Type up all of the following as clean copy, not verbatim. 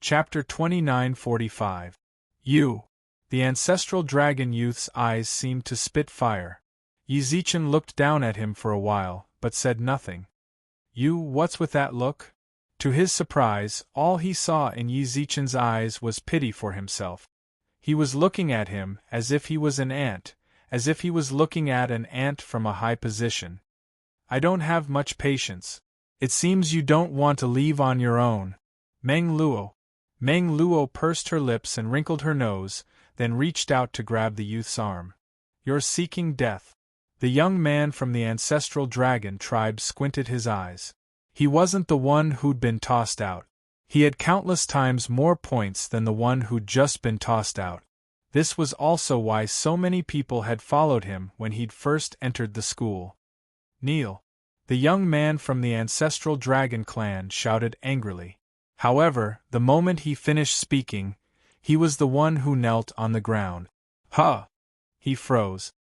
Chapter 29:45. You. The ancestral dragon youth's eyes seemed to spit fire. Yizichin looked down at him for a while, but said nothing. You, what's with that look? To his surprise, all he saw in Yizichin's eyes was pity for himself. He was looking at him as if he was an ant, as if he was looking at an ant from a high position. I don't have much patience. It seems you don't want to leave on your own. Meng Luo. Meng Luo pursed her lips and wrinkled her nose, then reached out to grab the youth's arm. You're seeking death. The young man from the ancestral dragon tribe squinted his eyes. He wasn't the one who'd been tossed out. He had countless times more points than the one who'd just been tossed out. This was also why so many people had followed him when he'd first entered the school. Kneel. The young man from the ancestral dragon clan shouted angrily. However, the moment he finished speaking, he was the one who knelt on the ground. Huh! He froze.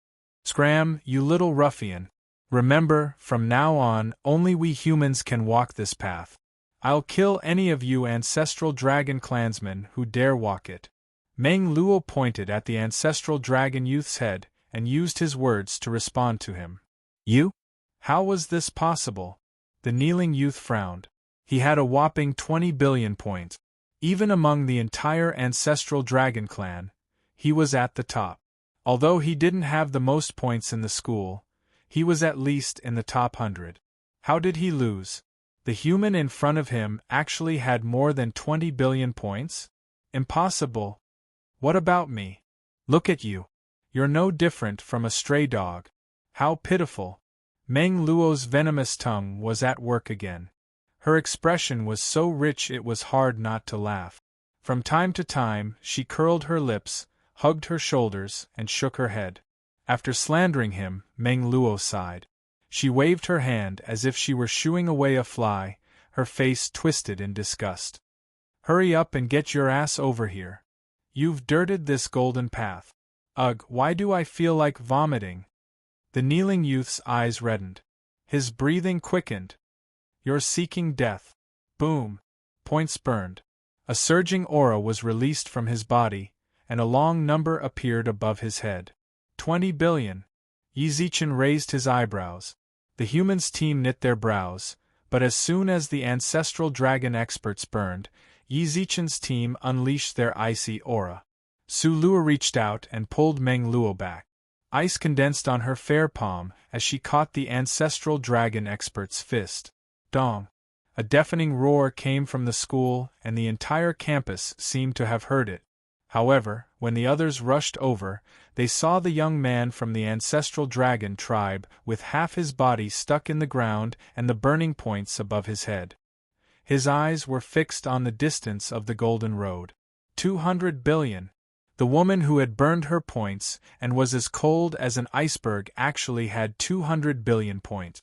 Scram, you little ruffian. Remember, from now on, only we humans can walk this path. I'll kill any of you ancestral dragon clansmen who dare walk it. Meng Luo pointed at the ancestral dragon youth's head and used his words to respond to him. You? How was this possible? The kneeling youth frowned. He had a whopping 20 billion points. Even among the entire ancestral dragon clan, he was at the top. Although he didn't have the most points in the school, he was at least in the top 100. How did he lose? The human in front of him actually had more than 20 billion points? Impossible. What about me? Look at you. You're no different from a stray dog. How pitiful. Meng Luo's venomous tongue was at work again. Her expression was so rich it was hard not to laugh. From time to time, she curled her lips, hugged her shoulders, and shook her head. After slandering him, Meng Luo sighed. She waved her hand as if she were shooing away a fly, her face twisted in disgust. Hurry up and get your ass over here. You've dirted this golden path. Ugh, why do I feel like vomiting? The kneeling youth's eyes reddened. His breathing quickened. You're seeking death. Boom. Points burned. A surging aura was released from his body, and a long number appeared above his head. 20 billion. Yizichin raised his eyebrows. The humans' team knit their brows, but as soon as the ancestral dragon experts burned, Yizichin's team unleashed their icy aura. Su Luo reached out and pulled Meng Luo back. Ice condensed on her fair palm as she caught the ancestral dragon expert's fist. Dong! A deafening roar came from the school, and the entire campus seemed to have heard it. However, when the others rushed over, they saw the young man from the ancestral dragon tribe with half his body stuck in the ground and the burning points above his head. His eyes were fixed on the distance of the golden road. 200 billion. The woman who had burned her points and was as cold as an iceberg actually had 200 billion points.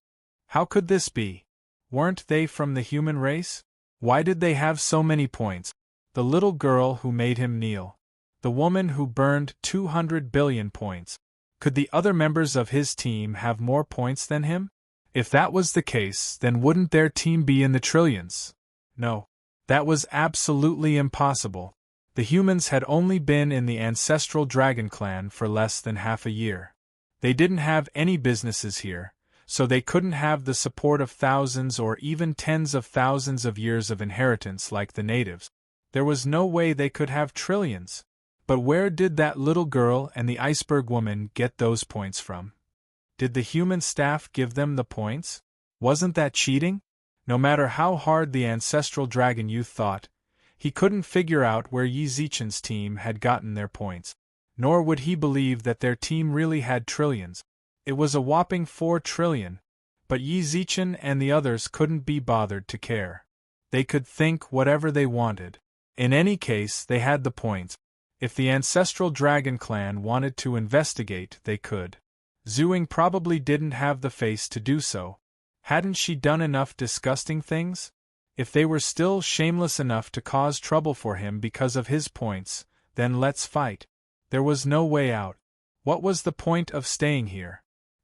How could this be? Weren't they from the human race? Why did they have so many points? The little girl who made him kneel. The woman who burned 200 billion points. Could the other members of his team have more points than him? If that was the case, then wouldn't their team be in the trillions? No. That was absolutely impossible. The humans had only been in the ancestral dragon clan for less than half a year. They didn't have any businesses here, so they couldn't have the support of thousands or even tens of thousands of years of inheritance like the natives. There was no way they could have trillions. But where did that little girl and the iceberg woman get those points from? Did the human staff give them the points? Wasn't that cheating? No matter how hard the ancestral dragon youth thought, he couldn't figure out where Yizichin's team had gotten their points. Nor would he believe that their team really had trillions. It was a whopping 4 trillion. But Yizichin and the others couldn't be bothered to care. They could think whatever they wanted. In any case, they had the points. If the ancestral dragon clan wanted to investigate, they could. Zhuing probably didn't have the face to do so. Hadn't she done enough disgusting things? If they were still shameless enough to cause trouble for him because of his points, then let's fight. There was no way out. What was the point of staying here?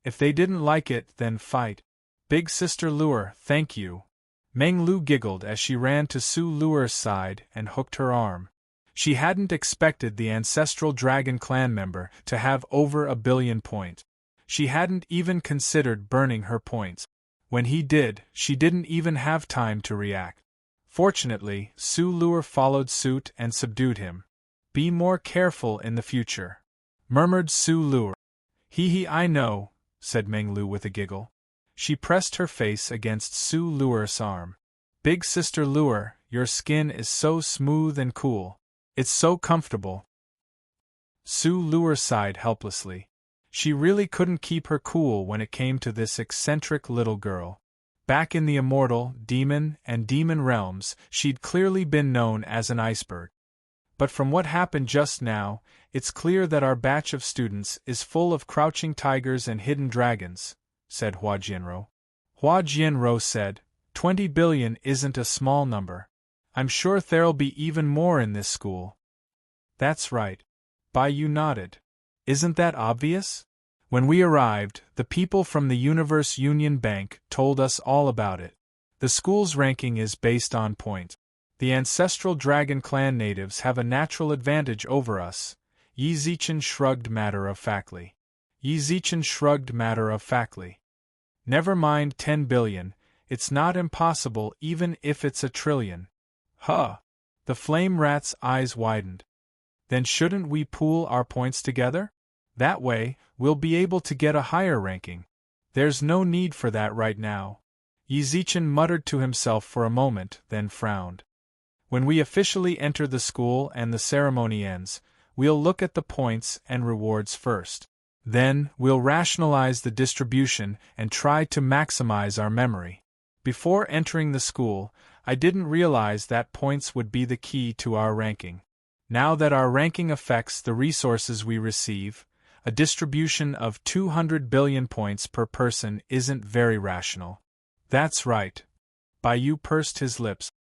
If they didn't like it, then fight. Big Sister Lure, thank you. Meng Lu giggled as she ran to Su Luer's side and hooked her arm. She hadn't expected the ancestral dragon clan member to have over 1 billion points. She hadn't even considered burning her points. When he did, she didn't even have time to react. Fortunately, Su Luer followed suit and subdued him. "Be more careful in the future," murmured Su Luer. "Hee, I know," said Meng Lu with a giggle. She pressed her face against Su Luer's arm. "Big Sister Luer, your skin is so smooth and cool. It's so comfortable." Su Luer sighed helplessly. She really couldn't keep her cool when it came to this eccentric little girl. Back in the immortal, demon, and demon realms, she'd clearly been known as an iceberg. But from what happened just now, it's clear that our batch of students is full of crouching tigers and hidden dragons, said Hua Jianro. Hua Jianro said, 20 billion isn't a small number. I'm sure there'll be even more in this school. That's right. Bai Yu nodded. Isn't that obvious? When we arrived, the people from the Universe Union Bank told us all about it. The school's ranking is based on points. The ancestral Dragon Clan natives have a natural advantage over us. Yi Zichen shrugged matter-of-factly. Never mind 10 billion, it's not impossible even if it's 1 trillion. Huh! The flame rat's eyes widened. Then shouldn't we pool our points together? That way, we'll be able to get a higher ranking. There's no need for that right now. Yi Zichen muttered to himself for a moment, then frowned. When we officially enter the school and the ceremony ends, we'll look at the points and rewards first. Then, we'll rationalize the distribution and try to maximize our memory. Before entering the school, I didn't realize that points would be the key to our ranking. Now that our ranking affects the resources we receive, a distribution of 200 billion points per person isn't very rational. That's right. Bai Yu pursed his lips.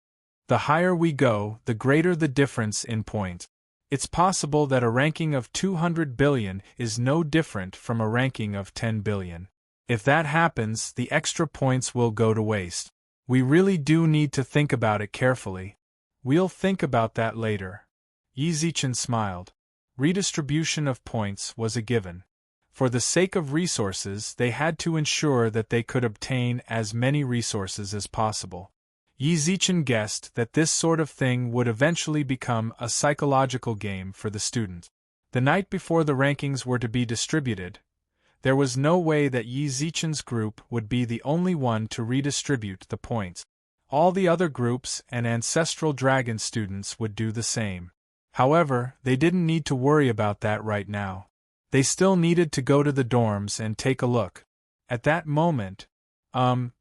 The higher we go, the greater the difference in points. It's possible that a ranking of 200 billion is no different from a ranking of 10 billion. If that happens, the extra points will go to waste. We really do need to think about it carefully. We'll think about that later. Yi Zichen smiled. Redistribution of points was a given. For the sake of resources, they had to ensure that they could obtain as many resources as possible. Yi Zichen guessed that this sort of thing would eventually become a psychological game for the student. The night before the rankings were to be distributed, there was no way that Yi Zichen's group would be the only one to redistribute the points. All the other groups and ancestral dragon students would do the same. However, they didn't need to worry about that right now. They still needed to go to the dorms and take a look. At that moment,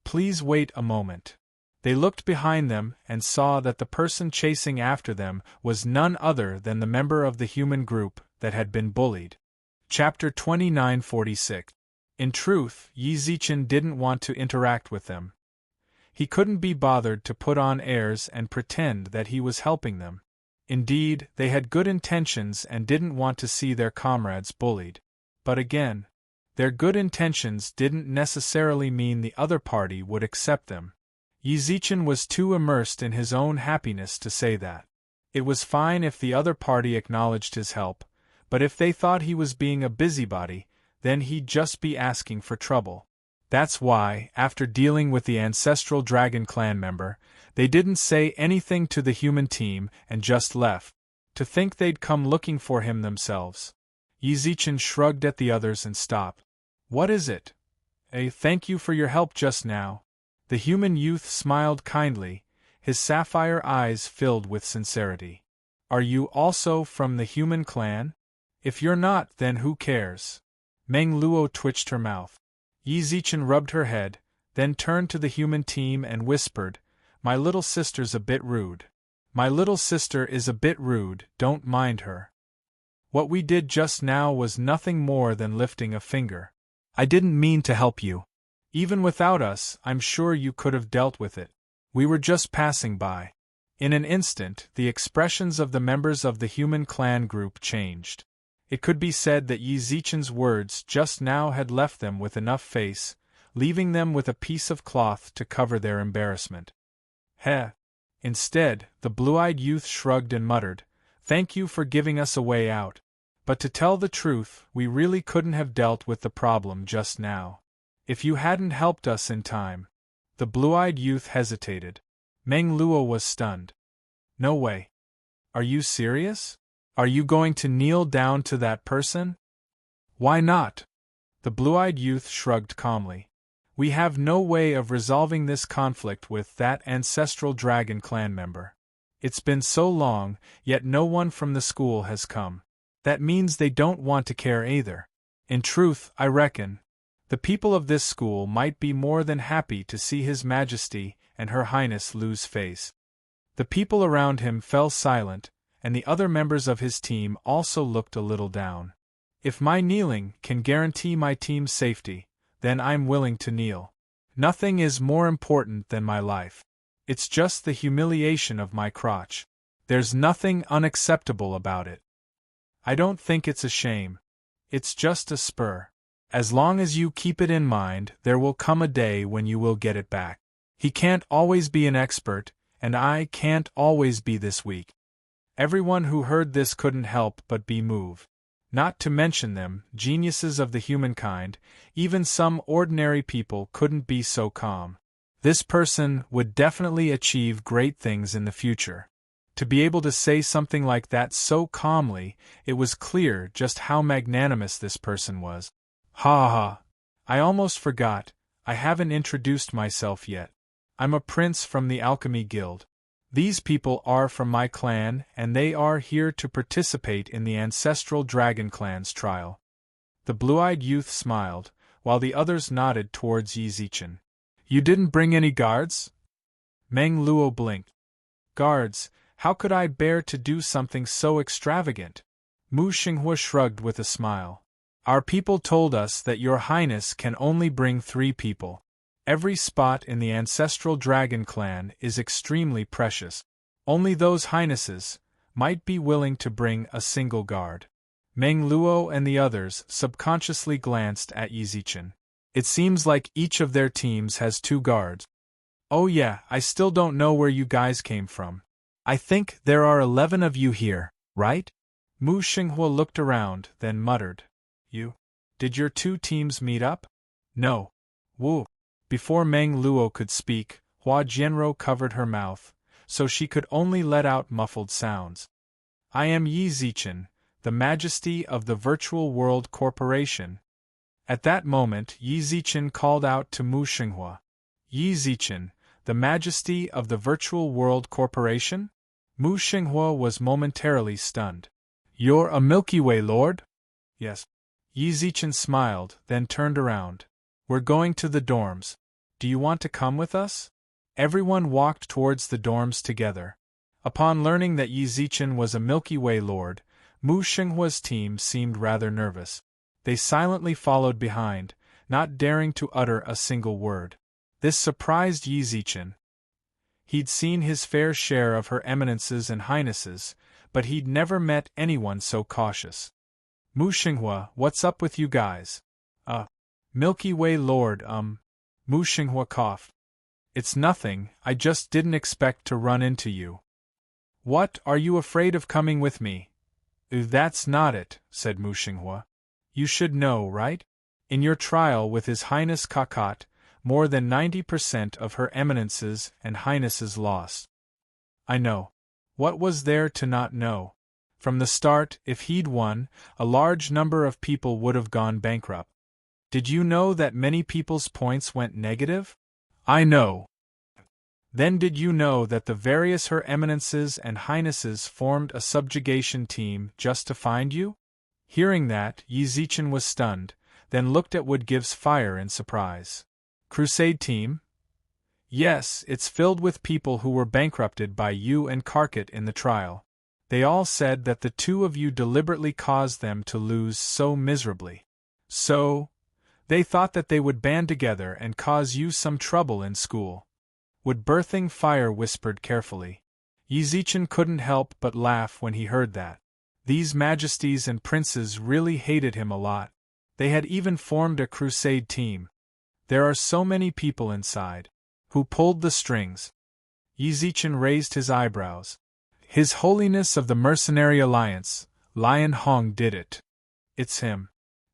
please wait a moment. They looked behind them and saw that the person chasing after them was none other than the member of the human group that had been bullied. Chapter 2946. In truth, Yi Zichen didn't want to interact with them. He couldn't be bothered to put on airs and pretend that he was helping them. Indeed, they had good intentions and didn't want to see their comrades bullied. But again, their good intentions didn't necessarily mean the other party would accept them. Yi Zichen was too immersed in his own happiness to say that. It was fine if the other party acknowledged his help, but if they thought he was being a busybody, then he'd just be asking for trouble. That's why, after dealing with the ancestral Dragon Clan member, they didn't say anything to the human team and just left. To think they'd come looking for him themselves. Yi Zichen shrugged at the others and stopped. What is it? Thank you for your help just now. The human youth smiled kindly, his sapphire eyes filled with sincerity. Are you also from the human clan? If you're not, then who cares? Meng Luo twitched her mouth. Yi Zichen rubbed her head, then turned to the human team and whispered, My little sister's a bit rude. My little sister is a bit rude, don't mind her. What we did just now was nothing more than lifting a finger. I didn't mean to help you. Even without us, I'm sure you could have dealt with it. We were just passing by. In an instant, the expressions of the members of the human clan group changed. It could be said that Yi Zichen's words just now had left them with enough face, leaving them with a piece of cloth to cover their embarrassment. Heh. Instead, the blue-eyed youth shrugged and muttered, "Thank you for giving us a way out. But to tell the truth, we really couldn't have dealt with the problem just now. If you hadn't helped us in time." The blue-eyed youth hesitated. Meng Luo was stunned. "No way. Are you serious? Are you going to kneel down to that person?" "Why not?" The blue-eyed youth shrugged calmly. "We have no way of resolving this conflict with that ancestral dragon clan member. It's been so long, yet no one from the school has come. That means they don't want to care either. In truth, I reckon, the people of this school might be more than happy to see His Majesty and Her Highness lose face." The people around him fell silent, and the other members of his team also looked a little down. "If my kneeling can guarantee my team's safety, then I'm willing to kneel. Nothing is more important than my life. It's just the humiliation of my crotch. There's nothing unacceptable about it. I don't think it's a shame. It's just a spur. As long as you keep it in mind, there will come a day when you will get it back. He can't always be an expert, and I can't always be this weak." Everyone who heard this couldn't help but be moved. Not to mention them, geniuses of the humankind, even some ordinary people couldn't be so calm. This person would definitely achieve great things in the future. To be able to say something like that so calmly, it was clear just how magnanimous this person was. "Ha ha! I almost forgot, I haven't introduced myself yet. I'm a prince from the Alchemy Guild. These people are from my clan and they are here to participate in the ancestral dragon clan's trial." The blue-eyed youth smiled, while the others nodded towards Yi Zichen. "You didn't bring any guards?" Meng Luo blinked. "Guards? How could I bear to do something so extravagant?" Mu Xinghua shrugged with a smile. "Our people told us that Your Highness can only bring 3 people. Every spot in the ancestral dragon clan is extremely precious. Only those highnesses might be willing to bring a single guard." Meng Luo and the others subconsciously glanced at Yi Zichen. "It seems like each of their teams has 2 guards. Oh yeah, I still don't know where you guys came from. I think there are 11 of you here, right?" Mu Xinghua looked around, then muttered, Did your 2 teams meet up?" "No." "Woo." Before Meng Luo could speak, Hua Jianrou covered her mouth, so she could only let out muffled sounds. "I am Yi Zichen, the Majesty of the Virtual World Corporation." At that moment Yi Zichen called out to Mu Xinghua. "Yi Zichen, the Majesty of the Virtual World Corporation?" Mu Xinghua was momentarily stunned. "You're a Milky Way Lord?" "Yes." Yi Zichen smiled, then turned around. "We're going to the dorms. Do you want to come with us?" Everyone walked towards the dorms together. Upon learning that Yi Zichen was a Milky Way Lord, Mu Xinghua's team seemed rather nervous. They silently followed behind, not daring to utter a single word. This surprised Yi Zichen. He'd seen his fair share of Her Eminences and Highnesses, but he'd never met anyone so cautious. "Mu Xinghua, what's up with you guys?" Milky Way Lord, Mu Xinghua coughed. "It's nothing, I just didn't expect to run into you." "What, are you afraid of coming with me?" "That's not it," said Mu Xinghua. "You should know, right? In your trial with His Highness Kakat, more than 90% of Her Eminences and Highnesses lost." "I know. What was there to not know? From the start, if he'd won, a large number of people would have gone bankrupt. Did you know that many people's points went negative?" "I know." "Then did you know that the various Her Eminences and Highnesses formed a subjugation team just to find you?" Hearing that, Yi Zichen was stunned, then looked at Woodgive's fire in surprise. "Crusade team?" "Yes, it's filled with people who were bankrupted by you and Karkat in the trial. They all said that the 2 of you deliberately caused them to lose so miserably. So, they thought that they would band together and cause you some trouble in school." Wood Birthing Fire whispered carefully. Yi Zichen couldn't help but laugh when he heard that. These majesties and princes really hated him a lot. They had even formed a crusade team. There are so many people inside. Who pulled the strings? Yizichin raised his eyebrows. His Holiness of the Mercenary Alliance, Lion Hong did it. It's him.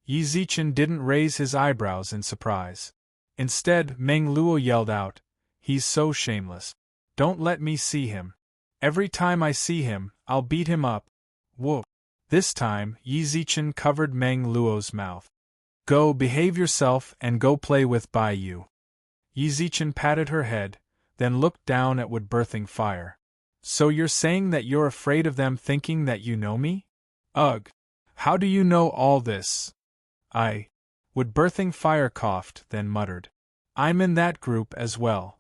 Yizichin didn't raise his eyebrows in surprise. Instead, Meng Luo yelled out, "He's so shameless. Don't let me see him. Every time I see him, I'll beat him up." Whoop. This time, Yizichin covered Meng Luo's mouth. "Go behave yourself and go play with Bai Yu." Yizichin patted her head, then looked down at wood-birthing fire. "So you're saying that you're afraid of them thinking that you know me? Ugh. How do you know all this?" Wood-birthing fire coughed, then muttered, "I'm in that group as well."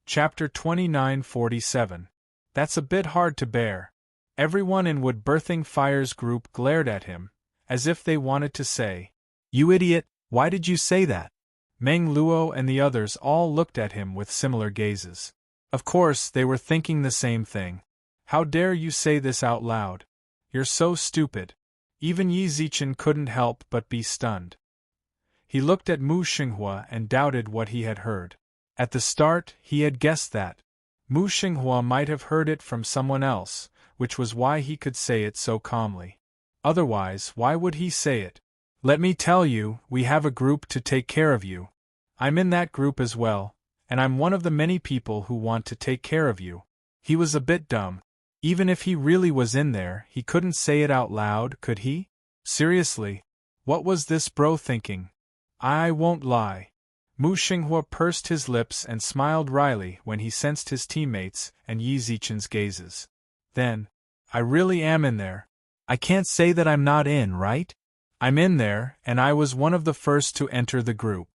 Chapter 2947. That's a bit hard to bear. Everyone in wood-birthing fire's group glared at him, as if they wanted to say, "You idiot, why did you say that?" Meng Luo and the others all looked at him with similar gazes. Of course, they were thinking the same thing. How dare you say this out loud? You're so stupid. Even Yizichin couldn't help but be stunned. He looked at Mu Xinghua and doubted what he had heard. At the start, he had guessed that Mu Xinghua might have heard it from someone else, which was why he could say it so calmly. Otherwise, why would he say it? "Let me tell you, we have a group to take care of you. I'm in that group as well, and I'm one of the many people who want to take care of you." He was a bit dumb. Even if he really was in there, he couldn't say it out loud, could he? Seriously, what was this bro thinking? I won't lie. Mu Xinghua pursed his lips and smiled wryly when he sensed his teammates and Yizichin's gazes. Then, "I really am in there. I can't say that I'm not in, right? I'm in there, and I was one of the first to enter the group."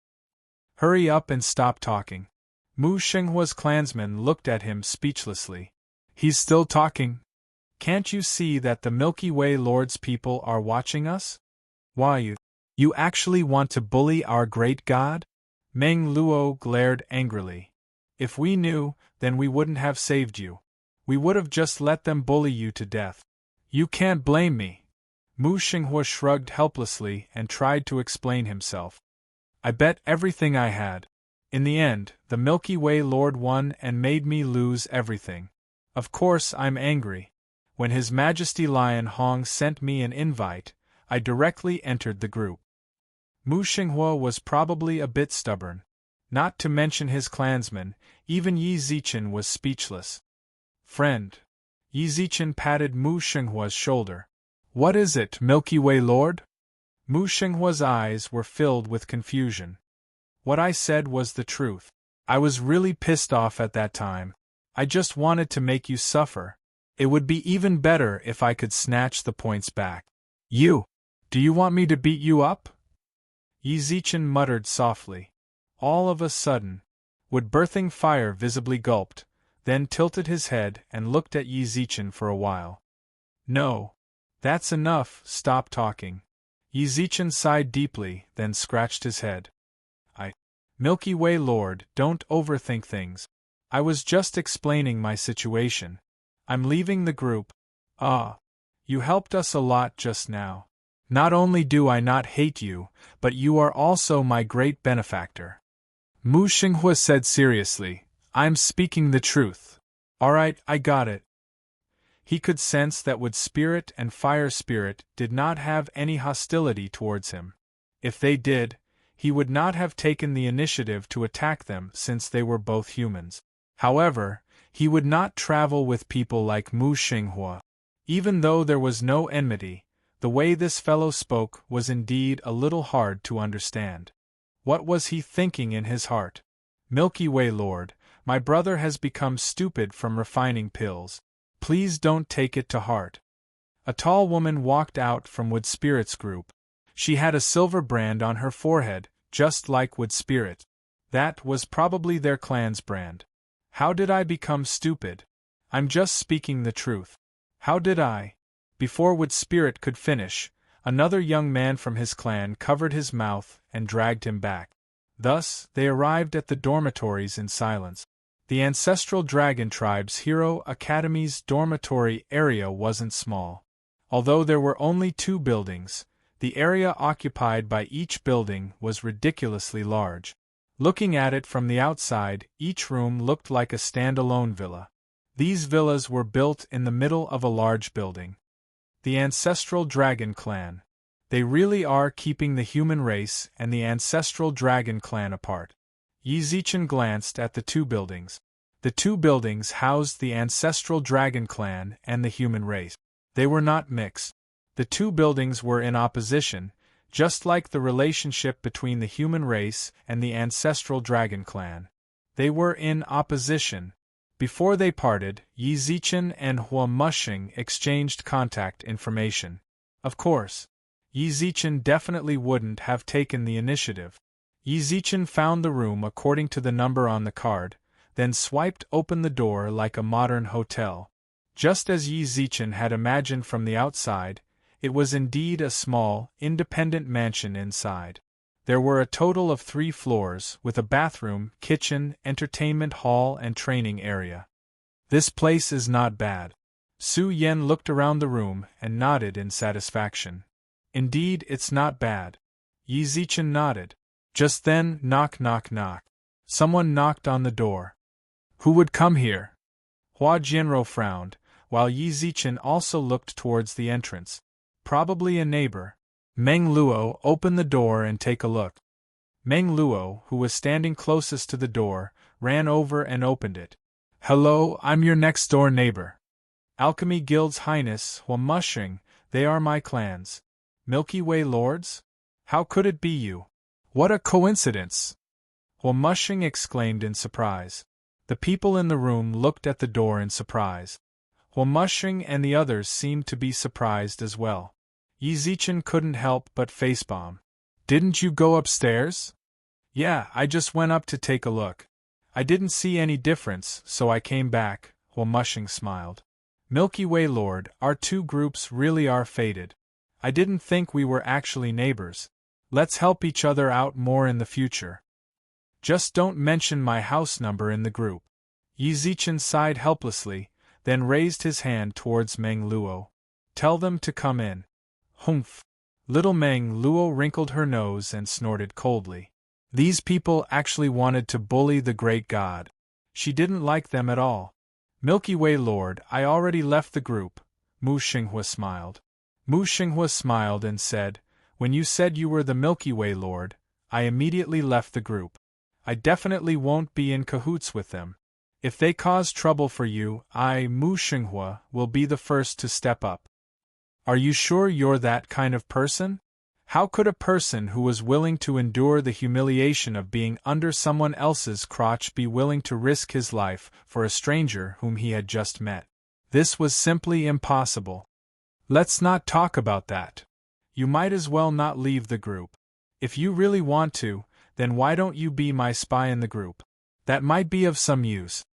"Hurry up and stop talking." Mu Xinghua's clansmen looked at him speechlessly. "He's still talking? Can't you see that the Milky Way Lord's people are watching us? Why, you actually want to bully our great god?" Meng Luo glared angrily. "If we knew, then we wouldn't have saved you. We would have just let them bully you to death." "You can't blame me." Mu Xinghua shrugged helplessly and tried to explain himself. "I bet everything I had. In the end, the Milky Way Lord won and made me lose everything. Of course I'm angry. When His Majesty Lion Hong sent me an invite, I directly entered the group." Mu Xinghua was probably a bit stubborn. Not to mention his clansmen, even Yizichin was speechless. "Friend." Yizichin patted Mu Xinghua's shoulder. "What is it, Milky Way Lord?" Mu Xinghua's eyes were filled with confusion. "What I said was the truth. I was really pissed off at that time. I just wanted to make you suffer. It would be even better if I could snatch the points back." "You! Do you want me to beat you up?" Yizichin muttered softly. All of a sudden, wood-birthing fire visibly gulped, then tilted his head and looked at Yizichin for a while. "No. That's enough, stop talking." Yizichin sighed deeply, then scratched his head. Milky Way Lord, don't overthink things. I was just explaining my situation. I'm leaving the group." You helped us a lot just now. Not only do I not hate you, but you are also my great benefactor." Mu Xinghua said seriously, "I'm speaking the truth." "Alright, I got it." He could sense that Wood Spirit and Fire Spirit did not have any hostility towards him. If they did, he would not have taken the initiative to attack them since they were both humans. However, he would not travel with people like Mu Xinghua. Even though there was no enmity, the way this fellow spoke was indeed a little hard to understand. What was he thinking in his heart? "Milky Way Lord, my brother has become stupid from refining pills. Please don't take it to heart." A tall woman walked out from Wood Spirit's group. She had a silver brand on her forehead, just like Wood Spirit. That was probably their clan's brand. "How did I become stupid? I'm just speaking the truth. How did I?" Before Wood Spirit could finish, another young man from his clan covered his mouth and dragged him back. Thus, they arrived at the dormitories in silence. The Ancestral Dragon Tribe's Hero Academy's dormitory area wasn't small. Although there were only 2 buildings, the area occupied by each building was ridiculously large. Looking at it from the outside, each room looked like a standalone villa. These villas were built in the middle of a large building. The ancestral dragon clan. They really are keeping the human race and the ancestral dragon clan apart. Yi Zichen glanced at the two buildings. The two buildings housed the ancestral dragon clan and the human race. They were not mixed. The two buildings were in opposition, just like the relationship between the human race and the ancestral dragon clan. They were in opposition. Before they parted, Yi Zichen and Hua Mushing exchanged contact information. Of course, Yi Zichen definitely wouldn't have taken the initiative. Yi Zichen found the room according to the number on the card, then swiped open the door like a modern hotel. Just as Yi Zichen had imagined from the outside, it was indeed a small, independent mansion inside. There were a total of 3 floors, with a bathroom, kitchen, entertainment hall and training area. This place is not bad. Su Yen looked around the room and nodded in satisfaction. Indeed, it's not bad. Yi Zichen nodded. Just then, knock knock knock. Someone knocked on the door. Who would come here? Hua Jianrou frowned, while Yi Zichen also looked towards the entrance. Probably a neighbor. Meng Luo, open the door and take a look. Meng Luo, who was standing closest to the door, ran over and opened it. Hello, I'm your next-door neighbor. Alchemy Guild's Highness, Hua Mushing, they are my clans. Milky Way Lords? How could it be you? What a coincidence! Hua Mushing exclaimed in surprise. The people in the room looked at the door in surprise. Hua Mushing and the others seemed to be surprised as well. Yi Zichen couldn't help but facepalm. Didn't you go upstairs? Yeah, I just went up to take a look. I didn't see any difference, so I came back, Hua Mushing smiled. Milky Way Lord, our two groups really are fated. I didn't think we were actually neighbors. Let's help each other out more in the future. Just don't mention my house number in the group. Yi Zichen sighed helplessly, then raised his hand towards Meng Luo. Tell them to come in. Humph. Little Meng Luo wrinkled her nose and snorted coldly. These people actually wanted to bully the great god. She didn't like them at all. Milky Way Lord, I already left the group. Mu Xinghua smiled. Mu Xinghua smiled and said, when you said you were the Milky Way Lord, I immediately left the group. I definitely won't be in cahoots with them. If they cause trouble for you, I, Mu Xinghua, will be the first to step up. Are you sure you're that kind of person? How could a person who was willing to endure the humiliation of being under someone else's crotch be willing to risk his life for a stranger whom he had just met? This was simply impossible. Let's not talk about that. You might as well not leave the group. If you really want to, then why don't you be my spy in the group? That might be of some use.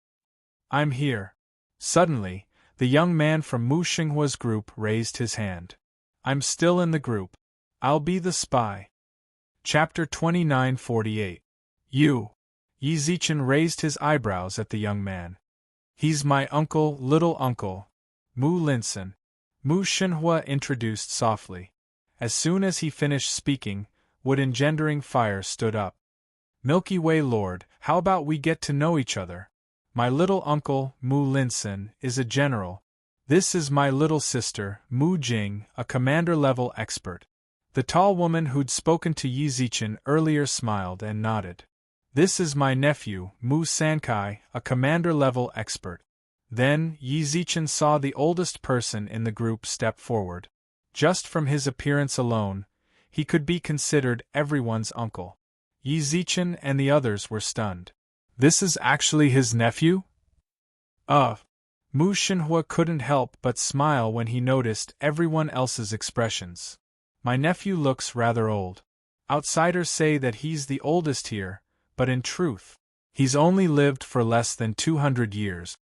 I'm here. Suddenly, the young man from Mu Xinghua's group raised his hand. I'm still in the group. I'll be the spy. Chapter 2948. You. Yi Zichen raised his eyebrows at the young man. He's my uncle, little uncle. Mu Linson. Mu Xinhua introduced softly. As soon as he finished speaking, wood engendering fire stood up. Milky Way Lord, how about we get to know each other? My little uncle, Mu Linson, is a general. This is my little sister, Mu Jing, a commander-level expert. The tall woman who'd spoken to Yi Zichen earlier smiled and nodded. This is my nephew, Mu Sankai, a commander-level expert. Then, Yi Zichen saw the oldest person in the group step forward. Just from his appearance alone, he could be considered everyone's uncle. Yi Zichen and the others were stunned. This is actually his nephew? Mu Xinhua couldn't help but smile when he noticed everyone else's expressions. My nephew looks rather old. Outsiders say that he's the oldest here, but in truth, he's only lived for less than 200 years.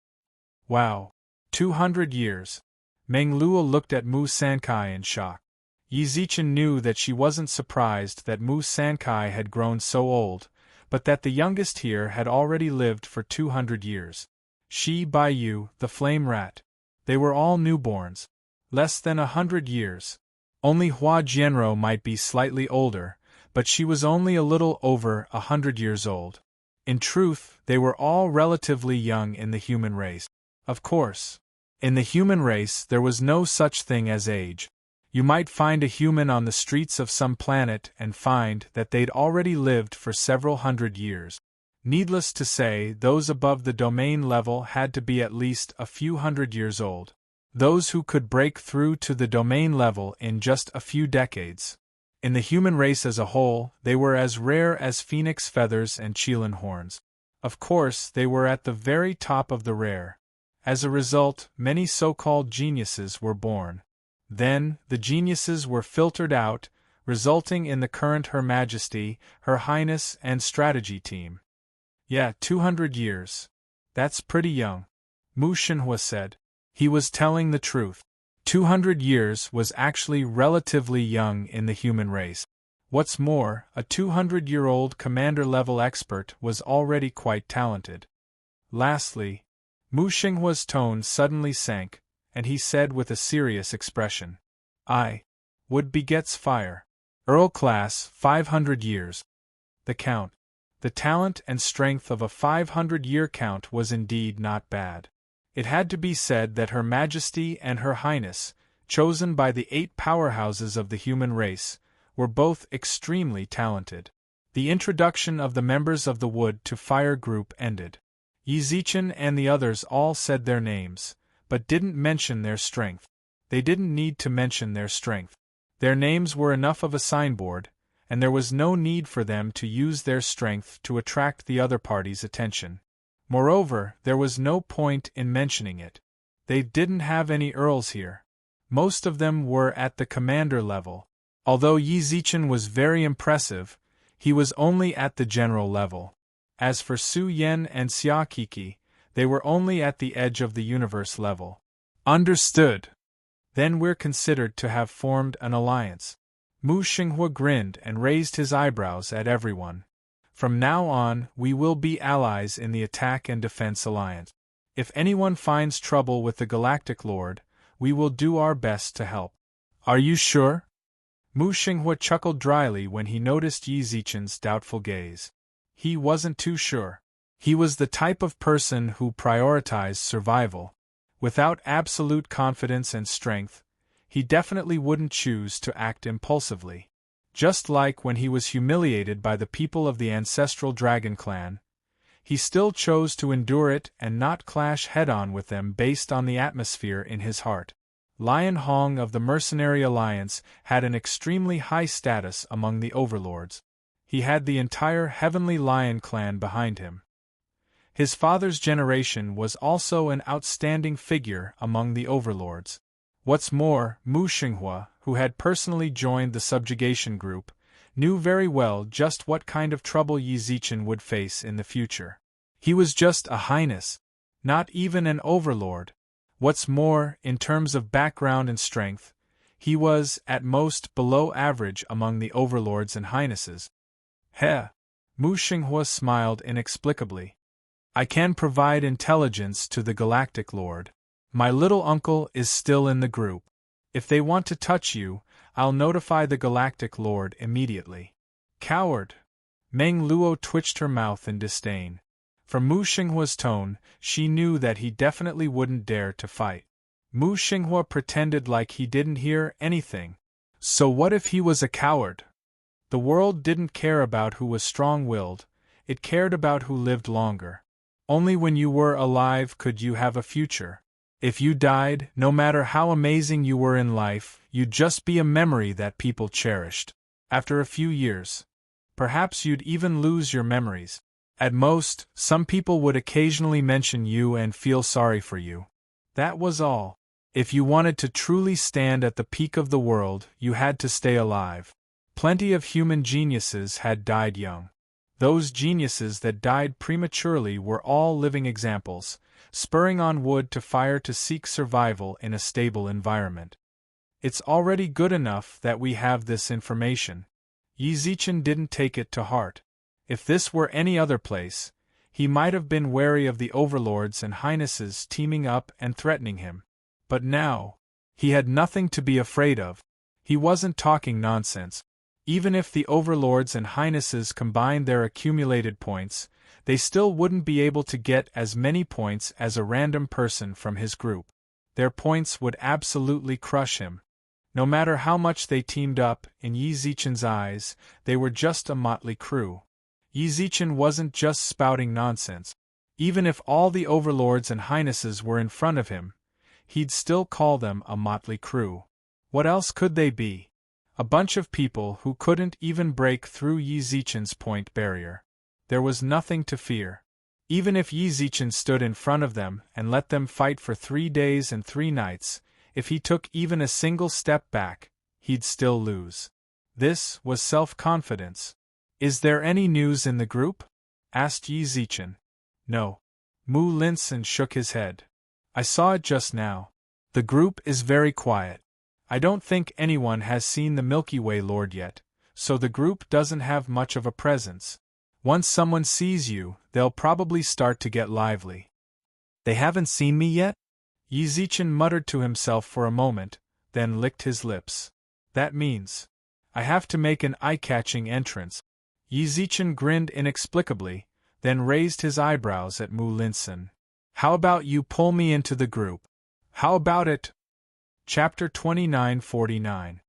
Wow. 200 years. Meng Luo looked at Mu Sankai in shock. Yi Zichen knew that she wasn't surprised that Mu Sankai had grown so old, but that the youngest here had already lived for 200 years. Shi Baiyu, the flame rat. They were all newborns. Less than 100 years. Only Hua Jianrou might be slightly older, but she was only a little over 100 years old. In truth, they were all relatively young in the human race. Of course. In the human race there was no such thing as age. You might find a human on the streets of some planet and find that they'd already lived for several hundred years. Needless to say, those above the domain level had to be at least a few hundred years old. Those who could break through to the domain level in just a few decades. In the human race as a whole, they were as rare as phoenix feathers and Chelan horns. Of course, they were at the very top of the rare. As a result, many so-called geniuses were born. Then, the geniuses were filtered out, resulting in the current Her Majesty, Her Highness, and Strategy team. Yeah, 200 years. That's pretty young, Mu Xinhua said. He was telling the truth. 200 years was actually relatively young in the human race. What's more, a 200-year-old commander-level expert was already quite talented. Lastly, Mu Xinghua's tone suddenly sank, and he said with a serious expression, Wood begets fire. Earl class, 500 years. The count. The talent and strength of a 500-year count was indeed not bad. It had to be said that Her Majesty and Her Highness, chosen by the 8 powerhouses of the human race, were both extremely talented. The introduction of the members of the Wood to Fire group ended. Yi Zichen and the others all said their names, but didn't mention their strength. They didn't need to mention their strength. Their names were enough of a signboard, and there was no need for them to use their strength to attract the other party's attention. Moreover, there was no point in mentioning it. They didn't have any earls here. Most of them were at the commander level. Although Yi Zichen was very impressive, he was only at the general level. As for Su Yen and Xia Kiki, they were only at the edge of the universe level. Understood. Then we're considered to have formed an alliance. Mu Xinghua grinned and raised his eyebrows at everyone. From now on, we will be allies in the Attack and Defense Alliance. If anyone finds trouble with the Galactic Lord, we will do our best to help. Are you sure? Mu Xinghua chuckled dryly when he noticed Yi Zichen's doubtful gaze. He wasn't too sure. He was the type of person who prioritized survival. Without absolute confidence and strength, he definitely wouldn't choose to act impulsively. Just like when he was humiliated by the people of the ancestral dragon clan, he still chose to endure it and not clash head-on with them based on the atmosphere in his heart. Lion Hong of the Mercenary Alliance had an extremely high status among the overlords. He had the entire Heavenly Lion clan behind him. His father's generation was also an outstanding figure among the overlords. What's more, Mu Xinghua, who had personally joined the subjugation group, knew very well just what kind of trouble Yi Zichen would face in the future. He was just a highness, not even an overlord. What's more, in terms of background and strength, he was, at most, below average among the overlords and highnesses. Heh! Mu Xinghua smiled inexplicably. I can provide intelligence to the Galactic Lord. My little uncle is still in the group. If they want to touch you, I'll notify the Galactic Lord immediately. Coward! Meng Luo twitched her mouth in disdain. From Mu Xinghua's tone, she knew that he definitely wouldn't dare to fight. Mu Xinghua pretended like he didn't hear anything. So what if he was a coward? The world didn't care about who was strong-willed, it cared about who lived longer. Only when you were alive could you have a future. If you died, no matter how amazing you were in life, you'd just be a memory that people cherished. After a few years, perhaps you'd even lose your memories. At most, some people would occasionally mention you and feel sorry for you. That was all. If you wanted to truly stand at the peak of the world, you had to stay alive. Plenty of human geniuses had died young. Those geniuses that died prematurely were all living examples, spurring on wood to fire to seek survival in a stable environment. It's already good enough that we have this information. Yi Zichen didn't take it to heart. If this were any other place, he might have been wary of the overlords and highnesses teaming up and threatening him. But now, he had nothing to be afraid of. He wasn't talking nonsense. Even if the overlords and highnesses combined their accumulated points, they still wouldn't be able to get as many points as a random person from his group. Their points would absolutely crush him. No matter how much they teamed up, in Yi Zichen's eyes, they were just a motley crew. Yi Zichen wasn't just spouting nonsense. Even if all the overlords and highnesses were in front of him, he'd still call them a motley crew. What else could they be? A bunch of people who couldn't even break through Yi Zichen's point barrier. There was nothing to fear. Even if Yi Zichen stood in front of them and let them fight for 3 days and 3 nights, if he took even a single step back, he'd still lose. This was self-confidence. "Is there any news in the group?" asked Yi Zichen. "No." Mu Linson shook his head. "I saw it just now. The group is very quiet. I don't think anyone has seen the Milky Way Lord yet, so the group doesn't have much of a presence. Once someone sees you, they'll probably start to get lively." "They haven't seen me yet?" Yi Zichen muttered to himself for a moment, then licked his lips. "That means I have to make an eye-catching entrance." Yi Zichen grinned inexplicably, then raised his eyebrows at Mu Linson. "How about you pull me into the group? How about it?" Chapter 2949.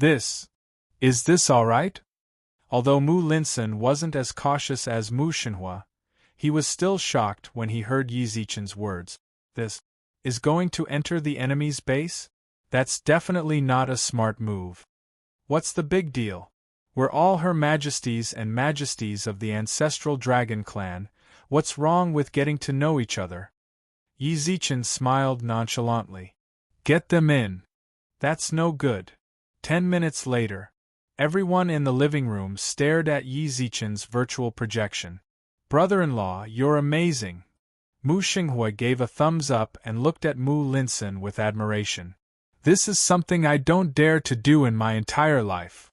Is this all right? Although Mu Linson wasn't as cautious as Mu Xinhua, he was still shocked when he heard Yi Zichen's words. "This is going to enter the enemy's base? That's definitely not a smart move. What's the big deal? We're all Her Majesties and Majesties of the ancestral dragon clan. What's wrong with getting to know each other?" Yi Zichen smiled nonchalantly. "Get them in." "That's no good." 10 minutes later, everyone in the living room stared at Yi Zichen's virtual projection. "Brother-in-law, you're amazing." Mu Xinghua gave a thumbs up and looked at Mu Linson with admiration. "This is something I don't dare to do in my entire life."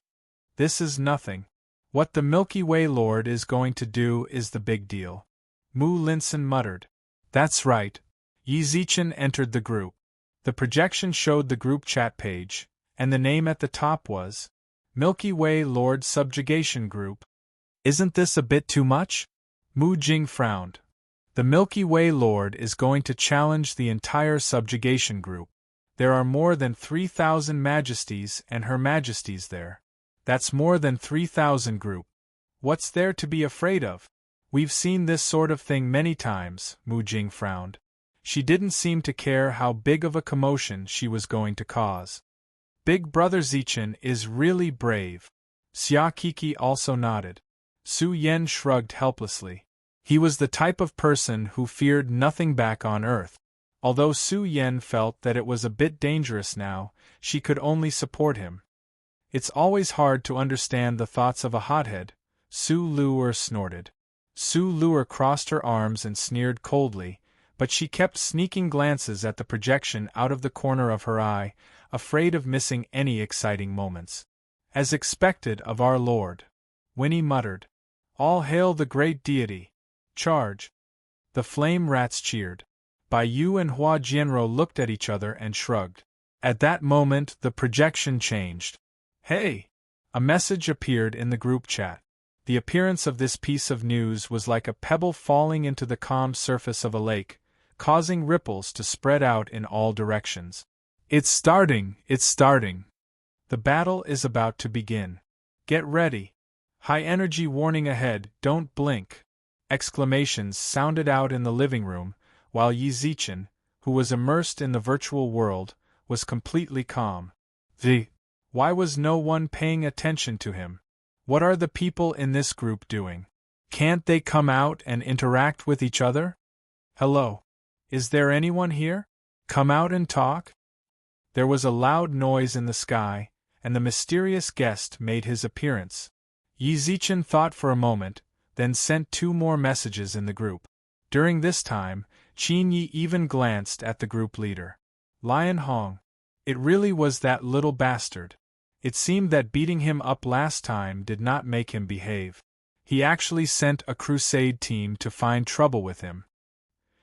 "This is nothing. What the Milky Way Lord is going to do is the big deal," Mu Linson muttered. "That's right." Yi Zichen entered the group. The projection showed the group chat page, and the name at the top was Milky Way Lord Subjugation Group. "Isn't this a bit too much?" Mu Jing frowned. "The Milky Way Lord is going to challenge the entire subjugation group. There are more than 3,000 majesties and Her Majesties there. That's more than 3,000 group. What's there to be afraid of?" "We've seen this sort of thing many times," Mu Jing frowned. She didn't seem to care how big of a commotion she was going to cause. "Big Brother Zichen is really brave." Xia Kiki also nodded. Su Yen shrugged helplessly. He was the type of person who feared nothing back on Earth. Although Su Yen felt that it was a bit dangerous now, she could only support him. "It's always hard to understand the thoughts of a hothead," Su Luer snorted. Su Luer crossed her arms and sneered coldly, but she kept sneaking glances at the projection out of the corner of her eye, afraid of missing any exciting moments. "As expected of our Lord," Winnie muttered. "All hail the great deity. Charge." The flame rats cheered. Bai Yu and Hua Jianro looked at each other and shrugged. At that moment the projection changed. "Hey!" A message appeared in the group chat. The appearance of this piece of news was like a pebble falling into the calm surface of a lake, causing ripples to spread out in all directions. "It's starting! It's starting! The battle is about to begin. Get ready! High energy warning ahead, don't blink!" Exclamations sounded out in the living room, while Yi Zichen, who was immersed in the virtual world, was completely calm. Why was no one paying attention to him? What are the people in this group doing? Can't they come out and interact with each other? "Hello? Is there anyone here? Come out and talk?" There was a loud noise in the sky, and the mysterious guest made his appearance. Yi Zichen thought for a moment, then sent 2 more messages in the group. During this time, Qin Yi even glanced at the group leader. Lion Hong. It really was that little bastard. It seemed that beating him up last time did not make him behave. He actually sent a crusade team to find trouble with him.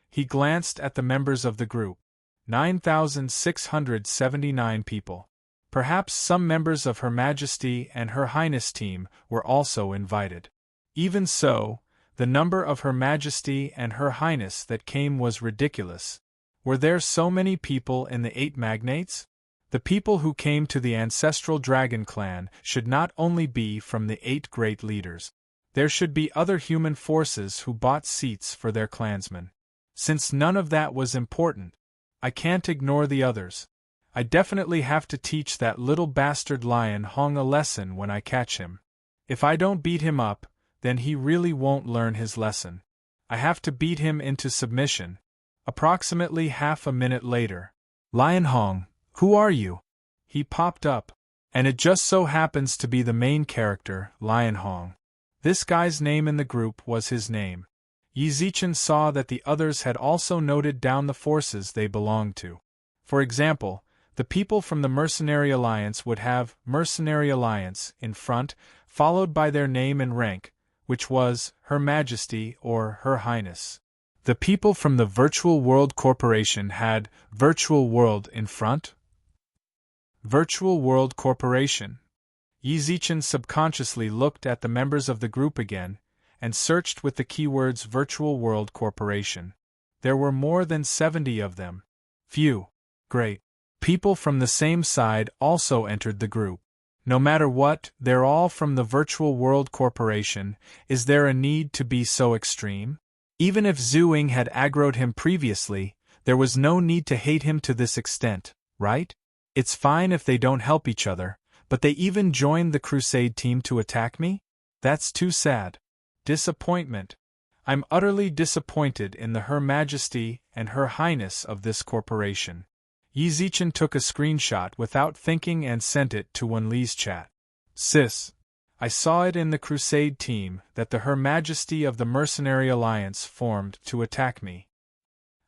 He glanced at the members of the group. 9,679 people. Perhaps some members of Her Majesty and Her Highness team were also invited. Even so, The number of Her Majesty and Her Highness that came was ridiculous. Were there so many people in the 8 magnates? The people who came to the ancestral dragon clan should not only be from the 8 great leaders. There should be other human forces who bought seats for their clansmen. Since none of that was important, I can't ignore the others. I definitely have to teach that little bastard Lion Hong a lesson when I catch him. If I don't beat him up, then he really won't learn his lesson. I have to beat him into submission. Approximately half a minute later. Lion Hong, who are you? He popped up. And it just so happens to be the main character, Lion Hong. This guy's name in the group was his name. Yi Zichen saw that the others had also noted down the forces they belonged to. For example, the people from the Mercenary Alliance would have Mercenary Alliance in front, followed by their name and rank, which was Her Majesty or Her Highness. The people from the Virtual World Corporation had Virtual World in front. Virtual World Corporation. Yi Zichen subconsciously looked at the members of the group again, and searched with the keywords Virtual World Corporation. There were more than 70 of them. Phew. Great. People from the same side also entered the group. No matter what, they're all from the Virtual World Corporation. Is there a need to be so extreme? Even if Zhu Ying had aggroed him previously, there was no need to hate him to this extent, right? It's fine if they don't help each other, but they even joined the Crusade team to attack me? That's too sad. Disappointment. I'm utterly disappointed in the Her Majesty and Her Highness of this corporation. Yi Zichen took a screenshot without thinking and sent it to Wenli's chat. Sis. I saw it in the Crusade team that the Her Majesty of the Mercenary Alliance formed to attack me.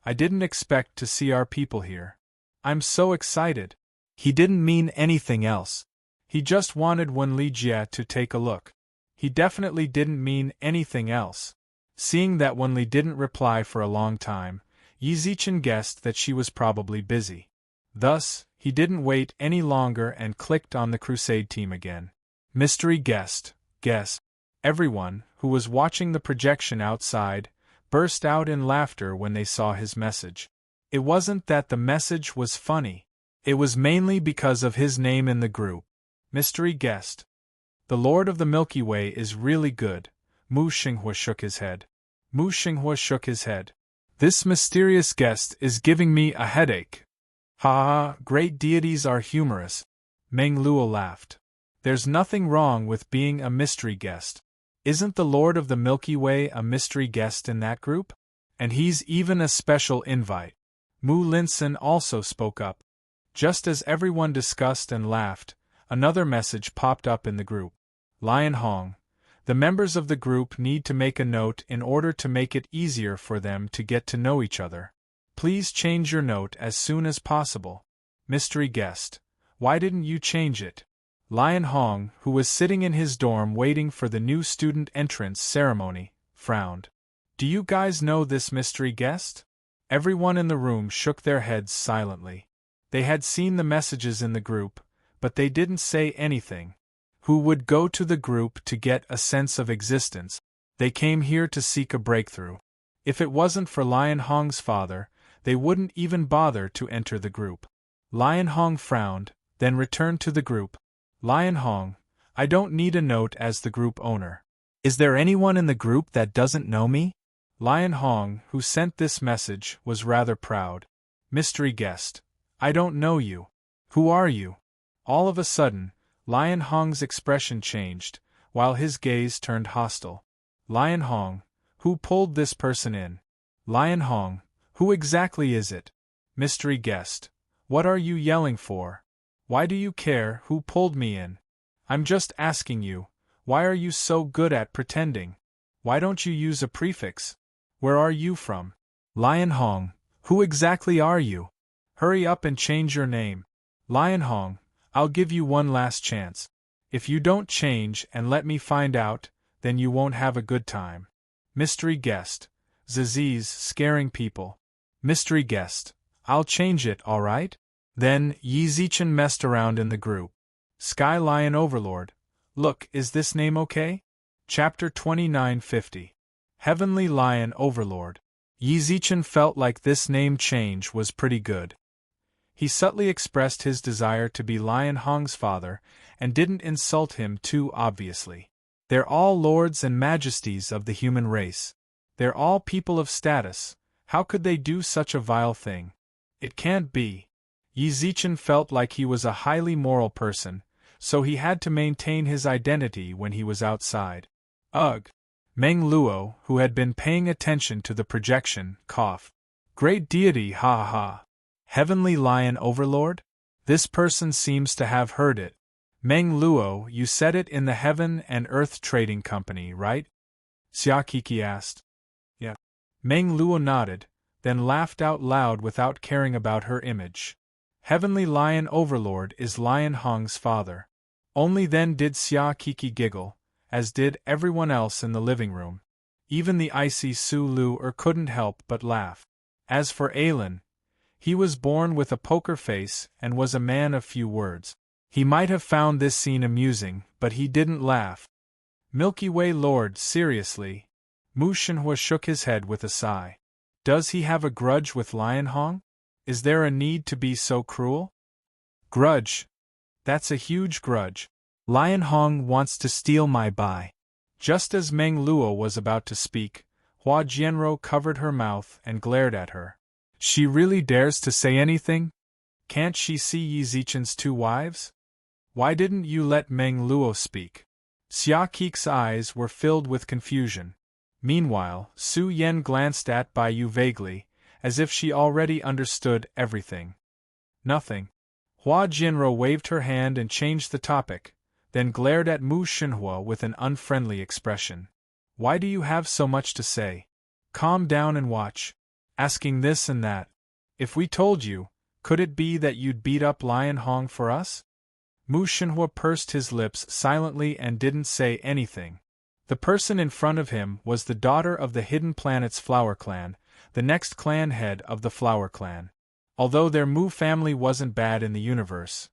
I didn't expect to see our people here. I'm so excited. He didn't mean anything else. He just wanted Wenli Jie to take a look. He definitely didn't mean anything else. Seeing that Wenli didn't reply for a long time, Yi Zichen guessed that she was probably busy. Thus, he didn't wait any longer and clicked on the Crusade team again. Mystery guest, guess. Everyone, who was watching the projection outside, burst out in laughter when they saw his message. It wasn't that the message was funny. It was mainly because of his name in the group. Mystery guest. The Lord of the Milky Way is really good. Mu Xinghua shook his head. Mu Xinghua shook his head. This mysterious guest is giving me a headache. Ha ha, great deities are humorous. Meng Luo laughed. There's nothing wrong with being a mystery guest. Isn't the Lord of the Milky Way a mystery guest in that group? And he's even a special invite. Mu Linson also spoke up. Just as everyone discussed and laughed, another message popped up in the group. Lion Hong. The members of the group need to make a note in order to make it easier for them to get to know each other. Please change your note as soon as possible. Mystery guest. Why didn't you change it? Lion Hong, who was sitting in his dorm waiting for the new student entrance ceremony, frowned. Do you guys know this mystery guest? Everyone in the room shook their heads silently. They had seen the messages in the group, but they didn't say anything. Who would go to the group to get a sense of existence? They came here to seek a breakthrough. If it wasn't for Lion Hong's father, they wouldn't even bother to enter the group. Lion Hong frowned, then returned to the group. Lion Hong, I don't need a note as the group owner. Is there anyone in the group that doesn't know me? Lion Hong, who sent this message, was rather proud. Mystery guest. I don't know you. Who are you? All of a sudden, Lion Hong's expression changed, while his gaze turned hostile. Lion Hong, who pulled this person in? Lion Hong, who exactly is it? Mystery guest. What are you yelling for? Why do you care who pulled me in? I'm just asking you, why are you so good at pretending? Why don't you use a prefix? Where are you from? Lion Hong, who exactly are you? Hurry up and change your name. Lion Hong, I'll give you one last chance. If you don't change and let me find out, then you won't have a good time. Mystery guest. Ziziz scaring people. Mystery guest. I'll change it, alright? Then, Yi Zichen messed around in the group. Sky Lion Overlord. Look, is this name okay? Chapter 2950. Heavenly Lion Overlord. Yi Zichen felt like this name change was pretty good. He subtly expressed his desire to be Lion Hong's father, and didn't insult him too obviously. They're all lords and majesties of the human race. They're all people of status. How could they do such a vile thing? It can't be. Yi Zichen felt like he was a highly moral person, so he had to maintain his identity when he was outside. Ugh! Meng Luo, who had been paying attention to the projection, coughed. Great deity, ha ha! Heavenly Lion Overlord? This person seems to have heard it. Meng Luo, you said it in the Heaven and Earth Trading Company, right? Xia Kiki asked. Yeah. Meng Luo nodded, then laughed out loud without caring about her image. Heavenly Lion Overlord is Lion Hong's father. Only then did Xia Kiki giggle, as did everyone else in the living room. Even the icy Su Lu couldn't help but laugh. As for Alan, he was born with a poker face and was a man of few words. He might have found this scene amusing, but he didn't laugh. Milky Way Lord, seriously? Mu Shenhua shook his head with a sigh. Does he have a grudge with Lion Hong? Is there a need to be so cruel? Grudge? That's a huge grudge. Lion Hong wants to steal my bai. Just as Meng Luo was about to speak, Hua Jianro covered her mouth and glared at her. She really dares to say anything? Can't she see Yi Zichen's 2 wives? Why didn't you let Meng Luo speak? Xia Kik's eyes were filled with confusion. Meanwhile, Su Yen glanced at Bai Yu vaguely, as if she already understood everything. Nothing. Hua Jianro waved her hand and changed the topic, then glared at Mu Shenhua with an unfriendly expression. Why do you have so much to say? Calm down and watch. Asking this and that. If we told you, could it be that you'd beat up Lion Hong for us? Mu Shenhua pursed his lips silently and didn't say anything. The person in front of him was the daughter of the Hidden Planet's Flower Clan, the next clan head of the Flower Clan. Although their Mu family wasn't bad in the universe,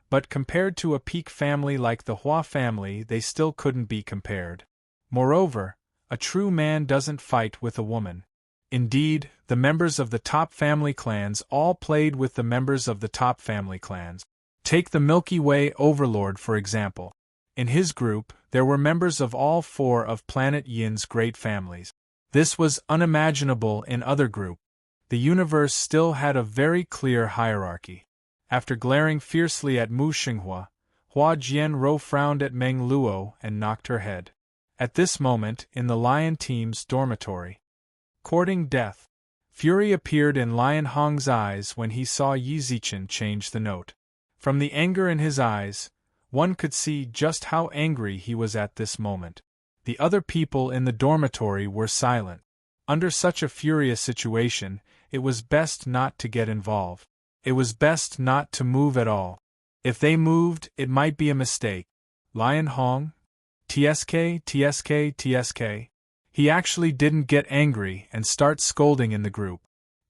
but compared to a peak family like the Hua family, they still couldn't be compared. Moreover, a true man doesn't fight with a woman. Indeed, the members of the top family clans all played with the members of the top family clans. Take the Milky Way Overlord for example. In his group, there were members of all 4 of Planet Yin's great families. This was unimaginable in other groups. The universe still had a very clear hierarchy. After glaring fiercely at Mu Shenhua, Hua Jianro frowned at Meng Luo and knocked her head. At this moment, in the Lion team's dormitory, courting death, fury appeared in Lion Hong's eyes when he saw Yi Zichen change the note. From the anger in his eyes, one could see just how angry he was at this moment. The other people in the dormitory were silent. Under such a furious situation, it was best not to get involved. It was best not to move at all. If they moved, it might be a mistake. Lion Hong? TSK, TSK, TSK. He actually didn't get angry and start scolding in the group.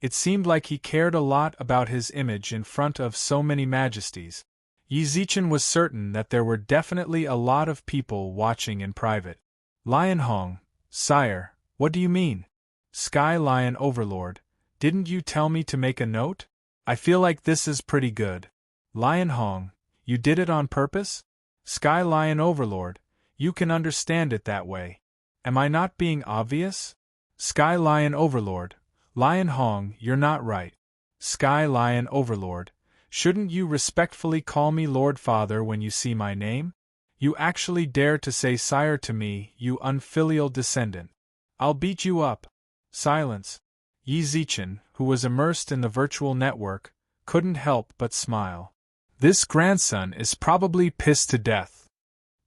It seemed like he cared a lot about his image in front of so many majesties. Yi Zichen was certain that there were definitely a lot of people watching in private. Lion Hong, sire, what do you mean? Sky Lion Overlord, didn't you tell me to make a note? I feel like this is pretty good. Lion Hong, you did it on purpose? Sky Lion Overlord, you can understand it that way. Am I not being obvious? Sky Lion Overlord, Lion Hong, you're not right. Sky Lion Overlord, shouldn't you respectfully call me Lord Father when you see my name? You actually dare to say sire to me, you unfilial descendant. I'll beat you up. Silence. Yi Zichen, who was immersed in the virtual network, couldn't help but smile. This grandson is probably pissed to death.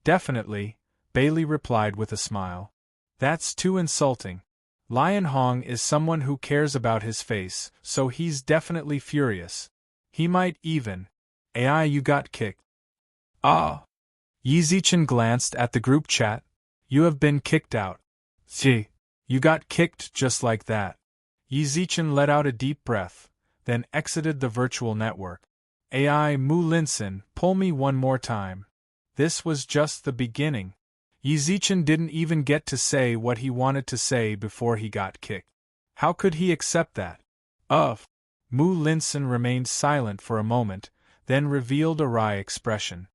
Definitely, Bailey replied with a smile. That's too insulting. Lion Hong is someone who cares about his face, so he's definitely furious. He might even. AI, you got kicked. Ah! Yi Zichen glanced at the group chat. You have been kicked out. Gee, you got kicked just like that. Yi Zichen let out a deep breath, then exited the virtual network. AI Mu Linson, pull me one more time. This was just the beginning. Yi Zichen didn't even get to say what he wanted to say before he got kicked. How could he accept that? Mu Linson remained silent for a moment, then revealed a wry expression.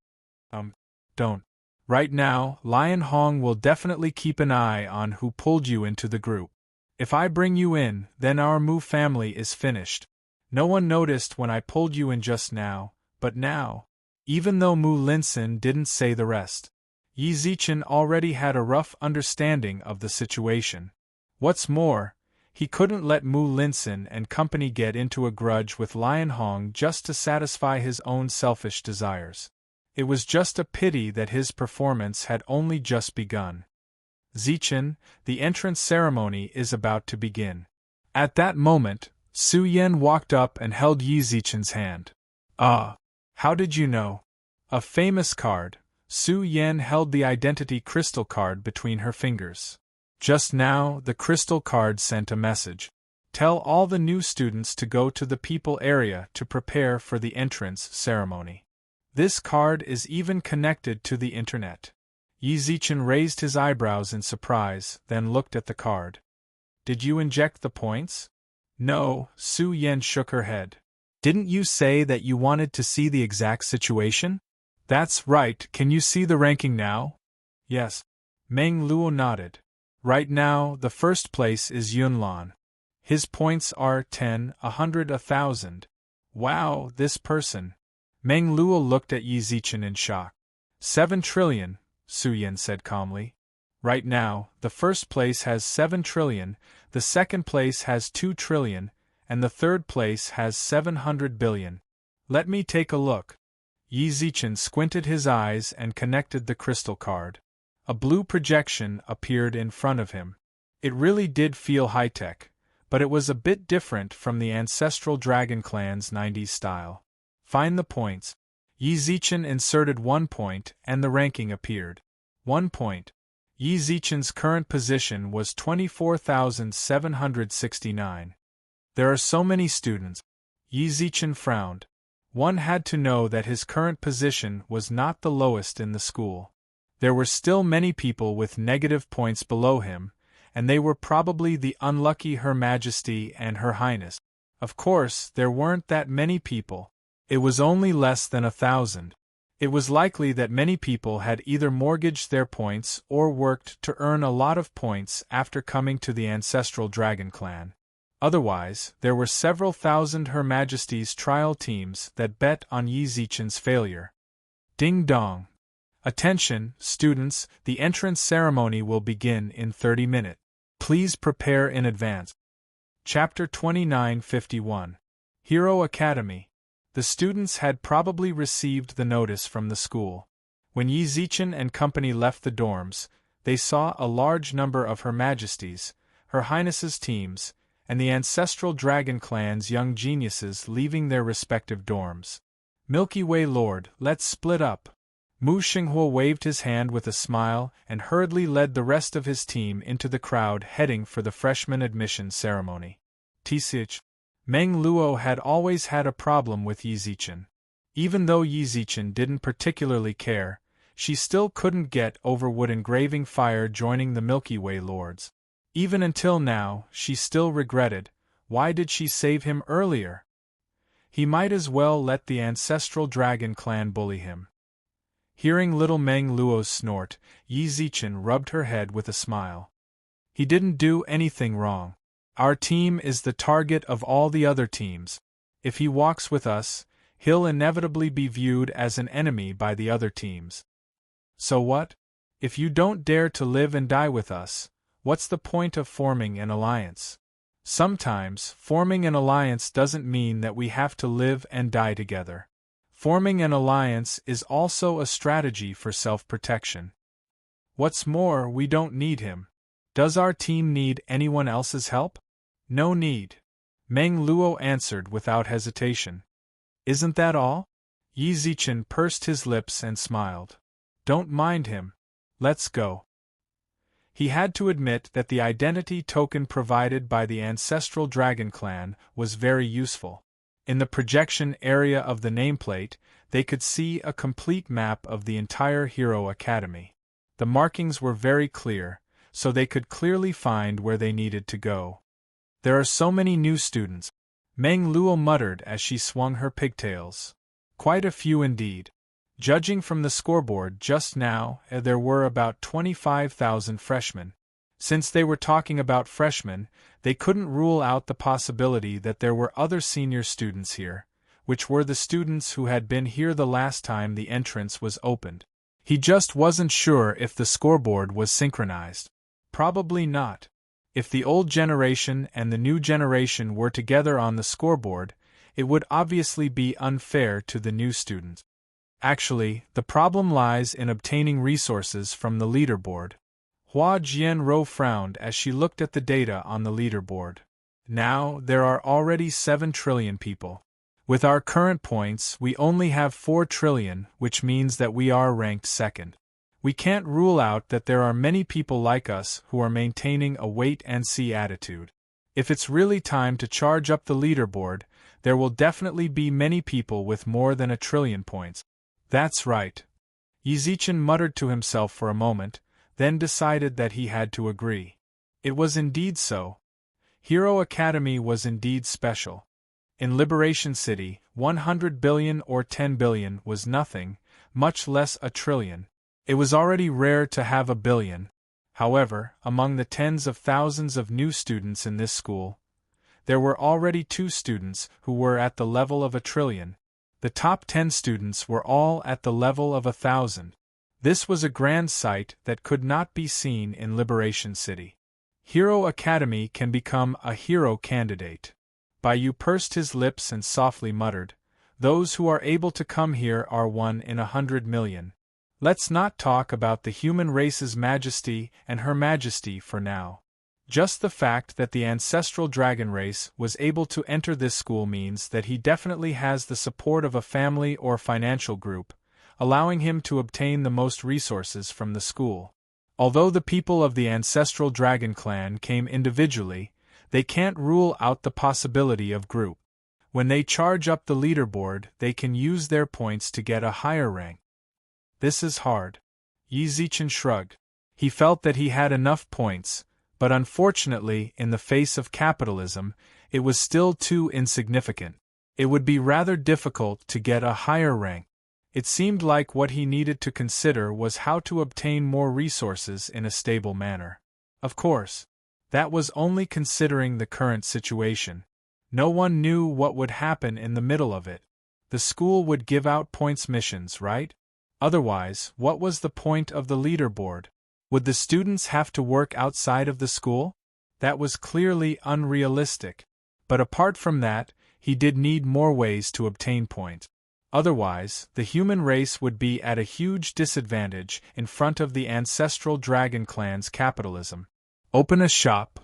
Don't. Right now, Lion Hong will definitely keep an eye on who pulled you into the group. If I bring you in, then our Mu family is finished. No one noticed when I pulled you in just now, but now. Even though Mu Linson didn't say the rest, Yi Zichen already had a rough understanding of the situation. What's more, he couldn't let Mu Linson and company get into a grudge with Lion Hong just to satisfy his own selfish desires. It was just a pity that his performance had only just begun. Zichen, the entrance ceremony is about to begin. At that moment, Su Yan walked up and held Yi Zichen's hand. How did you know? A famous card. Su Yan held the identity crystal card between her fingers. Just now, the crystal card sent a message. Tell all the new students to go to the people area to prepare for the entrance ceremony. This card is even connected to the internet. Yi Zichen raised his eyebrows in surprise, then looked at the card. Did you inject the points? No, Su Yan shook her head. Didn't you say that you wanted to see the exact situation? That's right, can you see the ranking now? Yes. Meng Luo nodded. Right now, the first place is Yunlan. His points are 10, 100, 1,000. Wow, this person. Meng Luo looked at Yi Zichen in shock. 7 trillion, Su Yan said calmly. Right now, the first place has 7 trillion, the second place has 2 trillion, and the third place has 700 billion. Let me take a look. Yi Zichen squinted his eyes and connected the crystal card. A blue projection appeared in front of him. It really did feel high-tech, but it was a bit different from the ancestral Dragon Clan's 90s style. Find the points. Yi Zichen inserted 1 point and the ranking appeared. 1 point. Yi Zichen's current position was 24,769. There are so many students. Yi Zichen frowned. One had to know that his current position was not the lowest in the school. There were still many people with negative points below him, and they were probably the unlucky Her Majesty and Her Highness. Of course, there weren't that many people. It was only less than 1,000. It was likely that many people had either mortgaged their points or worked to earn a lot of points after coming to the ancestral Dragon Clan. Otherwise, there were several thousand Her Majesty's trial teams that bet on Yi Zichen's failure. Ding dong. Attention, students, the entrance ceremony will begin in 30 minutes. Please prepare in advance. Chapter 2951. Hero Academy. The students had probably received the notice from the school. When Yi Zichen and company left the dorms, they saw a large number of Her Majesty's, Her Highness's teams, and the ancestral Dragon Clan's young geniuses leaving their respective dorms. Milky Way Lord, let's split up. Mu Xinghuo waved his hand with a smile and hurriedly led the rest of his team into the crowd heading for the freshman admission ceremony. Tsich. Meng Luo had always had a problem with Yi Zichen. Even though Yi Zichen didn't particularly care, she still couldn't get over Wood Engraving Fire joining the Milky Way Lords. Even until now, she still regretted, why did she save him earlier? He might as well let the ancestral Dragon Clan bully him. Hearing little Meng Luo's snort, Yi Zichen rubbed her head with a smile. He didn't do anything wrong. Our team is the target of all the other teams. If he walks with us, he'll inevitably be viewed as an enemy by the other teams. So what? If you don't dare to live and die with us, what's the point of forming an alliance? Sometimes, forming an alliance doesn't mean that we have to live and die together. Forming an alliance is also a strategy for self-protection. What's more, we don't need him. Does our team need anyone else's help? No need. Meng Luo answered without hesitation. Isn't that all? Yi Zichen pursed his lips and smiled. Don't mind him. Let's go. He had to admit that the identity token provided by the ancestral Dragon Clan was very useful. In the projection area of the nameplate, they could see a complete map of the entire Hero Academy. The markings were very clear, so they could clearly find where they needed to go. There are so many new students, Meng Luo muttered as she swung her pigtails. Quite a few indeed. Judging from the scoreboard just now, there were about 25,000 freshmen. Since they were talking about freshmen, they couldn't rule out the possibility that there were other senior students here, which were the students who had been here the last time the entrance was opened. He just wasn't sure if the scoreboard was synchronized. Probably not. If the old generation and the new generation were together on the scoreboard, it would obviously be unfair to the new students. Actually, the problem lies in obtaining resources from the leaderboard. Hua Jianro frowned as she looked at the data on the leaderboard. Now, there are already 7 trillion people. With our current points, we only have 4 trillion, which means that we are ranked second. We can't rule out that there are many people like us who are maintaining a wait-and-see attitude. If it's really time to charge up the leaderboard, there will definitely be many people with more than 1 trillion points. That's right. Yizichen muttered to himself for a moment, then decided that he had to agree. It was indeed so. Hero Academy was indeed special. In Liberation City, 100 billion or 10 billion was nothing, much less 1 trillion. It was already rare to have 1 billion. However, among the tens of thousands of new students in this school, there were already 2 students who were at the level of 1 trillion. The top 10 students were all at the level of 1,000. This was a grand sight that could not be seen in Liberation City. Hero Academy can become a hero candidate. Baiyu pursed his lips and softly muttered, "Those who are able to come here are 1 in 100 million. Let's not talk about the human race's majesty and her majesty for now. Just the fact that the ancestral dragon race was able to enter this school means that he definitely has the support of a family or financial group, allowing him to obtain the most resources from the school. Although the people of the ancestral dragon clan came individually, they can't rule out the possibility of group. When they charge up the leaderboard, they can use their points to get a higher rank. This is hard." Yizichen shrugged. He felt that he had enough points, but unfortunately, in the face of capitalism, it was still too insignificant. It would be rather difficult to get a higher rank. It seemed like what he needed to consider was how to obtain more resources in a stable manner. Of course, that was only considering the current situation. No one knew what would happen in the middle of it. The school would give out points missions, right? Otherwise, what was the point of the leaderboard? Would the students have to work outside of the school? That was clearly unrealistic. But apart from that, he did need more ways to obtain points. Otherwise, the human race would be at a huge disadvantage in front of the ancestral dragon clan's capitalism. Open a shop.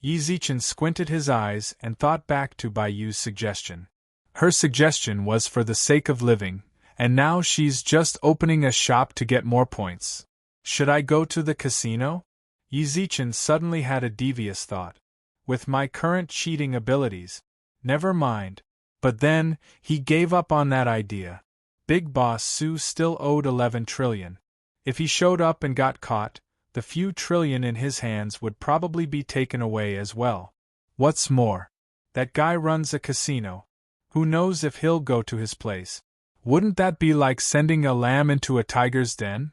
Yizichen squinted his eyes and thought back to Baiyu's suggestion. Her suggestion was for the sake of living, and now she's just opening a shop to get more points. Should I go to the casino? Yizichen suddenly had a devious thought. With my current cheating abilities, never mind. But then, he gave up on that idea. Big Boss Su still owed 11 trillion. If he showed up and got caught, the few trillion in his hands would probably be taken away as well. What's more, that guy runs a casino. Who knows if he'll go to his place? Wouldn't that be like sending a lamb into a tiger's den?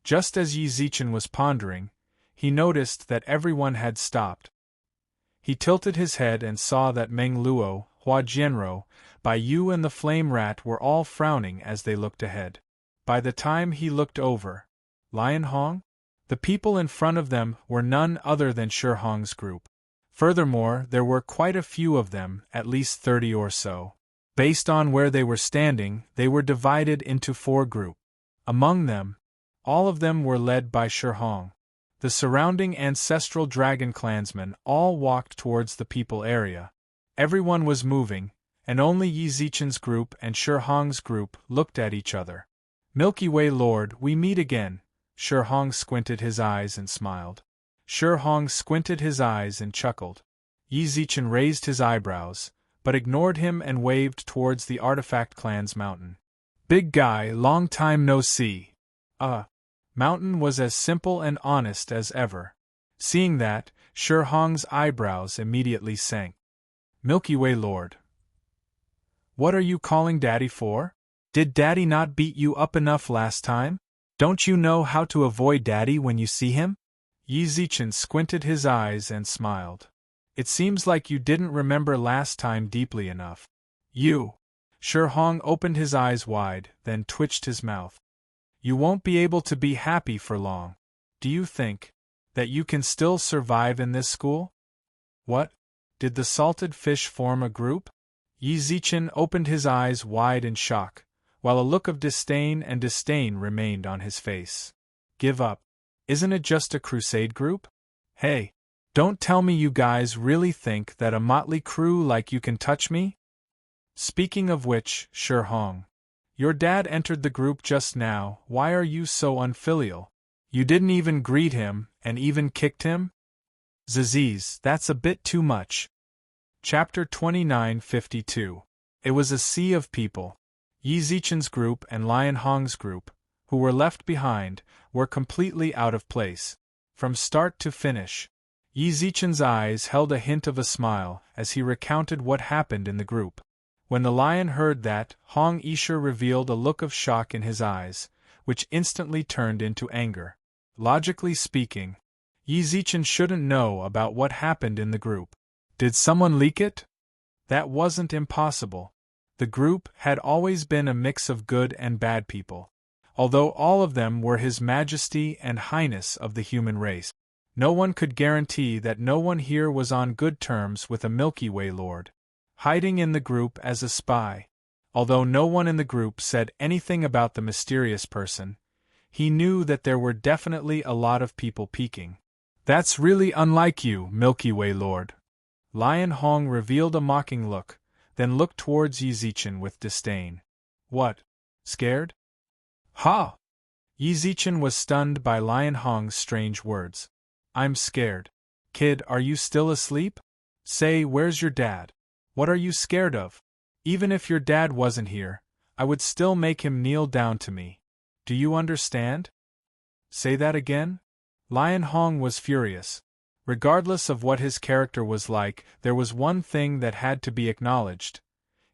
Just as Yizichen was pondering, he noticed that everyone had stopped. He tilted his head and saw that Meng Luo, Hua Jianro, Baiyu and the Flame Rat were all frowning as they looked ahead. By the time he looked over, Lion Hong? The people in front of them were none other than Shi Hong's group. Furthermore, there were quite a few of them, at least 30 or so. Based on where they were standing, they were divided into 4 groups. Among them, all of them were led by Shi Hong. The surrounding ancestral dragon clansmen all walked towards the people area. Everyone was moving, and only Yizichen's group and Shi Hong's group looked at each other. Milky Way Lord, we meet again. Shi Hong squinted his eyes and smiled. Shi Hong squinted his eyes and chuckled. Yizichen raised his eyebrows, but ignored him and waved towards the Artifact Clan's mountain. Big guy, long time no see. Mountain was as simple and honest as ever. Seeing that, Sure Hong's eyebrows immediately sank. Milky Way Lord. What are you calling Daddy for? Did Daddy not beat you up enough last time? Don't you know how to avoid Daddy when you see him? Yi Zichen squinted his eyes and smiled. It seems like you didn't remember last time deeply enough. You. Sure Hong opened his eyes wide, then twitched his mouth. You won't be able to be happy for long. Do you think that you can still survive in this school? What? Did the salted fish form a group? Yi Zichen opened his eyes wide in shock, while a look of disdain remained on his face. Give up. Isn't it just a crusade group? Hey, don't tell me you guys really think that a motley crew like you can touch me? Speaking of which, Sure Hong, your dad entered the group just now. Why are you so unfilial? You didn't even greet him, and even kicked him? Zaziz, that's a bit too much. Chapter 29:52. It was a sea of people. Yi Zichen's group and Lion Hong's group, who were left behind, were completely out of place. From start to finish, Yi Zichen's eyes held a hint of a smile as he recounted what happened in the group. When the lion heard that, Hong Yishe revealed a look of shock in his eyes, which instantly turned into anger. Logically speaking, Yi Zichen shouldn't know about what happened in the group. Did someone leak it? That wasn't impossible. The group had always been a mix of good and bad people. Although all of them were His Majesty and Highness of the human race, no one could guarantee that no one here was on good terms with a Milky Way Lord, hiding in the group as a spy. Although no one in the group said anything about the mysterious person, he knew that there were definitely a lot of people peeking. That's really unlike you, Milky Way Lord. Lion Hong revealed a mocking look, then looked towards Yi Zichen with disdain. What? Scared? Ha! Yi Zichen was stunned by Lion Hong's strange words. I'm scared. Kid, are you still asleep? Say, where's your dad? What are you scared of? Even if your dad wasn't here, I would still make him kneel down to me. Do you understand? Say that again? Lion Hong was furious. Regardless of what his character was like, there was one thing that had to be acknowledged.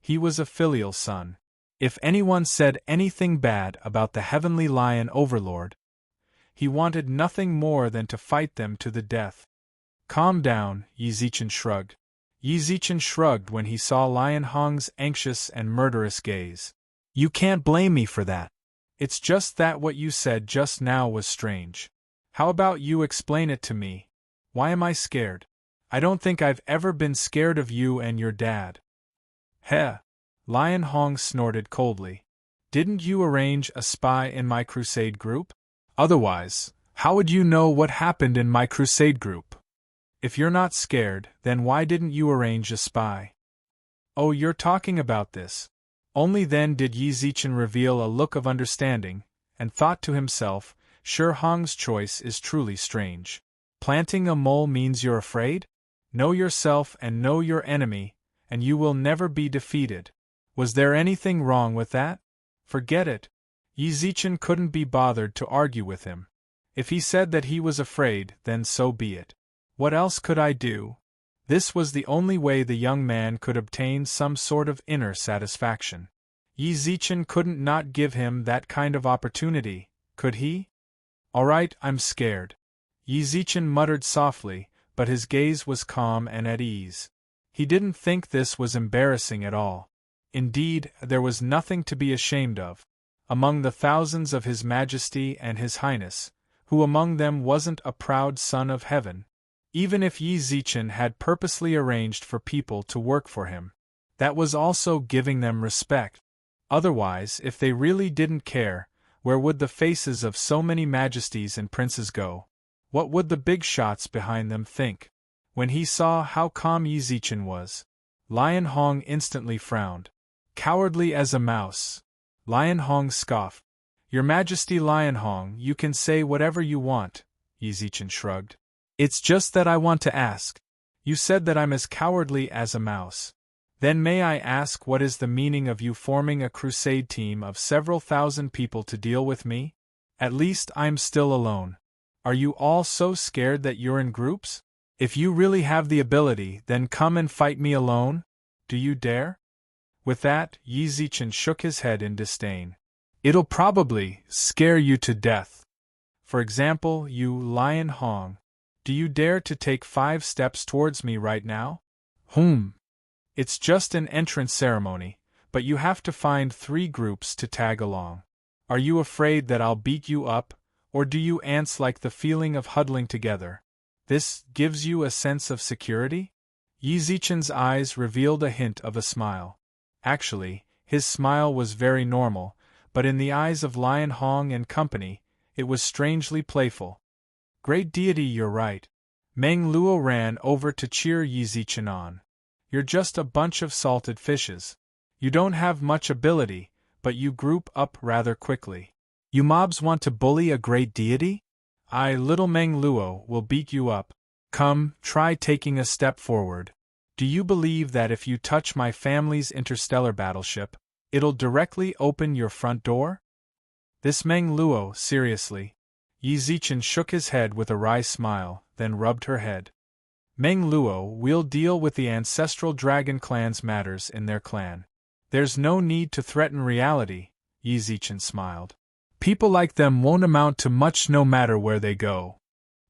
He was a filial son. If anyone said anything bad about the Heavenly Lion Overlord, he wanted nothing more than to fight them to the death. Calm down, Yi Zichen shrugged. Yi Zichen shrugged when he saw Lion Hong's anxious and murderous gaze. You can't blame me for that. It's just that what you said just now was strange. How about you explain it to me? Why am I scared? I don't think I've ever been scared of you and your dad. Heh! Lion Hong snorted coldly. Didn't you arrange a spy in my crusade group? Otherwise, how would you know what happened in my crusade group? If you're not scared, then why didn't you arrange a spy? Oh, you're talking about this. Only then did Yi Zichen reveal a look of understanding, and thought to himself, Sure Hong's choice is truly strange. Planting a mole means you're afraid? Know yourself and know your enemy, and you will never be defeated. Was there anything wrong with that? Forget it. Yi Zichen couldn't be bothered to argue with him. If he said that he was afraid, then so be it. What else could I do? This was the only way the young man could obtain some sort of inner satisfaction. Yi Zichen couldn't not give him that kind of opportunity, could he? All right, I'm scared. Yi Zichen muttered softly, but his gaze was calm and at ease. He didn't think this was embarrassing at all. Indeed, there was nothing to be ashamed of. Among the thousands of His Majesty and His Highness, who among them wasn't a proud son of heaven? Even if Yi Zichen had purposely arranged for people to work for him, that was also giving them respect. Otherwise, if they really didn't care, where would the faces of so many majesties and princes go? What would the big shots behind them think? When he saw how calm Yi Zichen was, Lion Hong instantly frowned. Cowardly as a mouse. Lion Hong scoffed. Your Majesty Lion Hong, you can say whatever you want, Yi Zichen shrugged. It's just that I want to ask. You said that I'm as cowardly as a mouse. Then may I ask what is the meaning of you forming a crusade team of several thousand people to deal with me? At least I'm still alone. Are you all so scared that you're in groups? If you really have the ability, then come and fight me alone? Do you dare? With that, Yi Zichen shook his head in disdain. It'll probably scare you to death. For example, you Lion Hong. Do you dare to take 5 steps towards me right now? It's just an entrance ceremony, but you have to find 3 groups to tag along. Are you afraid that I'll beat you up, or do you ants like the feeling of huddling together? This gives you a sense of security? Yi Zichen's eyes revealed a hint of a smile. Actually, his smile was very normal, but in the eyes of Lion Hong and company, it was strangely playful. Great deity, you're right. Meng Luo ran over to cheer Yi Zichen on. You're just a bunch of salted fishes. You don't have much ability, but you group up rather quickly. You mobs want to bully a great deity? I, little Meng Luo, will beat you up. Come, try taking a step forward. Do you believe that if you touch my family's interstellar battleship, it'll directly open your front door? This Meng Luo, seriously. Yi Zichen shook his head with a wry smile, then rubbed her head. Meng Luo, we'll deal with the ancestral dragon clan's matters in their clan. There's no need to threaten reality, Yi Zichen smiled. People like them won't amount to much no matter where they go.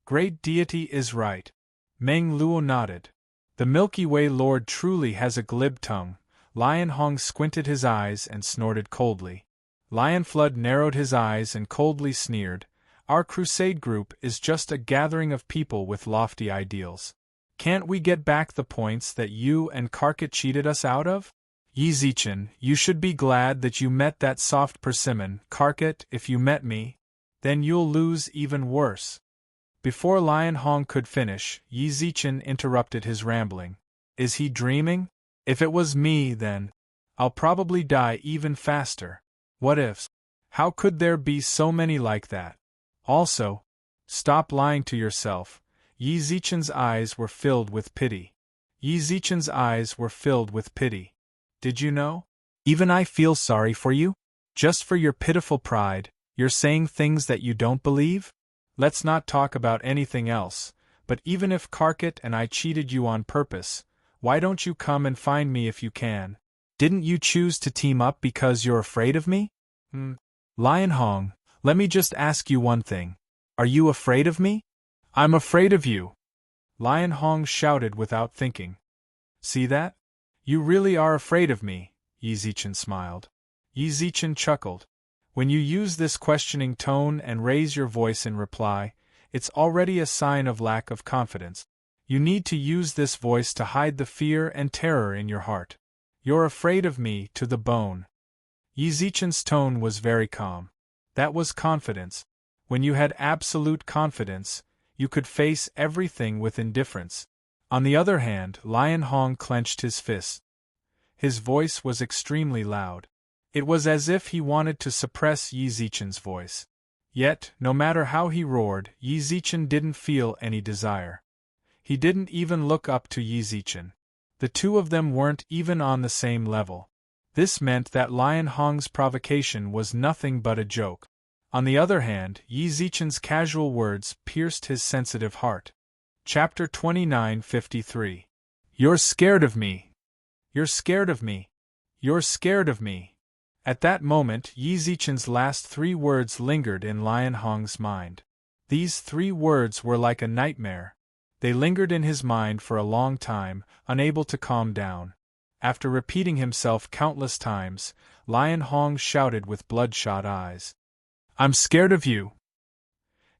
Great deity is right. Meng Luo nodded. The Milky Way Lord truly has a glib tongue. Lion Hong squinted his eyes and snorted coldly. Lion Flood narrowed his eyes and coldly sneered. Our crusade group is just a gathering of people with lofty ideals. Can't we get back the points that you and Karkat cheated us out of? Yi Zichen, you should be glad that you met that soft persimmon. Karkat, if you met me, then you'll lose even worse. Before Lion Hong could finish, Yi Zichen interrupted his rambling. Is he dreaming? If it was me, then I'll probably die even faster. What ifs? How could there be so many like that? Also, stop lying to yourself. Yi Zichen's eyes were filled with pity. Yi Zichen's eyes were filled with pity. Did you know? Even I feel sorry for you. Just for your pitiful pride, you're saying things that you don't believe? Let's not talk about anything else, but even if Karkat and I cheated you on purpose, why don't you come and find me if you can? Didn't you choose to team up because you're afraid of me? Lion Hong, let me just ask you one thing. Are you afraid of me? I'm afraid of you. Lion Hong shouted without thinking. See that? You really are afraid of me, Yi Zichen smiled. Yi Zichen chuckled. When you use this questioning tone and raise your voice in reply, it's already a sign of lack of confidence. You need to use this voice to hide the fear and terror in your heart. You're afraid of me to the bone. Yi Zichen's tone was very calm. That was confidence. When you had absolute confidence, you could face everything with indifference. On the other hand, Lion Hong clenched his fists. His voice was extremely loud. It was as if he wanted to suppress Yi Zichen's voice. Yet, no matter how he roared, Yi Zichen didn't feel any desire. He didn't even look up to Yi Zichen. The two of them weren't even on the same level. This meant that Lion Hong's provocation was nothing but a joke. On the other hand, Yi Zichen's casual words pierced his sensitive heart. Chapter 29:53. You're scared of me. You're scared of me. You're scared of me. At that moment, Yi Zichen's last 3 words lingered in Lion Hong's mind. These 3 words were like a nightmare. They lingered in his mind for a long time, unable to calm down. After repeating himself countless times, Lion Hong shouted with bloodshot eyes. I'm scared of you.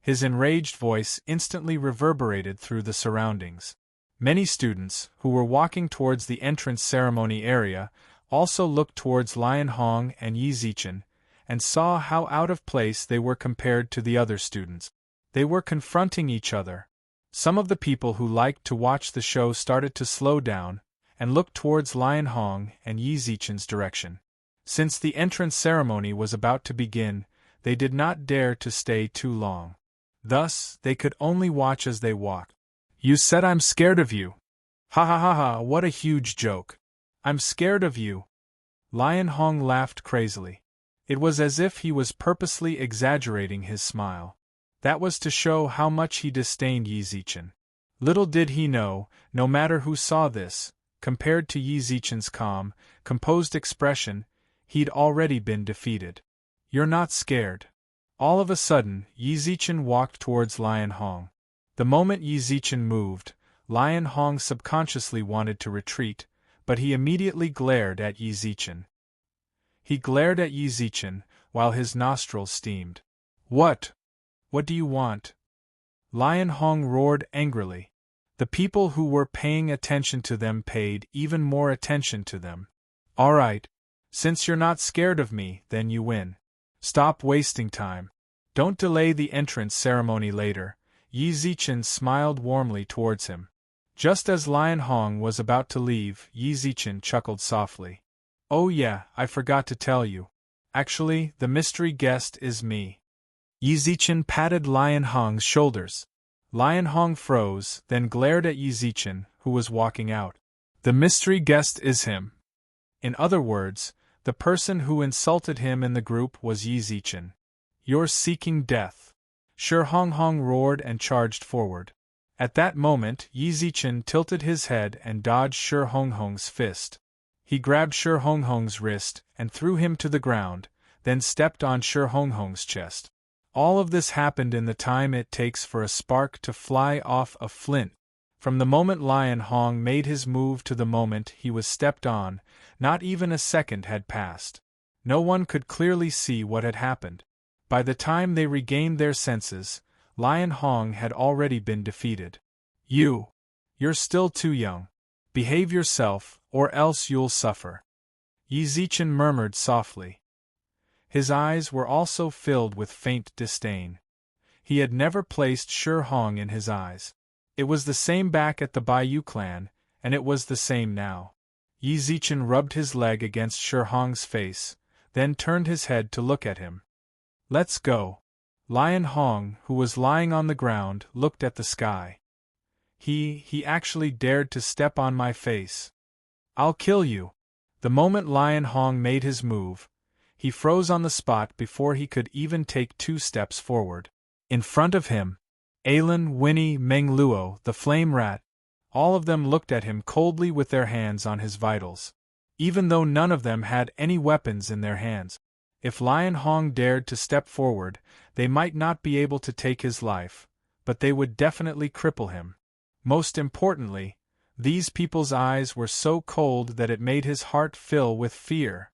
His enraged voice instantly reverberated through the surroundings. Many students, who were walking towards the entrance ceremony area, also looked towards Lion Hong and Yi Zichen, and saw how out of place they were compared to the other students. They were confronting each other. Some of the people who liked to watch the show started to slow down, and looked towards Lion Hong and Yi Zichen's direction. Since the entrance ceremony was about to begin, they did not dare to stay too long. Thus, they could only watch as they walked. You said I'm scared of you. Ha ha ha ha, what a huge joke. I'm scared of you. Lion Hong laughed crazily. It was as if he was purposely exaggerating his smile. That was to show how much he disdained Yi Zichen. Little did he know, no matter who saw this, compared to Yi Zichen's calm, composed expression, he'd already been defeated. You're not scared. All of a sudden, Yi Zichen walked towards Lion Hong. The moment Yi Zichen moved, Lion Hong subconsciously wanted to retreat, but he immediately glared at Yi Zichen. He glared at Yi Zichen, while his nostrils steamed. What? What do you want? Lion Hong roared angrily. The people who were paying attention to them paid even more attention to them. All right. Since you're not scared of me, then you win. Stop wasting time. Don't delay the entrance ceremony later. Yi Zichen smiled warmly towards him. Just as Lion Hong was about to leave, Yi Zichen chuckled softly. Oh yeah, I forgot to tell you. Actually, the mystery guest is me. Yi Zichen patted Lion Hong's shoulders. Lion Hong froze, then glared at Yi Zichen, who was walking out. The mystery guest is him. In other words, the person who insulted him in the group was Yi Zichen. You're seeking death. Shi Hong roared and charged forward. At that moment, Yi Zichen tilted his head and dodged Shi Hong's fist. He grabbed Shi Hong's wrist and threw him to the ground, then stepped on Shi Hong's chest. All of this happened in the time it takes for a spark to fly off a flint. From the moment Lion Hong made his move to the moment he was stepped on, not even a second had passed. No one could clearly see what had happened. By the time they regained their senses, Lion Hong had already been defeated. You're still too young. Behave yourself, or else you'll suffer. Yi Zichen murmured softly. His eyes were also filled with faint disdain. He had never placed Shi Hong in his eyes. It was the same back at the Baiyu clan, and it was the same now. Yi Zichen rubbed his leg against Shi Hong's face, then turned his head to look at him. Let's go. Lion Hong, who was lying on the ground, looked at the sky. He actually dared to step on my face. I'll kill you. The moment Lion Hong made his move, he froze on the spot before he could even take 2 steps forward. In front of him, Alan, Winnie, Meng Luo, the flame rat, all of them looked at him coldly with their hands on his vitals. Even though none of them had any weapons in their hands. If Lion Hong dared to step forward, they might not be able to take his life, but they would definitely cripple him. Most importantly, these people's eyes were so cold that it made his heart fill with fear.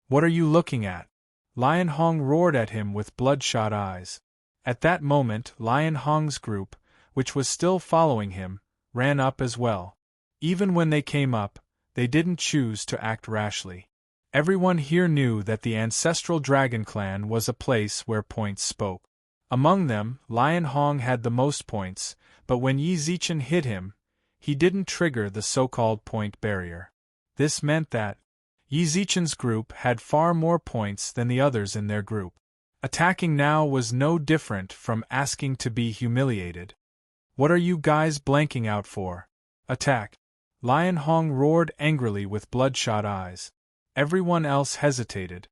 What are you looking at? Lion Hong roared at him with bloodshot eyes. At that moment, Lion Hong's group, which was still following him, ran up as well. Even when they came up, they didn't choose to act rashly. Everyone here knew that the ancestral dragon clan was a place where points spoke. Among them, Lion Hong had the most points, but when Yi Zichen hit him, he didn't trigger the so-called point barrier. This meant that Yi Zichen's group had far more points than the others in their group. Attacking now was no different from asking to be humiliated. What are you guys blanking out for? Attack! Lion Hong roared angrily with bloodshot eyes. Everyone else hesitated.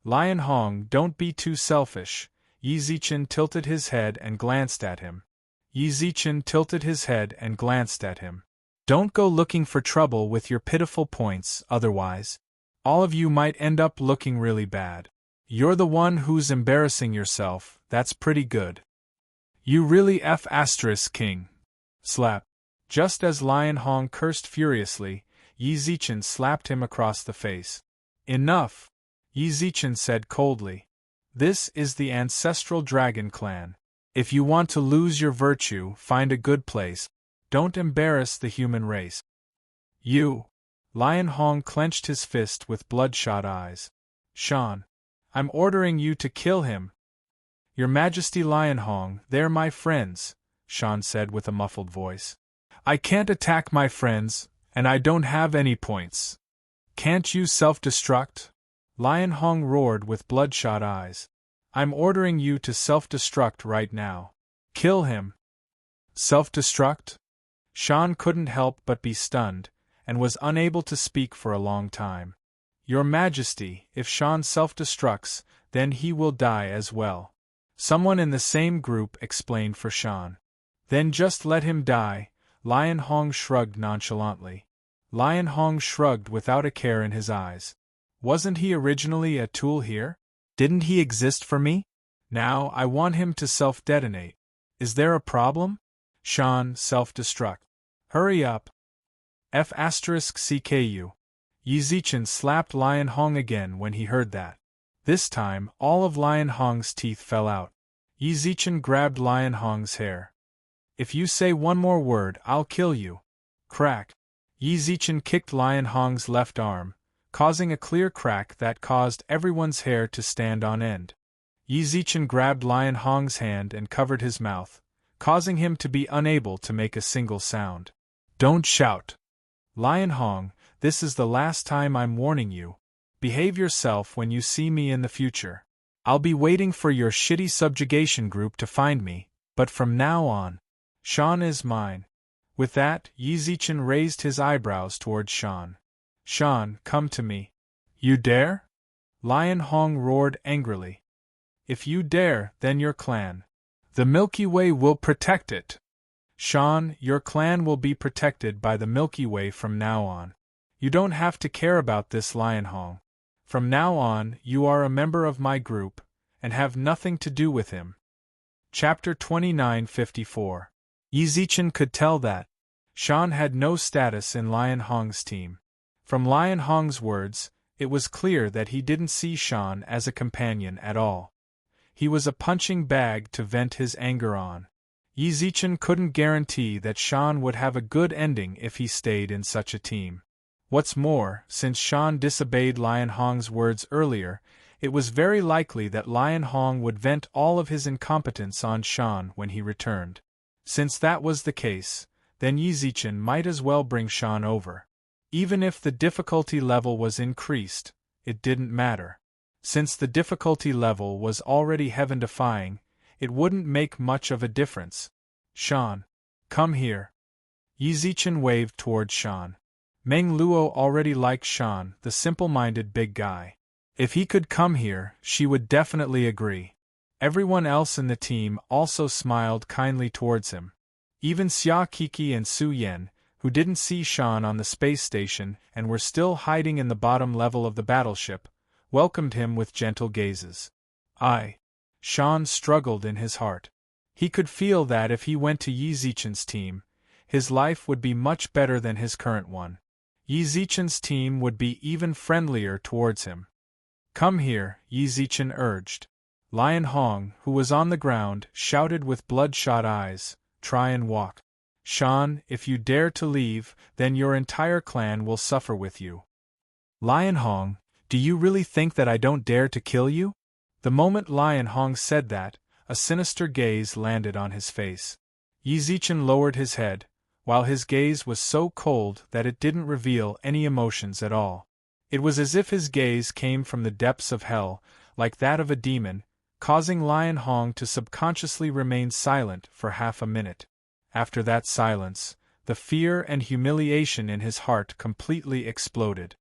Lion Hong, don't be too selfish. Yi Zichen tilted his head and glanced at him. Yi Zichen tilted his head and glanced at him. Don't go looking for trouble with your pitiful points, otherwise all of you might end up looking really bad. You're the one who's embarrassing yourself, that's pretty good. You really *king. Slap. Just as Lion Hong cursed furiously, Yi Zichen slapped him across the face. Enough, Yi Zichen said coldly. This is the ancestral dragon clan. If you want to lose your virtue, find a good place. Don't embarrass the human race. Lion Hong clenched his fist with bloodshot eyes. Shan, I'm ordering you to kill him. Your Majesty Lion Hong, they're my friends, Shan said with a muffled voice. I can't attack my friends, and I don't have any points. Can't you self-destruct? Lion Hong roared with bloodshot eyes. I'm ordering you to self-destruct right now. Kill him. Self-destruct? Shan couldn't help but be stunned, and was unable to speak for a long time. Your Majesty, if Shan self-destructs, then he will die as well. Someone in the same group explained for Shan. Then just let him die, Lion Hong shrugged nonchalantly. Lion Hong shrugged without a care in his eyes. Wasn't he originally a tool here? Didn't he exist for me? Now I want him to self-detonate. Is there a problem? Shan, self-destruct. Hurry up. F*CKU. Yi Zichen slapped Lion Hong again when he heard that. This time, all of Lion Hong's teeth fell out. Yi Zichen grabbed Lion Hong's hair. If you say one more word, I'll kill you. Crack. Yi Zichen kicked Lion Hong's left arm, causing a clear crack that caused everyone's hair to stand on end. Yi Zichen grabbed Lion Hong's hand and covered his mouth, causing him to be unable to make a single sound. Don't shout. Lion Hong, this is the last time I'm warning you. Behave yourself when you see me in the future. I'll be waiting for your shitty subjugation group to find me, but from now on, Shan is mine. With that, Yi Zichen raised his eyebrows towards Shan. Shan, come to me. You dare? Lion Hong roared angrily. If you dare, then your clan. The Milky Way will protect it. Shan, your clan will be protected by the Milky Way from now on. You don't have to care about this, Lion Hong. From now on, you are a member of my group, and have nothing to do with him. Chapter 2954. Yi Zichen could tell that Shan had no status in Lion Hong's team. From Lion Hong's words, it was clear that he didn't see Shan as a companion at all. He was a punching bag to vent his anger on. Yi Zichen couldn't guarantee that Shan would have a good ending if he stayed in such a team. What's more, since Shan disobeyed Lion Hong's words earlier, it was very likely that Lion Hong would vent all of his incompetence on Shan when he returned. Since that was the case, then Yi Zichen might as well bring Shan over. Even if the difficulty level was increased, it didn't matter. Since the difficulty level was already heaven-defying, it wouldn't make much of a difference. Shan, come here. Yi Zichen waved towards Shan. Meng Luo already liked Shan, the simple-minded big guy. If he could come here, she would definitely agree. Everyone else in the team also smiled kindly towards him. Even Xia Kiki and Su Yan, who didn't see Shan on the space station and were still hiding in the bottom level of the battleship, welcomed him with gentle gazes. Shan struggled in his heart. He could feel that if he went to Yi Zichen's team, his life would be much better than his current one. Yi Zichen's team would be even friendlier towards him. Come here, Yi Zichen urged. Lion Hong, who was on the ground, shouted with bloodshot eyes, try and walk. Shan, if you dare to leave, then your entire clan will suffer with you. Lion Hong, do you really think that I don't dare to kill you? The moment Lion Hong said that, a sinister gaze landed on his face. Yi Zichen lowered his head, while his gaze was so cold that it didn't reveal any emotions at all. It was as if his gaze came from the depths of hell, like that of a demon, causing Lion Hong to subconsciously remain silent for half a minute. After that silence, the fear and humiliation in his heart completely exploded.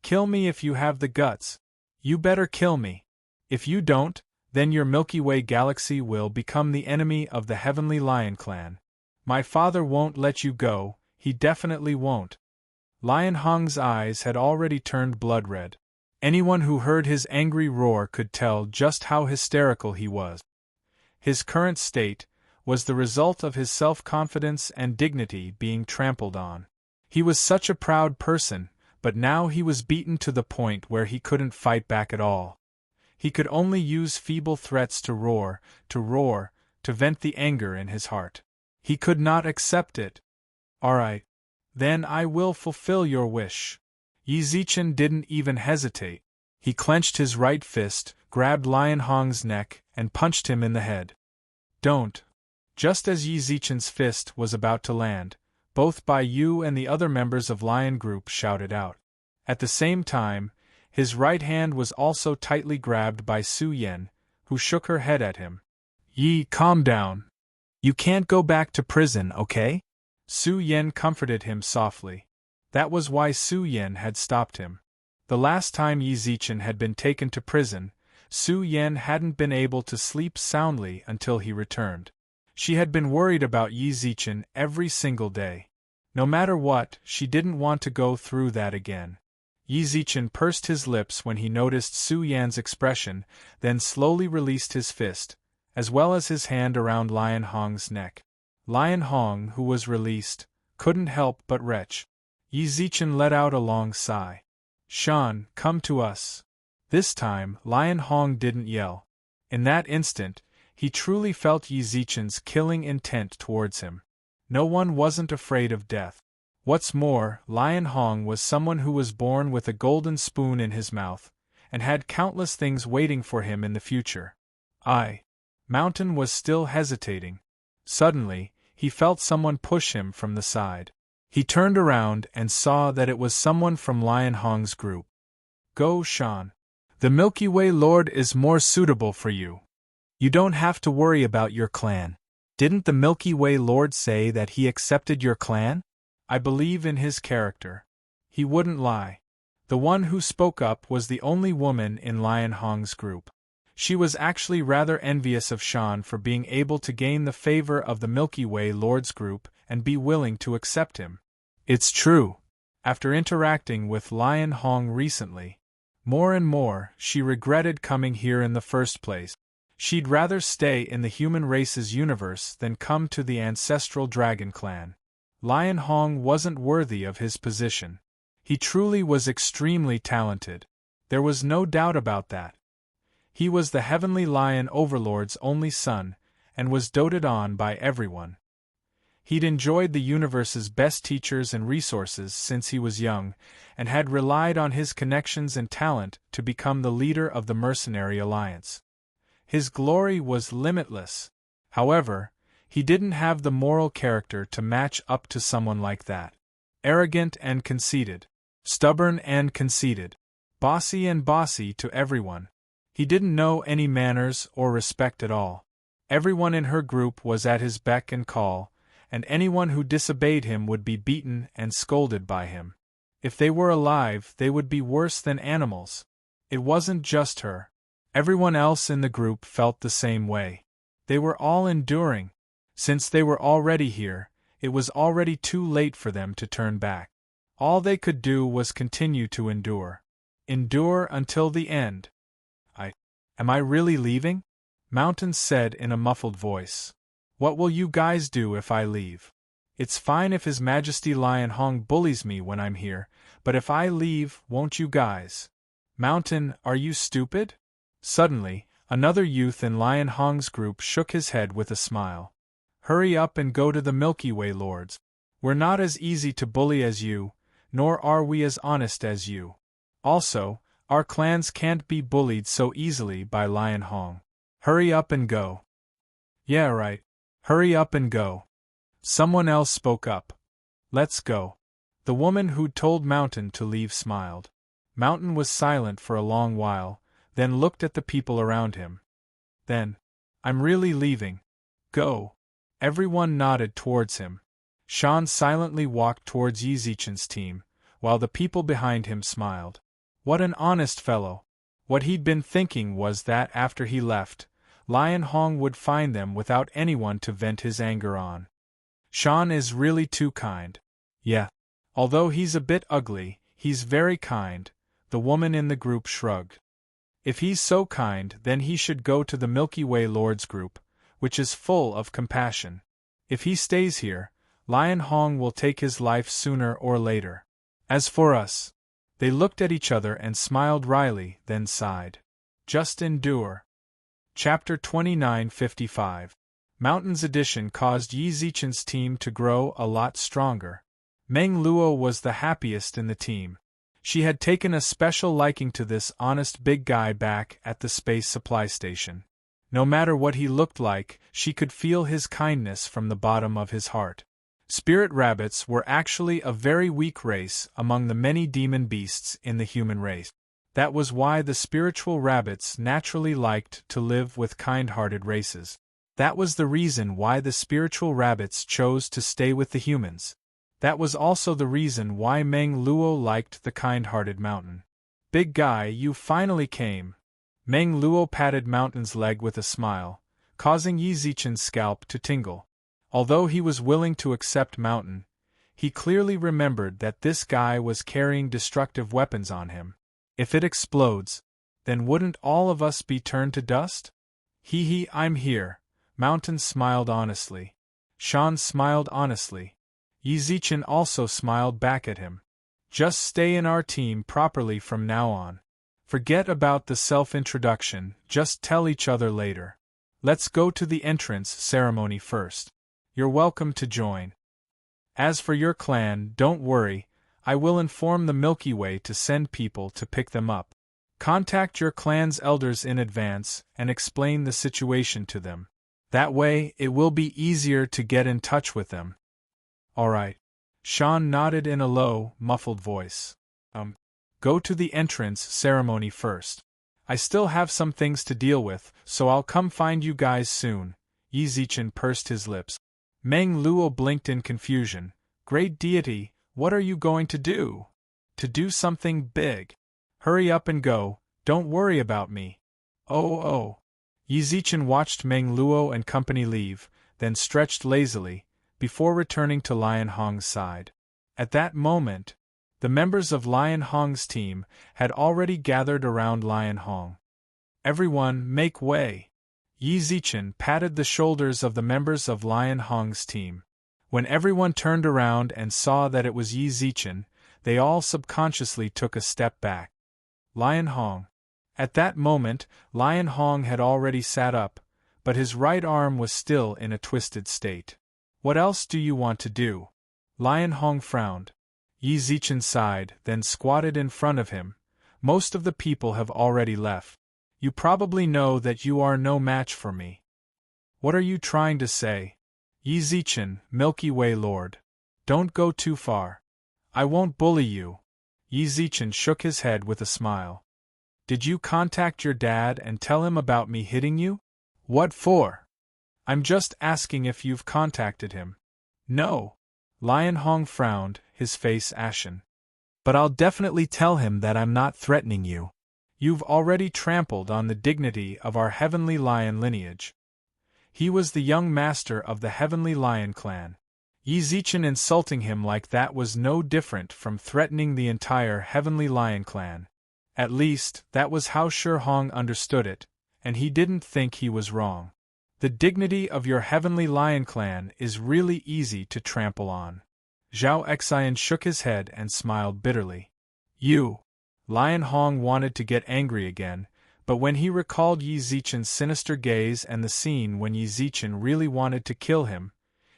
Kill me if you have the guts. You better kill me. If you don't, then your Milky Way galaxy will become the enemy of the Heavenly Lion Clan. My father won't let you go, he definitely won't. Lion Hong's eyes had already turned blood red. Anyone who heard his angry roar could tell just how hysterical he was. His current state was the result of his self-confidence and dignity being trampled on. He was such a proud person, but now he was beaten to the point where he couldn't fight back at all. He could only use feeble threats to roar, to vent the anger in his heart. He could not accept it. All right. Then I will fulfill your wish. Yi Zichen didn't even hesitate. He clenched his right fist, grabbed Lion Hong's neck, and punched him in the head. Don't. Just as Yi Zichen's fist was about to land, both Bai Yu and the other members of Lion Group shouted out. At the same time, his right hand was also tightly grabbed by Su Yan, who shook her head at him. Yi, calm down. You can't go back to prison, okay? Su Yan comforted him softly. That was why Su Yan had stopped him. The last time Yi Zichen had been taken to prison, Su Yan hadn't been able to sleep soundly until he returned. She had been worried about Yi Zichen every single day. No matter what, she didn't want to go through that again. Yi Zichen pursed his lips when he noticed Su Yan's expression, then slowly released his fist, as well as his hand around Lion Hong's neck. Lion Hong, who was released, couldn't help but retch. Yi Zichen let out a long sigh. "Shan, come to us." This time, Lion Hong didn't yell. In that instant, he truly felt Yi Zichen's killing intent towards him. No one wasn't afraid of death. What's more, Lion Hong was someone who was born with a golden spoon in his mouth, and had countless things waiting for him in the future. Mountain was still hesitating. Suddenly, he felt someone push him from the side. He turned around and saw that it was someone from Lion Hong's group. "Go, Shan. The Milky Way Lord is more suitable for you. You don't have to worry about your clan. Didn't the Milky Way Lord say that he accepted your clan? I believe in his character. He wouldn't lie." The one who spoke up was the only woman in Lion Hong's group. She was actually rather envious of Shan for being able to gain the favor of the Milky Way Lord's group and be willing to accept him. It's true. After interacting with Lion Hong recently, more and more, she regretted coming here in the first place. She'd rather stay in the human race's universe than come to the ancestral dragon clan. Lion Hong wasn't worthy of his position. He truly was extremely talented. There was no doubt about that. He was the Heavenly Lion Overlord's only son, and was doted on by everyone. He'd enjoyed the universe's best teachers and resources since he was young, and had relied on his connections and talent to become the leader of the Mercenary Alliance. His glory was limitless. However, he didn't have the moral character to match up to someone like that. Arrogant and conceited. Stubborn and conceited. Bossy to everyone. He didn't know any manners or respect at all. Everyone in her group was at his beck and call, and anyone who disobeyed him would be beaten and scolded by him. If they were alive, they would be worse than animals. It wasn't just her. Everyone else in the group felt the same way. They were all enduring. Since they were already here, it was already too late for them to turn back. All they could do was continue to endure. Endure until the end. Am I really leaving? Mountain said in a muffled voice. What will you guys do if I leave? It's fine if His Majesty Lion Hong bullies me when I'm here, but if I leave, won't you guys? Mountain, are you stupid? Suddenly, another youth in Lion Hong's group shook his head with a smile. Hurry up and go to the Milky Way Lords. We're not as easy to bully as you, nor are we as honest as you. Also, our clans can't be bullied so easily by Lion Hong. Hurry up and go. Yeah, right. Hurry up and go. Someone else spoke up. Let's go. The woman who'd told Mountain to leave smiled. Mountain was silent for a long while, then looked at the people around him. Then, I'm really leaving. Go. Everyone nodded towards him. Shan silently walked towards Yi Zichen's team, while the people behind him smiled. What an honest fellow. What he'd been thinking was that after he left, Lion Hong would find them without anyone to vent his anger on. Shan is really too kind. Yeah. Although he's a bit ugly, he's very kind, the woman in the group shrugged. If he's so kind, then he should go to the Milky Way Lords group, which is full of compassion. If he stays here, Lion Hong will take his life sooner or later. As for us, they looked at each other and smiled wryly, then sighed. Just endure. Chapter 2955. Mountain's addition caused Yi Zichen's team to grow a lot stronger. Meng Luo was the happiest in the team. She had taken a special liking to this honest big guy back at the space supply station. No matter what he looked like, she could feel his kindness from the bottom of his heart. Spirit rabbits were actually a very weak race among the many demon beasts in the human race. That was why the spiritual rabbits naturally liked to live with kind-hearted races. That was the reason why the spiritual rabbits chose to stay with the humans. That was also the reason why Meng Luo liked the kind-hearted mountain. Big guy, you finally came. Meng Luo patted Mountain's leg with a smile, causing Yi Zichen's scalp to tingle. Although he was willing to accept Mountain, he clearly remembered that this guy was carrying destructive weapons on him. If it explodes, then wouldn't all of us be turned to dust? Hee, I'm here. Mountain smiled honestly. Shan smiled honestly. Yi Zichen also smiled back at him. Just stay in our team properly from now on. Forget about the self-introduction, just tell each other later. Let's go to the entrance ceremony first. You're welcome to join. As for your clan, don't worry, I will inform the Milky Way to send people to pick them up. Contact your clan's elders in advance and explain the situation to them. That way, it will be easier to get in touch with them. Alright. Shan nodded in a low, muffled voice. Go to the entrance ceremony first. I still have some things to deal with, so I'll come find you guys soon. Yi Zichen pursed his lips. Meng Luo blinked in confusion. Great deity, what are you going to do? To do something big. Hurry up and go, don't worry about me. Oh. Yi Zichen watched Meng Luo and company leave, then stretched lazily, before returning to Lion Hong's side. At that moment, the members of Lion Hong's team had already gathered around Lion Hong. Everyone, make way! Yi Zichen patted the shoulders of the members of Lion Hong's team. When everyone turned around and saw that it was Yi Zichen, they all subconsciously took a step back. Lion Hong. At that moment, Lion Hong had already sat up, but his right arm was still in a twisted state. What else do you want to do? Lion Hong frowned. Yi Zichen sighed, then squatted in front of him. Most of the people have already left. You probably know that you are no match for me. What are you trying to say? Yi Zichen, Milky Way Lord. Don't go too far. I won't bully you. Yi Zichen shook his head with a smile. Did you contact your dad and tell him about me hitting you? What for? I'm just asking if you've contacted him. No. Lion Hong frowned, his face ashen. But I'll definitely tell him that I'm not threatening you. You've already trampled on the dignity of our Heavenly Lion lineage. He was the young master of the Heavenly Lion clan. Yi Zichen insulting him like that was no different from threatening the entire Heavenly Lion clan. At least, that was how Shi Hong understood it, and he didn't think he was wrong. The dignity of your Heavenly Lion clan is really easy to trample on. Zhao Xian shook his head and smiled bitterly. You! Lion Hong wanted to get angry again, but when he recalled Yi Zichen's sinister gaze and the scene when Yi Zichen really wanted to kill him,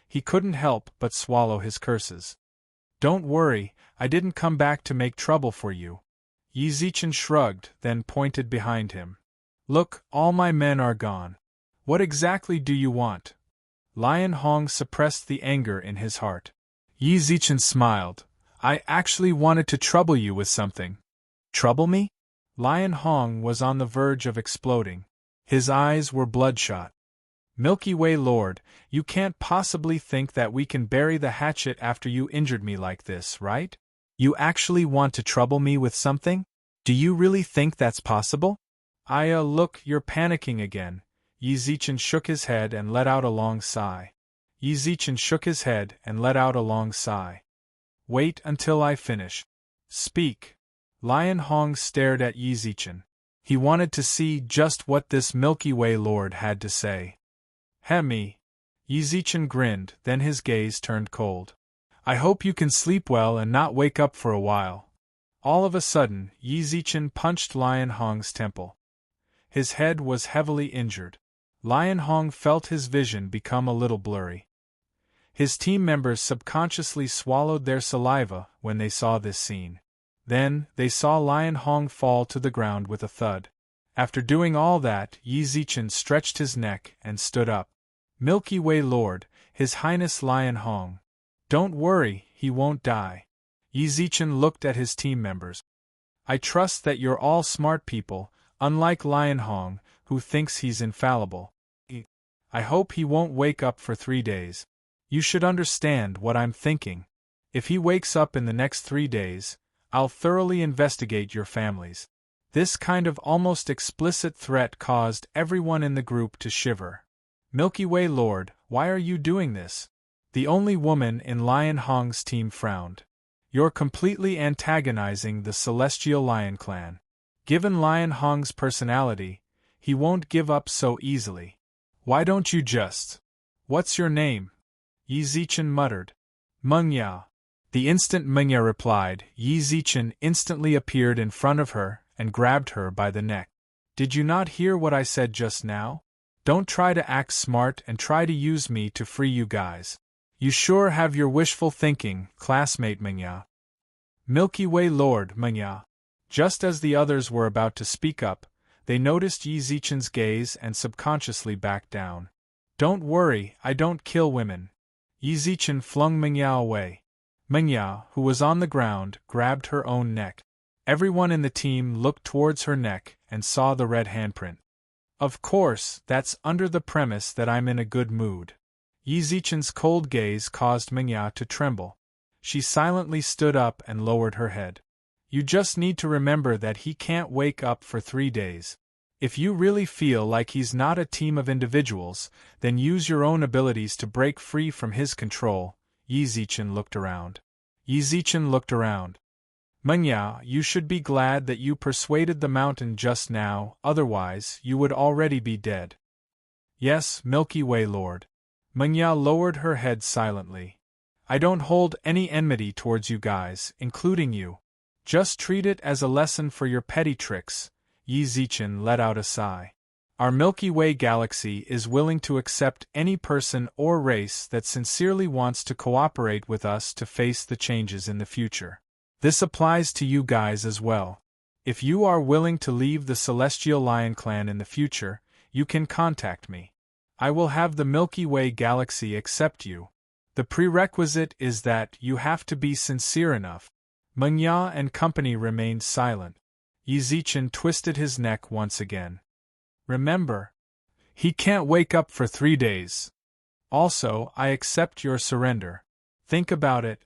he couldn't help but swallow his curses. Don't worry, I didn't come back to make trouble for you. Yi Zichen shrugged, then pointed behind him. Look, all my men are gone. What exactly do you want? Lion Hong suppressed the anger in his heart. Yi Zichen smiled. I actually wanted to trouble you with something. Trouble me? Lion Hong was on the verge of exploding. His eyes were bloodshot. Milky Way Lord, you can't possibly think that we can bury the hatchet after you injured me like this, right? You actually want to trouble me with something? Do you really think that's possible? Look, you're panicking again. Yi Zichen shook his head and let out a long sigh. Yi Zichen shook his head and let out a long sigh. Wait until I finish. Speak. Lion Hong stared at Yi Zichen. He wanted to see just what this Milky Way Lord had to say. Hemi. Yi Zichen grinned, then his gaze turned cold. I hope you can sleep well and not wake up for a while. All of a sudden, Yi Zichen punched Lion Hong's temple. His head was heavily injured. Lion Hong felt his vision become a little blurry. His team members subconsciously swallowed their saliva when they saw this scene. Then, they saw Lion Hong fall to the ground with a thud. After doing all that, Yi Zichen stretched his neck and stood up. Milky Way Lord, His Highness Lion Hong. Don't worry, he won't die. Yi Zichen looked at his team members. I trust that you're all smart people, unlike Lion Hong, who thinks he's infallible. I hope he won't wake up for 3 days. You should understand what I'm thinking. If he wakes up in the next 3 days, I'll thoroughly investigate your families. This kind of almost explicit threat caused everyone in the group to shiver. Milky Way Lord, why are you doing this? The only woman in Lion Hong's team frowned. You're completely antagonizing the Celestial Lion Clan. Given Lion Hong's personality, he won't give up so easily. Why don't you just… What's your name? Yi Zichen muttered. Meng Ya. The instant Meng Ya replied, Yi Zichen instantly appeared in front of her and grabbed her by the neck. Did you not hear what I said just now? Don't try to act smart and try to use me to free you guys. You sure have your wishful thinking, classmate Meng Ya. Milky Way Lord Meng Ya. Just as the others were about to speak up, they noticed Yi Zichen's gaze and subconsciously backed down. Don't worry, I don't kill women. Yi Zichen flung Meng Ya away. Meng Ya, who was on the ground, grabbed her own neck. Everyone in the team looked towards her neck and saw the red handprint. Of course, that's under the premise that I'm in a good mood. Yi Zichen's cold gaze caused Meng Ya to tremble. She silently stood up and lowered her head. You just need to remember that he can't wake up for 3 days. If you really feel like he's not a team of individuals, then use your own abilities to break free from his control. Yi Zichen looked around. Meng Ya, you should be glad that you persuaded the mountain just now, otherwise you would already be dead. Yes, Milky Way Lord. Meng Ya lowered her head silently. I don't hold any enmity towards you guys, including you. Just treat it as a lesson for your petty tricks. Yi Zichen let out a sigh. Our Milky Way galaxy is willing to accept any person or race that sincerely wants to cooperate with us to face the changes in the future. This applies to you guys as well. If you are willing to leave the Celestial Lion Clan in the future, you can contact me. I will have the Milky Way galaxy accept you. The prerequisite is that you have to be sincere enough. Meng Ya and company remained silent. Yi Zichen twisted his neck once again. Remember, he can't wake up for 3 days. Also, I accept your surrender. Think about it.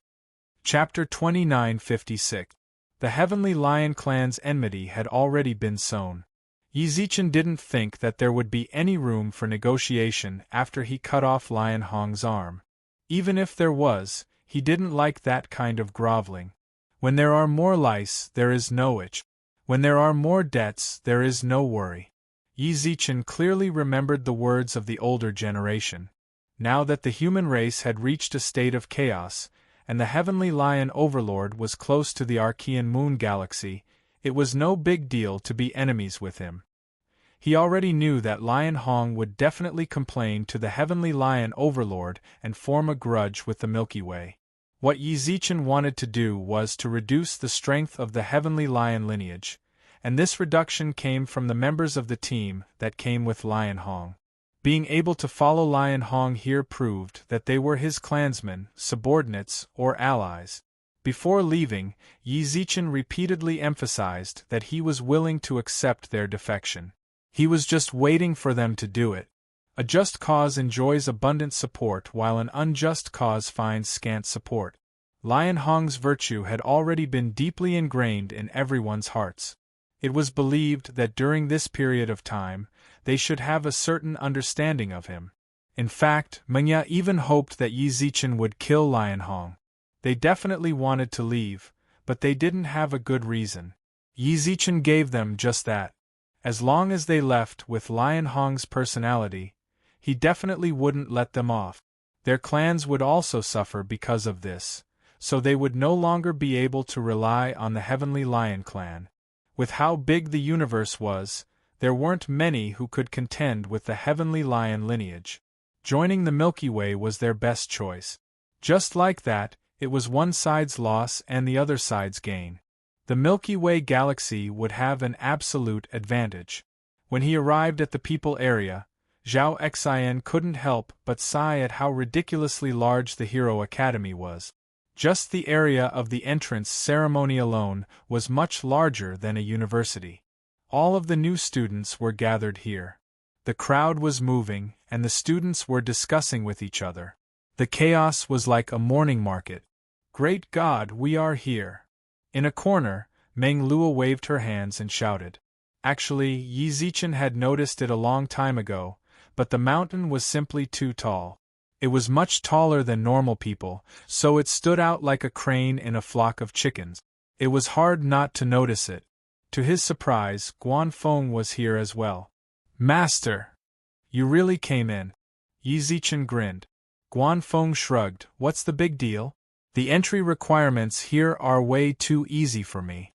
Chapter 2956. The Heavenly Lion Clan's enmity had already been sown. Yi Zichen didn't think that there would be any room for negotiation after he cut off Lion Hong's arm. Even if there was, he didn't like that kind of groveling. When there are more lice, there is no itch. When there are more debts, there is no worry. Yi Zichen clearly remembered the words of the older generation. Now that the human race had reached a state of chaos, and the Heavenly Lion Overlord was close to the Archean Moon Galaxy, it was no big deal to be enemies with him. He already knew that Lion Hong would definitely complain to the Heavenly Lion Overlord and form a grudge with the Milky Way. What Yi Zichen wanted to do was to reduce the strength of the Heavenly Lion lineage, and this reduction came from the members of the team that came with Lion Hong. Being able to follow Lion Hong here proved that they were his clansmen, subordinates, or allies. Before leaving, Yi Zichen repeatedly emphasized that he was willing to accept their defection. He was just waiting for them to do it. A just cause enjoys abundant support while an unjust cause finds scant support. Lion Hong's virtue had already been deeply ingrained in everyone's hearts. It was believed that during this period of time, they should have a certain understanding of him. In fact, Meng Ya even hoped that Yi Zichen would kill Lion Hong. They definitely wanted to leave, but they didn't have a good reason. Yi Zichen gave them just that. As long as they left with Lion Hong's personality, he definitely wouldn't let them off. Their clans would also suffer because of this, so they would no longer be able to rely on the Heavenly Lion Clan. With how big the universe was, there weren't many who could contend with the Heavenly Lion lineage. Joining the Milky Way was their best choice. Just like that, it was one side's loss and the other side's gain. The Milky Way galaxy would have an absolute advantage. When he arrived at the people area, Zhao Xian couldn't help but sigh at how ridiculously large the Hero Academy was. Just the area of the entrance ceremony alone was much larger than a university. All of the new students were gathered here. The crowd was moving, and the students were discussing with each other. The chaos was like a morning market. Great God, we are here. In a corner, Meng Luo waved her hands and shouted. Actually, Yi Zichen had noticed it a long time ago, but the mountain was simply too tall. It was much taller than normal people, so it stood out like a crane in a flock of chickens. It was hard not to notice it. To his surprise, Guanfeng was here as well. Master! You really came in. Yi Zichen grinned. Guanfeng shrugged. What's the big deal? The entry requirements here are way too easy for me.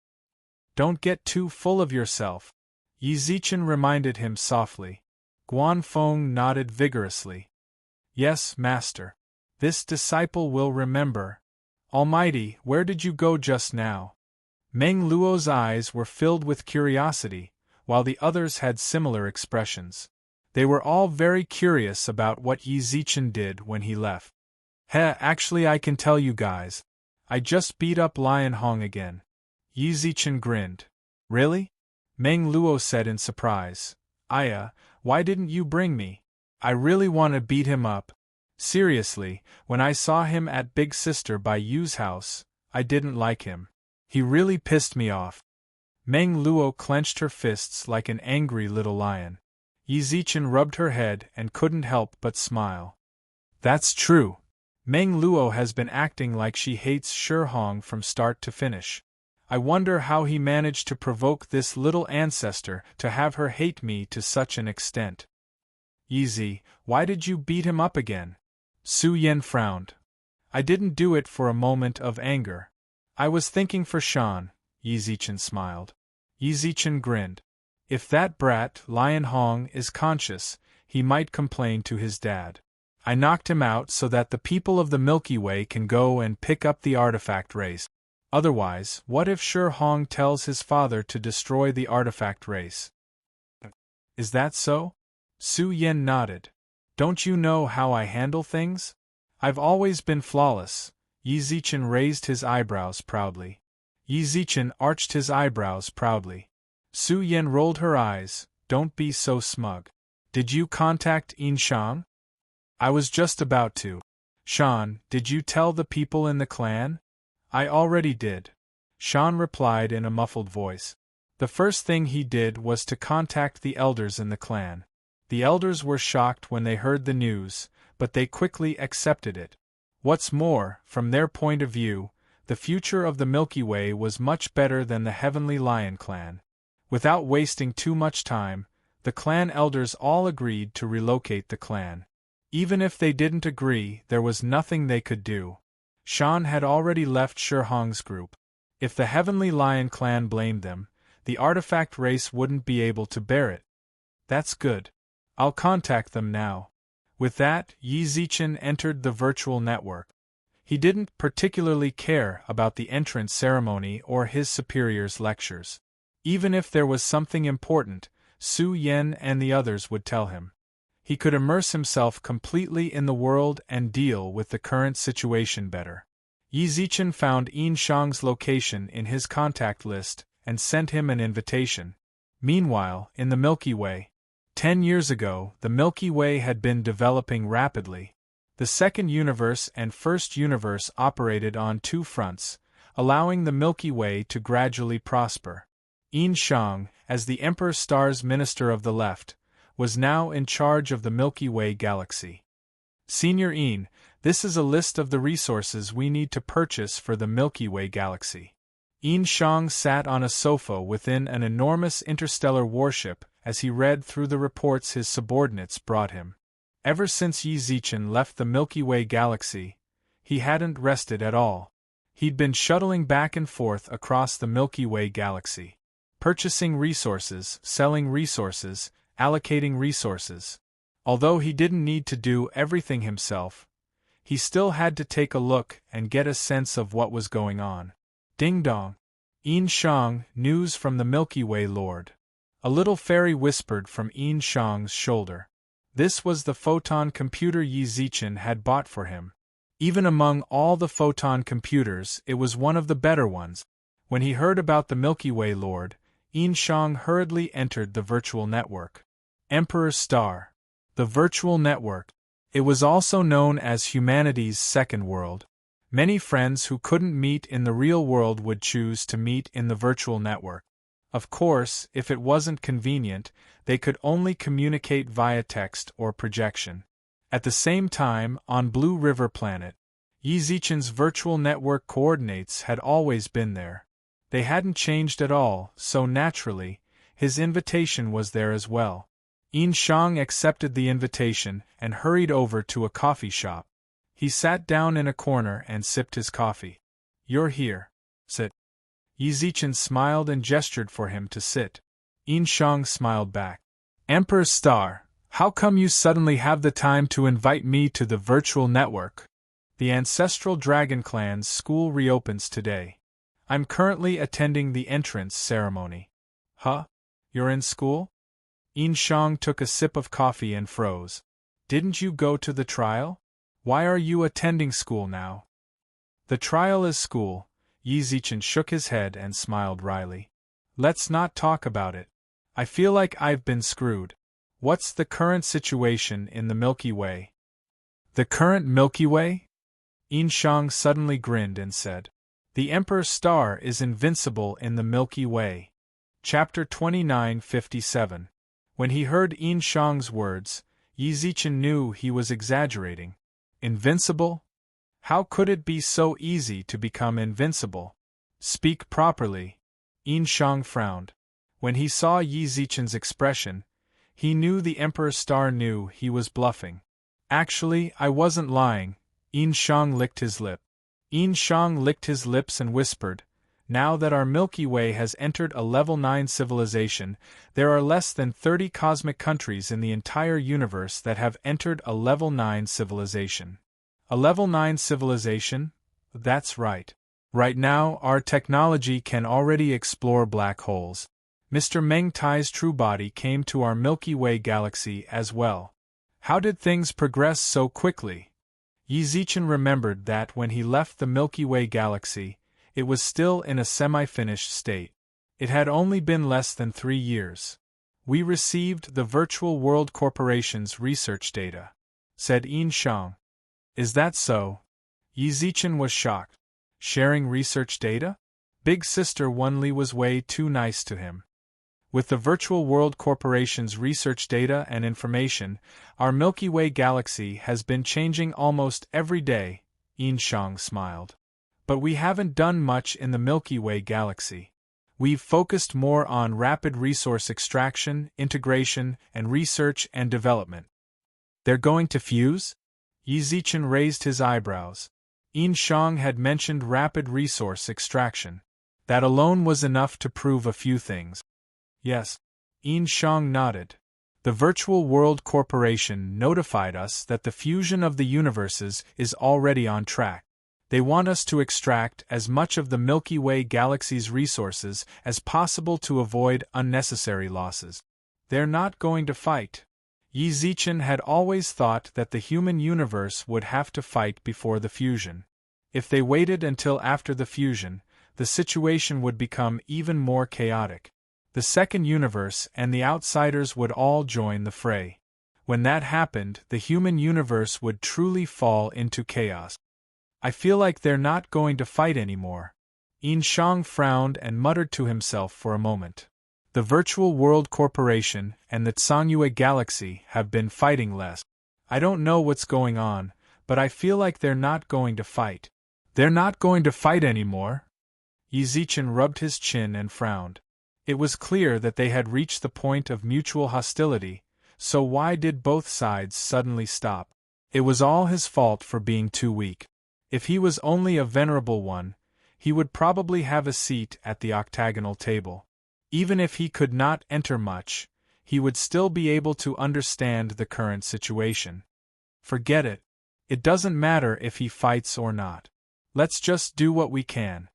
Don't get too full of yourself, Yi Zichen reminded him softly. Guanfeng nodded vigorously. Yes, master. This disciple will remember. Almighty, where did you go just now? Meng Luo's eyes were filled with curiosity, while the others had similar expressions. They were all very curious about what Yi Zichen did when he left. Actually I can tell you guys. I just beat up Lion Hong again. Yi Zichen grinned. Really? Meng Luo said in surprise. Why didn't you bring me? I really want to beat him up. Seriously, when I saw him at Big Sister by Yu's house, I didn't like him. He really pissed me off. Meng Luo clenched her fists like an angry little lion. Yi Zichen rubbed her head and couldn't help but smile. That's true. Meng Luo has been acting like she hates Shi Hong from start to finish. I wonder how he managed to provoke this little ancestor to have her hate me to such an extent. Yi, why did you beat him up again? Su Yen frowned. I didn't do it for a moment of anger. I was thinking for Shan, Yi Zichen smiled. Yi Zichen grinned. If that brat, Lion Hong, is conscious, he might complain to his dad. I knocked him out so that the people of the Milky Way can go and pick up the artifact race. Otherwise, what if Shi Hong tells his father to destroy the artifact race? Is that so? Su Yen nodded. Don't you know how I handle things? I've always been flawless. Yi Zichen raised his eyebrows proudly. Yi Zichen arched his eyebrows proudly. Su Yen rolled her eyes. Don't be so smug. Did you contact Yin Shang? I was just about to. Shan, did you tell the people in the clan? I already did. Shan replied in a muffled voice. The first thing he did was to contact the elders in the clan. The elders were shocked when they heard the news, but they quickly accepted it. What's more, from their point of view, the future of the Milky Way was much better than the Heavenly Lion clan. Without wasting too much time, the clan elders all agreed to relocate the clan. Even if they didn't agree, there was nothing they could do. Shan had already left Shi Hong's group. If the Heavenly Lion clan blamed them, the artifact race wouldn't be able to bear it. That's good. I'll contact them now. With that, Yi Zichen entered the virtual network. He didn't particularly care about the entrance ceremony or his superior's lectures. Even if there was something important, Su Yen and the others would tell him. He could immerse himself completely in the world and deal with the current situation better. Yi Zichen found Yin Shang's location in his contact list and sent him an invitation. Meanwhile, in the Milky Way, 10 years ago, the Milky Way had been developing rapidly. The second universe and first universe operated on two fronts, allowing the Milky Way to gradually prosper. Yin Shang, as the Emperor Star's Minister of the Left, was now in charge of the Milky Way galaxy. Senior Yin, this is a list of the resources we need to purchase for the Milky Way galaxy. Yin Shang sat on a sofa within an enormous interstellar warship as he read through the reports his subordinates brought him. Ever since Yi Zichen left the Milky Way galaxy, he hadn't rested at all. He'd been shuttling back and forth across the Milky Way galaxy, purchasing resources, selling resources, allocating resources. Although he didn't need to do everything himself, he still had to take a look and get a sense of what was going on. Ding dong! Yin Shang, news from the Milky Way Lord. A little fairy whispered from Yin Shang's shoulder. This was the photon computer Yi Zichen had bought for him. Even among all the photon computers, it was one of the better ones. When he heard about the Milky Way Lord, Yin Shang hurriedly entered the virtual network. Emperor Star. The virtual network. It was also known as humanity's second world. Many friends who couldn't meet in the real world would choose to meet in the virtual network. Of course, if it wasn't convenient, they could only communicate via text or projection. At the same time, on Blue River Planet, Yi Zichen's virtual network coordinates had always been there. They hadn't changed at all, so naturally, his invitation was there as well. Yin Shang accepted the invitation and hurried over to a coffee shop. He sat down in a corner and sipped his coffee. "You're here. Sit." Yi Zichen smiled and gestured for him to sit. Yin Shang smiled back. "Emperor Star, how come you suddenly have the time to invite me to the virtual network? The Ancestral Dragon Clan's school reopens today. I'm currently attending the entrance ceremony." "Huh? You're in school?" Yin Shang took a sip of coffee and froze. "Didn't you go to the trial? Why are you attending school now?" "The trial is school." Yi Zichen shook his head and smiled wryly. "Let's not talk about it. I feel like I've been screwed. What's the current situation in the Milky Way?" "The current Milky Way?" Yin Shang suddenly grinned and said, "The Emperor Star is invincible in the Milky Way." Chapter 2957. When he heard Yin Shang's words, Yi Zichen knew he was exaggerating. Invincible? How could it be so easy to become invincible? Speak properly. Yin Shang frowned. When he saw Yi Zichen's expression, he knew the Emperor Star knew he was bluffing. "Actually, I wasn't lying." Yin Shang licked his lip. Yin Shang licked his lips and whispered, "Now that our Milky Way has entered a level 9 civilization, there are less than 30 cosmic countries in the entire universe that have entered a level 9 civilization." A level 9 civilization? That's right. Right now, our technology can already explore black holes. Mr. Meng Tai's true body came to our Milky Way galaxy as well. How did things progress so quickly? Yi Zichen remembered that when he left the Milky Way galaxy, it was still in a semi-finished state. It had only been less than 3 years. "We received the Virtual World Corporation's research data," said Yin Shang. "Is that so?" Yi Zichen was shocked. Sharing research data? Big Sister Wenli was way too nice to him. "With the Virtual World Corporation's research data and information, our Milky Way galaxy has been changing almost every day," Yin Shang smiled. "But we haven't done much in the Milky Way galaxy. We've focused more on rapid resource extraction, integration, and research and development." "They're going to fuse?" Yi Zichen raised his eyebrows. Yin Shang had mentioned rapid resource extraction. That alone was enough to prove a few things. "Yes." Yin Shang nodded. "The Virtual World Corporation notified us that the fusion of the universes is already on track. They want us to extract as much of the Milky Way galaxy's resources as possible to avoid unnecessary losses. They're not going to fight." Yi Zichen had always thought that the human universe would have to fight before the fusion. If they waited until after the fusion, the situation would become even more chaotic. The second universe and the outsiders would all join the fray. When that happened, the human universe would truly fall into chaos. "I feel like they're not going to fight anymore." Yin Shang frowned and muttered to himself for a moment. "The Virtual World Corporation and the Tsanyue Galaxy have been fighting less. I don't know what's going on, but I feel like they're not going to fight." "They're not going to fight anymore?" Yi Zichen rubbed his chin and frowned. It was clear that they had reached the point of mutual hostility, so why did both sides suddenly stop? It was all his fault for being too weak. If he was only a venerable one, he would probably have a seat at the octagonal table. Even if he could not enter much, he would still be able to understand the current situation. Forget it. It doesn't matter if he fights or not. Let's just do what we can.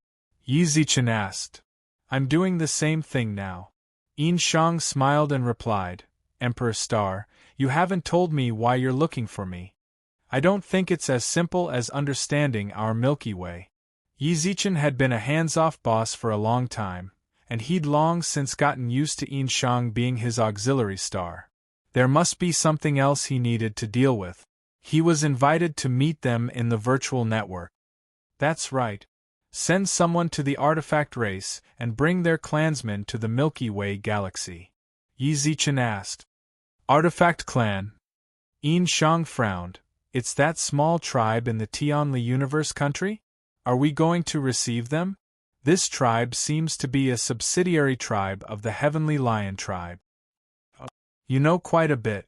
Yi Zichen asked. "I'm doing the same thing now." Yin Shang smiled and replied, "Emperor Star, you haven't told me why you're looking for me. I don't think it's as simple as understanding our Milky Way." Yi Zichen had been a hands-off boss for a long time, and he'd long since gotten used to Yin Shang being his auxiliary star. There must be something else he needed to deal with. He was invited to meet them in the virtual network. That's right. Send someone to the artifact race and bring their clansmen to the Milky Way galaxy. Yi Zichen asked. Artifact clan? Yin Shang frowned. It's that small tribe in the Tianli universe country? Are we going to receive them? This tribe seems to be a subsidiary tribe of the Heavenly Lion tribe. You know quite a bit.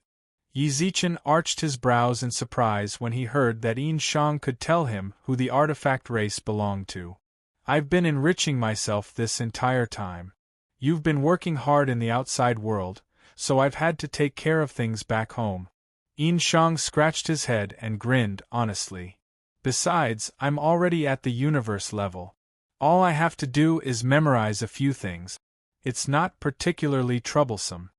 Yi Zichen arched his brows in surprise when he heard that Yin Shang could tell him who the artifact race belonged to. I've been enriching myself this entire time. You've been working hard in the outside world, so I've had to take care of things back home. Yin Shang scratched his head and grinned honestly. Besides, I'm already at the universe level. All I have to do is memorize a few things. It's not particularly troublesome.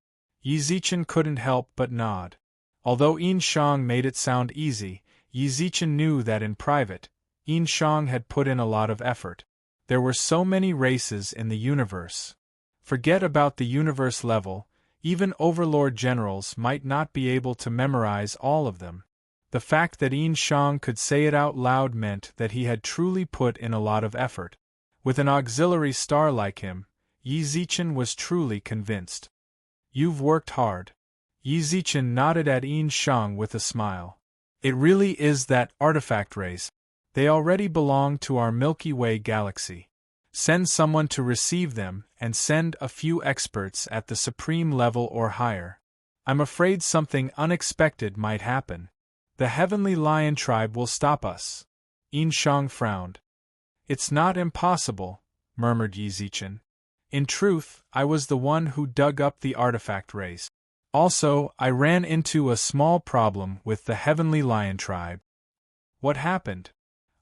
Yi Zichen couldn't help but nod. Although Yin Shang made it sound easy, Yi Zichen knew that in private, Yin Shang had put in a lot of effort. There were so many races in the universe. Forget about the universe level, even overlord generals might not be able to memorize all of them. The fact that Yin Shang could say it out loud meant that he had truly put in a lot of effort. With an auxiliary star like him, Yi Zichen was truly convinced. You've worked hard. Yi Zichen nodded at Yin Shang with a smile. It really is that artifact race. They already belong to our Milky Way galaxy. Send someone to receive them and send a few experts at the supreme level or higher. I'm afraid something unexpected might happen. The Heavenly Lion tribe will stop us. Yin Shang frowned. It's not impossible, murmured Yi Zichen. In truth, I was the one who dug up the artifact race. Also, I ran into a small problem with the Heavenly Lion tribe. What happened?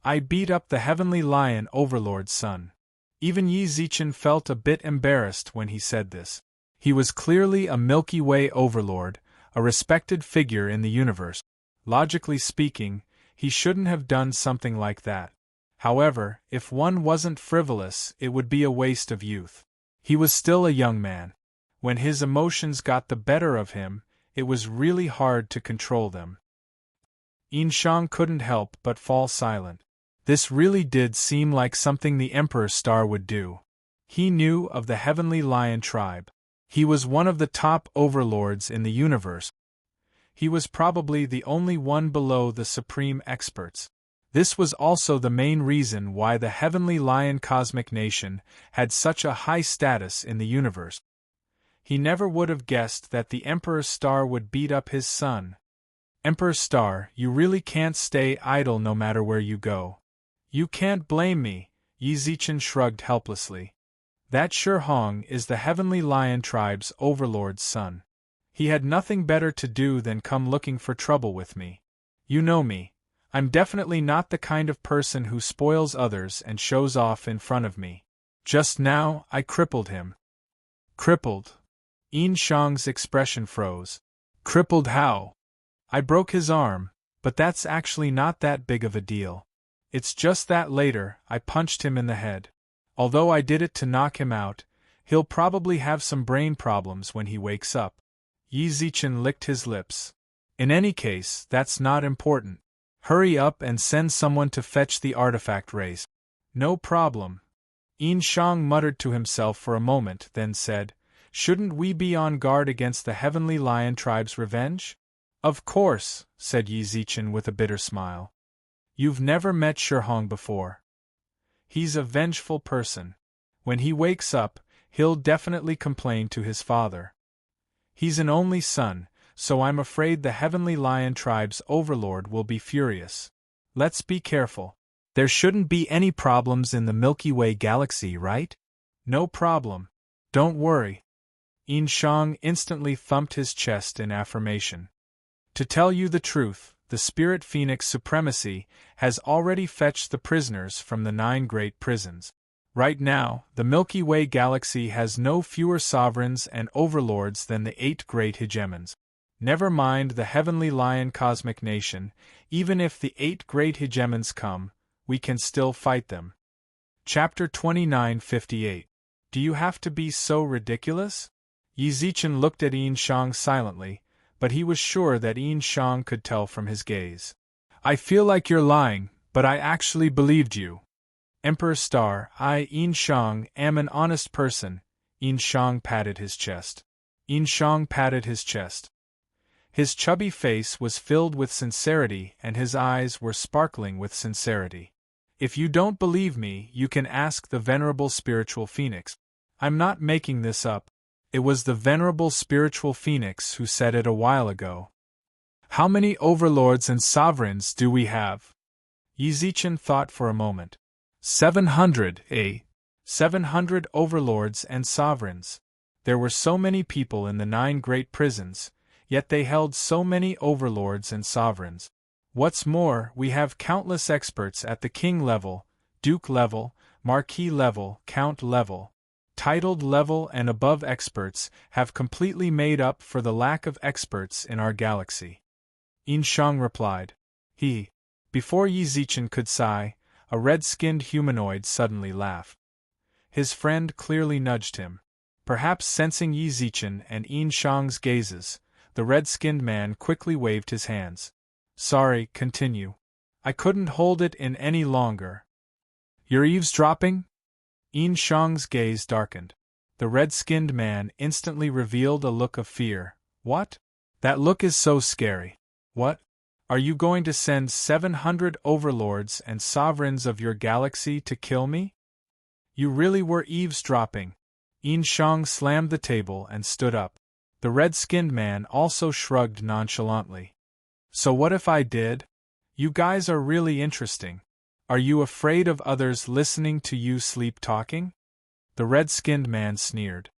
I beat up the Heavenly Lion Overlord's son. Even Yi Zichen felt a bit embarrassed when he said this. He was clearly a Milky Way Overlord, a respected figure in the universe. Logically speaking, he shouldn't have done something like that. However, if one wasn't frivolous, it would be a waste of youth. He was still a young man. When his emotions got the better of him, it was really hard to control them. Yin Shang couldn't help but fall silent. This really did seem like something the Emperor's star would do. He knew of the Heavenly Lion tribe. He was one of the top overlords in the universe. He was probably the only one below the supreme experts. This was also the main reason why the Heavenly Lion Cosmic Nation had such a high status in the universe. He never would have guessed that the Emperor's star would beat up his son. Emperor's star, you really can't stay idle no matter where you go. You can't blame me, Yi Zichen shrugged helplessly. That Shi Hong is the Heavenly Lion tribe's overlord's son. He had nothing better to do than come looking for trouble with me. You know me. I'm definitely not the kind of person who spoils others and shows off in front of me. Just now, I crippled him. Crippled? Yin Shang's expression froze. Crippled how? I broke his arm, but that's actually not that big of a deal. It's just that later, I punched him in the head. Although I did it to knock him out, he'll probably have some brain problems when he wakes up. Yi Zichen licked his lips. In any case, that's not important. Hurry up and send someone to fetch the artifact race. No problem. Yin Shang muttered to himself for a moment, then said, Shouldn't we be on guard against the Heavenly Lion tribe's revenge? Of course, said Yi Zichen with a bitter smile. You've never met Shi Hong before. He's a vengeful person. When he wakes up, he'll definitely complain to his father. He's an only son, so I'm afraid the Heavenly Lion tribe's overlord will be furious. Let's be careful. There shouldn't be any problems in the Milky Way galaxy, right? No problem. Don't worry. Yin Shang instantly thumped his chest in affirmation. To tell you the truth, the Spirit Phoenix Supremacy has already fetched the prisoners from the 9 great prisons. Right now, the Milky Way galaxy has no fewer sovereigns and overlords than the 8 great hegemons. Never mind the Heavenly Lion Cosmic Nation, even if the 8 great hegemons come, we can still fight them. Chapter 2958. Do you have to be so ridiculous? Yi Zichen looked at Yin Shang silently, but he was sure that Yin Shang could tell from his gaze. I feel like you're lying, But I actually believed you. Emperor Star, I, Yin Shang, am an honest person. Yin Shang patted his chest. Yin Shang patted his chest. His chubby face was filled with sincerity and his eyes were sparkling with sincerity. If you don't believe me, you can ask the Venerable Spiritual Phoenix. I'm not making this up. It was the Venerable Spiritual Phoenix who said it a while ago. How many overlords and sovereigns do we have? Yi Zichen thought for a moment. 700, eh? 700 overlords and sovereigns. There were so many people in the 9 great prisons, yet they held so many overlords and sovereigns. What's more, we have countless experts at the king level, duke level, marquis level, count level. Titled level and above experts have completely made up for the lack of experts in our galaxy. Yin Shang replied. Before Yi Zichen could sigh, a red-skinned humanoid suddenly laughed. His friend clearly nudged him. Perhaps sensing Yi Zichen and Yin Shang's gazes, the red-skinned man quickly waved his hands. Sorry, continue. I couldn't hold it in any longer. You're eavesdropping? Yin Shang's gaze darkened. The red-skinned man instantly revealed a look of fear. What? That look is so scary. What? Are you going to send 700 overlords and sovereigns of your galaxy to kill me? You really were eavesdropping. Yin Shang slammed the table and stood up. The red-skinned man also shrugged nonchalantly. So what if I did? You guys are really interesting. Are you afraid of others listening to you sleep-talking? The red-skinned man sneered.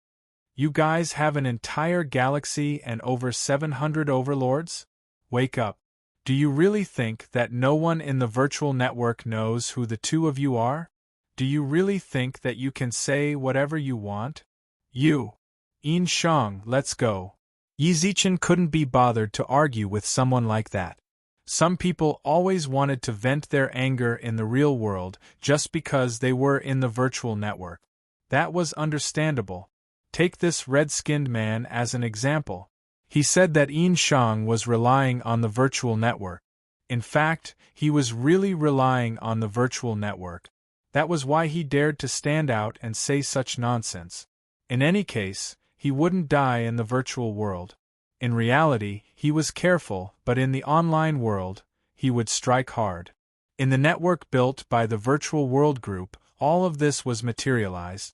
You guys have an entire galaxy and over 700 overlords? Wake up. Do you really think that no one in the virtual network knows who the two of you are? Do you really think that you can say whatever you want? Yin Shang, let's go. Yi Zichen couldn't be bothered to argue with someone like that. Some people always wanted to vent their anger in the real world just because they were in the virtual network. That was understandable. Take this red-skinned man as an example. He said that Yin Shang was relying on the virtual network. In fact, he was really relying on the virtual network. That was why he dared to stand out and say such nonsense. In any case, he wouldn't die in the virtual world. In reality, he was careful, but in the online world, he would strike hard. In the network built by the Virtual World Group, all of this was materialized.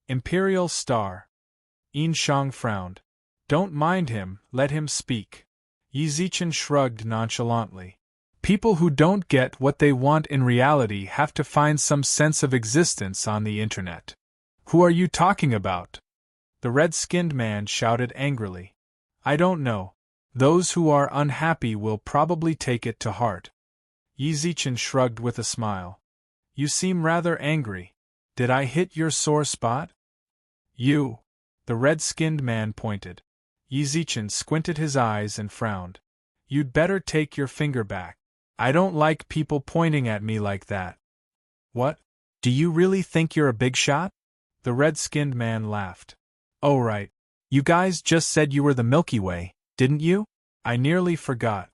Imperial Star. Yin Shang frowned. Don't mind him, let him speak. Yi Zichen shrugged nonchalantly. People who don't get what they want in reality have to find some sense of existence on the internet. Who are you talking about? The red-skinned man shouted angrily. I don't know. Those who are unhappy will probably take it to heart. Yi Zichen shrugged with a smile. You seem rather angry. Did I hit your sore spot? You. The red-skinned man pointed. Yi Zichen squinted his eyes and frowned. You'd better take your finger back. I don't like people pointing at me like that. What? Do you really think you're a big shot? The red-skinned man laughed. Oh right. You guys just said you were the Milky Way, didn't you? I nearly forgot.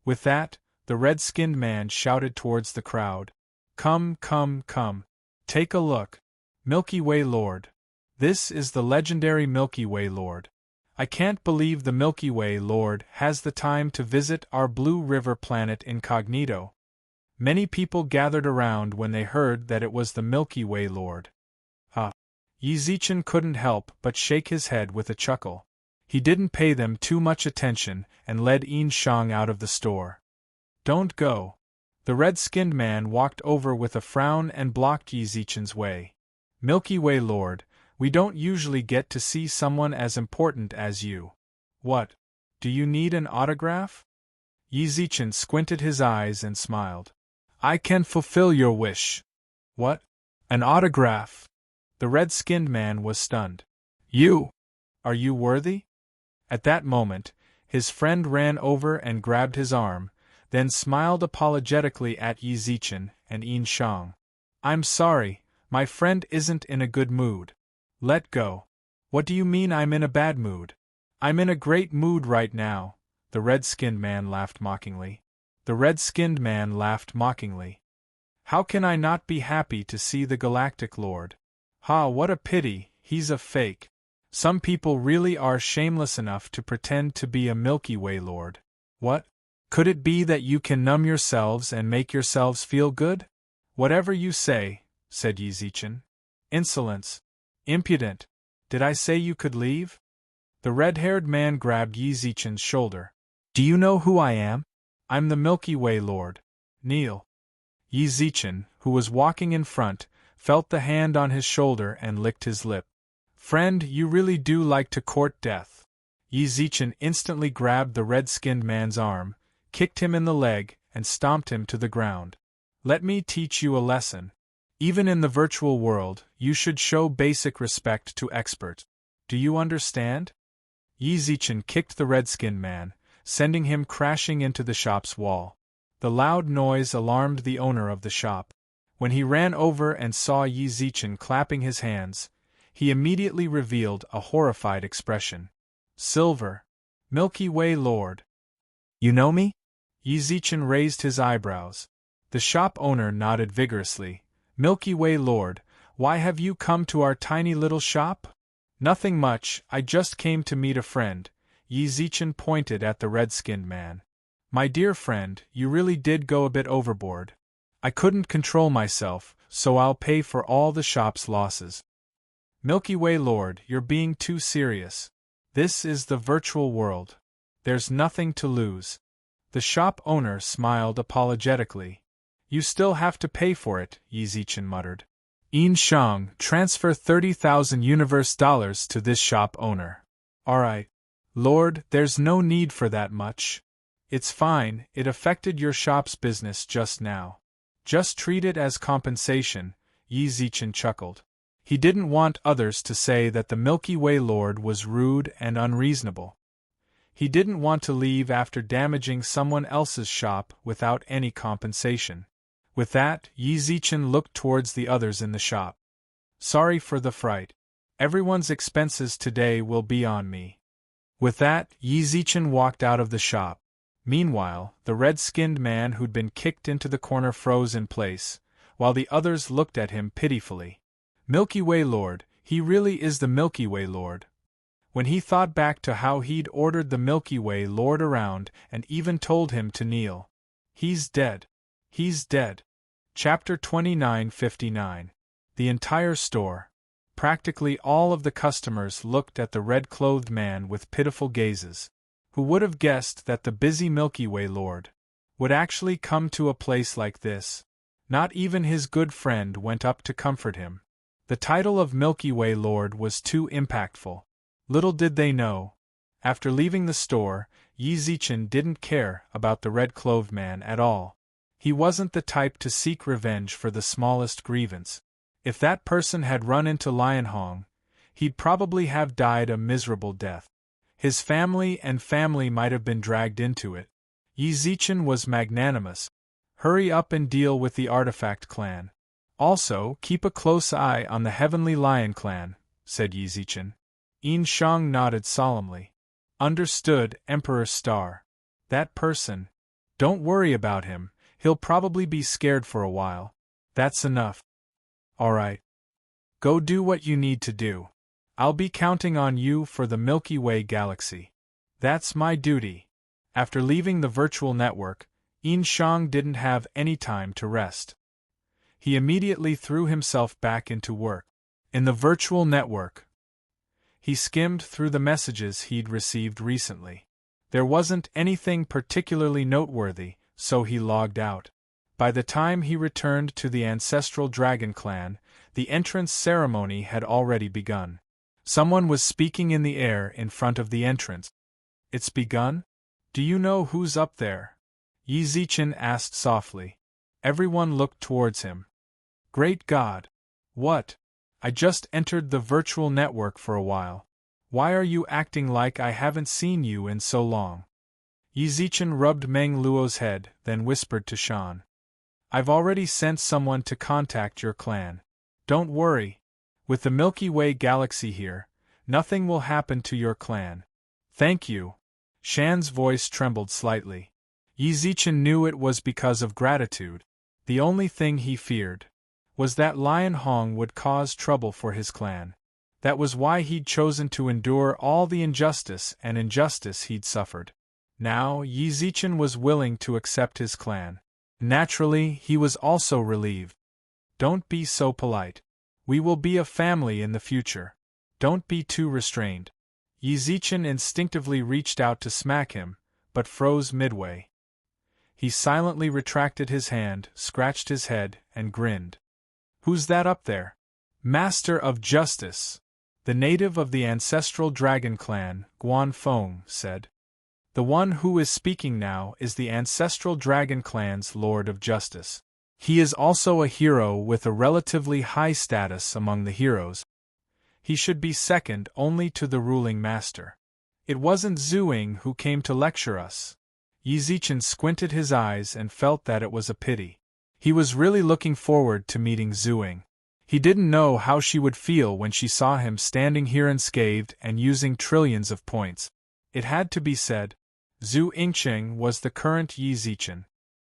With that, the red-skinned man shouted towards the crowd. Come, come, come. Take a look. Milky Way Lord. This is the legendary Milky Way Lord. I can't believe the Milky Way Lord has the time to visit our Blue River planet incognito. Many people gathered around when they heard that it was the Milky Way Lord. Yi Zichen couldn't help but shake his head with a chuckle. He didn't pay them too much attention and led Yin Shang out of the store. Don't go. The red-skinned man walked over with a frown and blocked Yi Zichen's way. Milky Way Lord, we don't usually get to see someone as important as you. What? Do you need an autograph? Yi Zichen squinted his eyes and smiled. I can fulfill your wish. What? An autograph? The red-skinned man was stunned. You! Are you worthy? At that moment, his friend ran over and grabbed his arm, then smiled apologetically at Yi Zichen and Yin Shang. I'm sorry, my friend isn't in a good mood. Let go. What do you mean I'm in a bad mood? I'm in a great mood right now, the red-skinned man laughed mockingly. The red-skinned man laughed mockingly. How can I not be happy to see the Galactic Lord? Ha, what a pity, he's a fake. Some people really are shameless enough to pretend to be a Milky Way Lord. What? Could it be that you can numb yourselves and make yourselves feel good? Whatever you say, said Yizichin. Insolence. Impudent. Did I say you could leave? The red-haired man grabbed Yizichin's shoulder. Do you know who I am? I'm the Milky Way Lord. Kneel. Yizichin, who was walking in front, felt the hand on his shoulder and licked his lip. Friend, you really do like to court death. Yizichin instantly grabbed the red-skinned man's arm, kicked him in the leg, and stomped him to the ground. Let me teach you a lesson. Even in the virtual world, you should show basic respect to experts. Do you understand? Yizichin kicked the red-skinned man, sending him crashing into the shop's wall. The loud noise alarmed the owner of the shop. When he ran over and saw Yizichin clapping his hands, he immediately revealed a horrified expression. Silver. Milky Way Lord. You know me? Yizichin raised his eyebrows. The shop owner nodded vigorously. Milky Way Lord, why have you come to our tiny little shop? Nothing much, I just came to meet a friend. Yizichin pointed at the red-skinned man. My dear friend, you really did go a bit overboard. I couldn't control myself, so I'll pay for all the shop's losses. Milky Way Lord, you're being too serious. This is the virtual world. There's nothing to lose. The shop owner smiled apologetically. You still have to pay for it, Yizichin muttered. Yin Shang, transfer 30,000 universe dollars to this shop owner. Alright. Lord, there's no need for that much. It's fine, it affected your shop's business just now. Just treat it as compensation, Yizichin chuckled. He didn't want others to say that the Milky Way Lord was rude and unreasonable. He didn't want to leave after damaging someone else's shop without any compensation. With that, Yizichin looked towards the others in the shop. Sorry for the fright. Everyone's expenses today will be on me. With that, Yizichin walked out of the shop. Meanwhile, the red-skinned man who'd been kicked into the corner froze in place, while the others looked at him pitifully. Milky Way Lord, he really is the Milky Way Lord. When he thought back to how he'd ordered the Milky Way Lord around and even told him to kneel. He's dead. He's dead. Chapter 2959. The entire store. Practically all of the customers looked at the red-clothed man with pitiful gazes. Who would have guessed that the busy Milky Way Lord would actually come to a place like this? Not even his good friend went up to comfort him. The title of Milky Way Lord was too impactful. Little did they know. After leaving the store, Yizichin didn't care about the red-clothed man at all. He wasn't the type to seek revenge for the smallest grievance. If that person had run into Lionhong, he'd probably have died a miserable death. His family might have been dragged into it. Yizichin was magnanimous. Hurry up and deal with the Artifact clan. Also, keep a close eye on the Heavenly Lion clan, said Yizichin. Yin Shang nodded solemnly. Understood, Emperor Star. That person. Don't worry about him, he'll probably be scared for a while. That's enough. Alright. Go do what you need to do. I'll be counting on you for the Milky Way galaxy. That's my duty. After leaving the virtual network, Yin Shang didn't have any time to rest. He immediately threw himself back into work. In the virtual network, he skimmed through the messages he'd received recently. There wasn't anything particularly noteworthy, so he logged out. By the time he returned to the ancestral dragon clan, the entrance ceremony had already begun. Someone was speaking in the air in front of the entrance. It's begun? Do you know who's up there? Yizichin asked softly. Everyone looked towards him. Great God! What? I just entered the virtual network for a while. Why are you acting like I haven't seen you in so long? Yizichin rubbed Meng Luo's head, then whispered to Shan. I've already sent someone to contact your clan. Don't worry. With the Milky Way galaxy here, nothing will happen to your clan. Thank you. Shan's voice trembled slightly. Yizichin knew it was because of gratitude. The only thing he feared was that Lion Hong would cause trouble for his clan. That was why he'd chosen to endure all the injustice and injustice he'd suffered. Now, Yi Zichen was willing to accept his clan. Naturally, he was also relieved. Don't be so polite. We will be a family in the future. Don't be too restrained. Yi Zichen instinctively reached out to smack him, but froze midway. He silently retracted his hand, scratched his head, and grinned. Who's that up there? Master of Justice. The native of the ancestral dragon clan, Guan Feng, said. The one who is speaking now is the ancestral dragon clan's Lord of Justice. He is also a hero with a relatively high status among the heroes. He should be second only to the ruling master. It wasn't Zhuing who came to lecture us. Yi Zichen squinted his eyes and felt that it was a pity. He was really looking forward to meeting Zhuing. He didn't know how she would feel when she saw him standing here unscathed and using trillions of points. It had to be said, Zhu Yingcheng was the current Yi Zichen.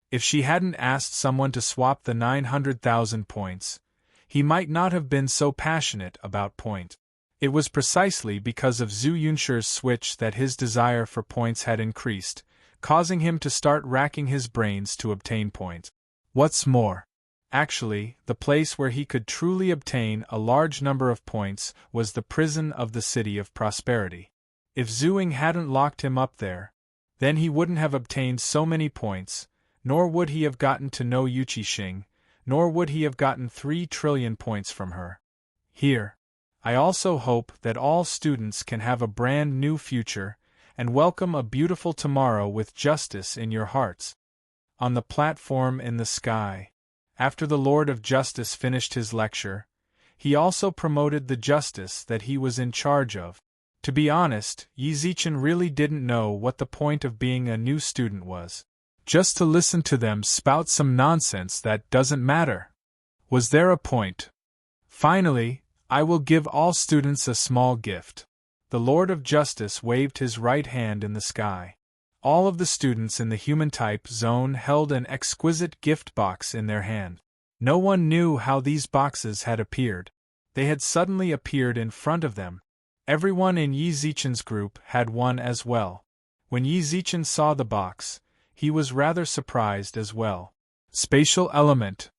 If she hadn't asked someone to swap the 900,000 points, he might not have been so passionate about points. It was precisely because of Zhu Yunshi's switch that his desire for points had increased, causing him to start racking his brains to obtain points. What's more, actually, the place where he could truly obtain a large number of points was the prison of the City of Prosperity. If Zhuing hadn't locked him up there, then he wouldn't have obtained so many points, nor would he have gotten to know Yuqi Xing, nor would he have gotten 3 trillion points from her. Here, I also hope that all students can have a brand new future and welcome a beautiful tomorrow with justice in your hearts. On the platform in the sky, after the Lord of Justice finished his lecture, he also promoted the justice that he was in charge of. To be honest, Yi Zichen really didn't know what the point of being a new student was. Just to listen to them spout some nonsense that doesn't matter. Was there a point? Finally, I will give all students a small gift. The Lord of Justice waved his right hand in the sky. All of the students in the human-type zone held an exquisite gift box in their hand. No one knew how these boxes had appeared. They had suddenly appeared in front of them. Everyone in Yi Zichen's group had one as well. When Yi Zichen saw the box, he was rather surprised as well. Spatial element.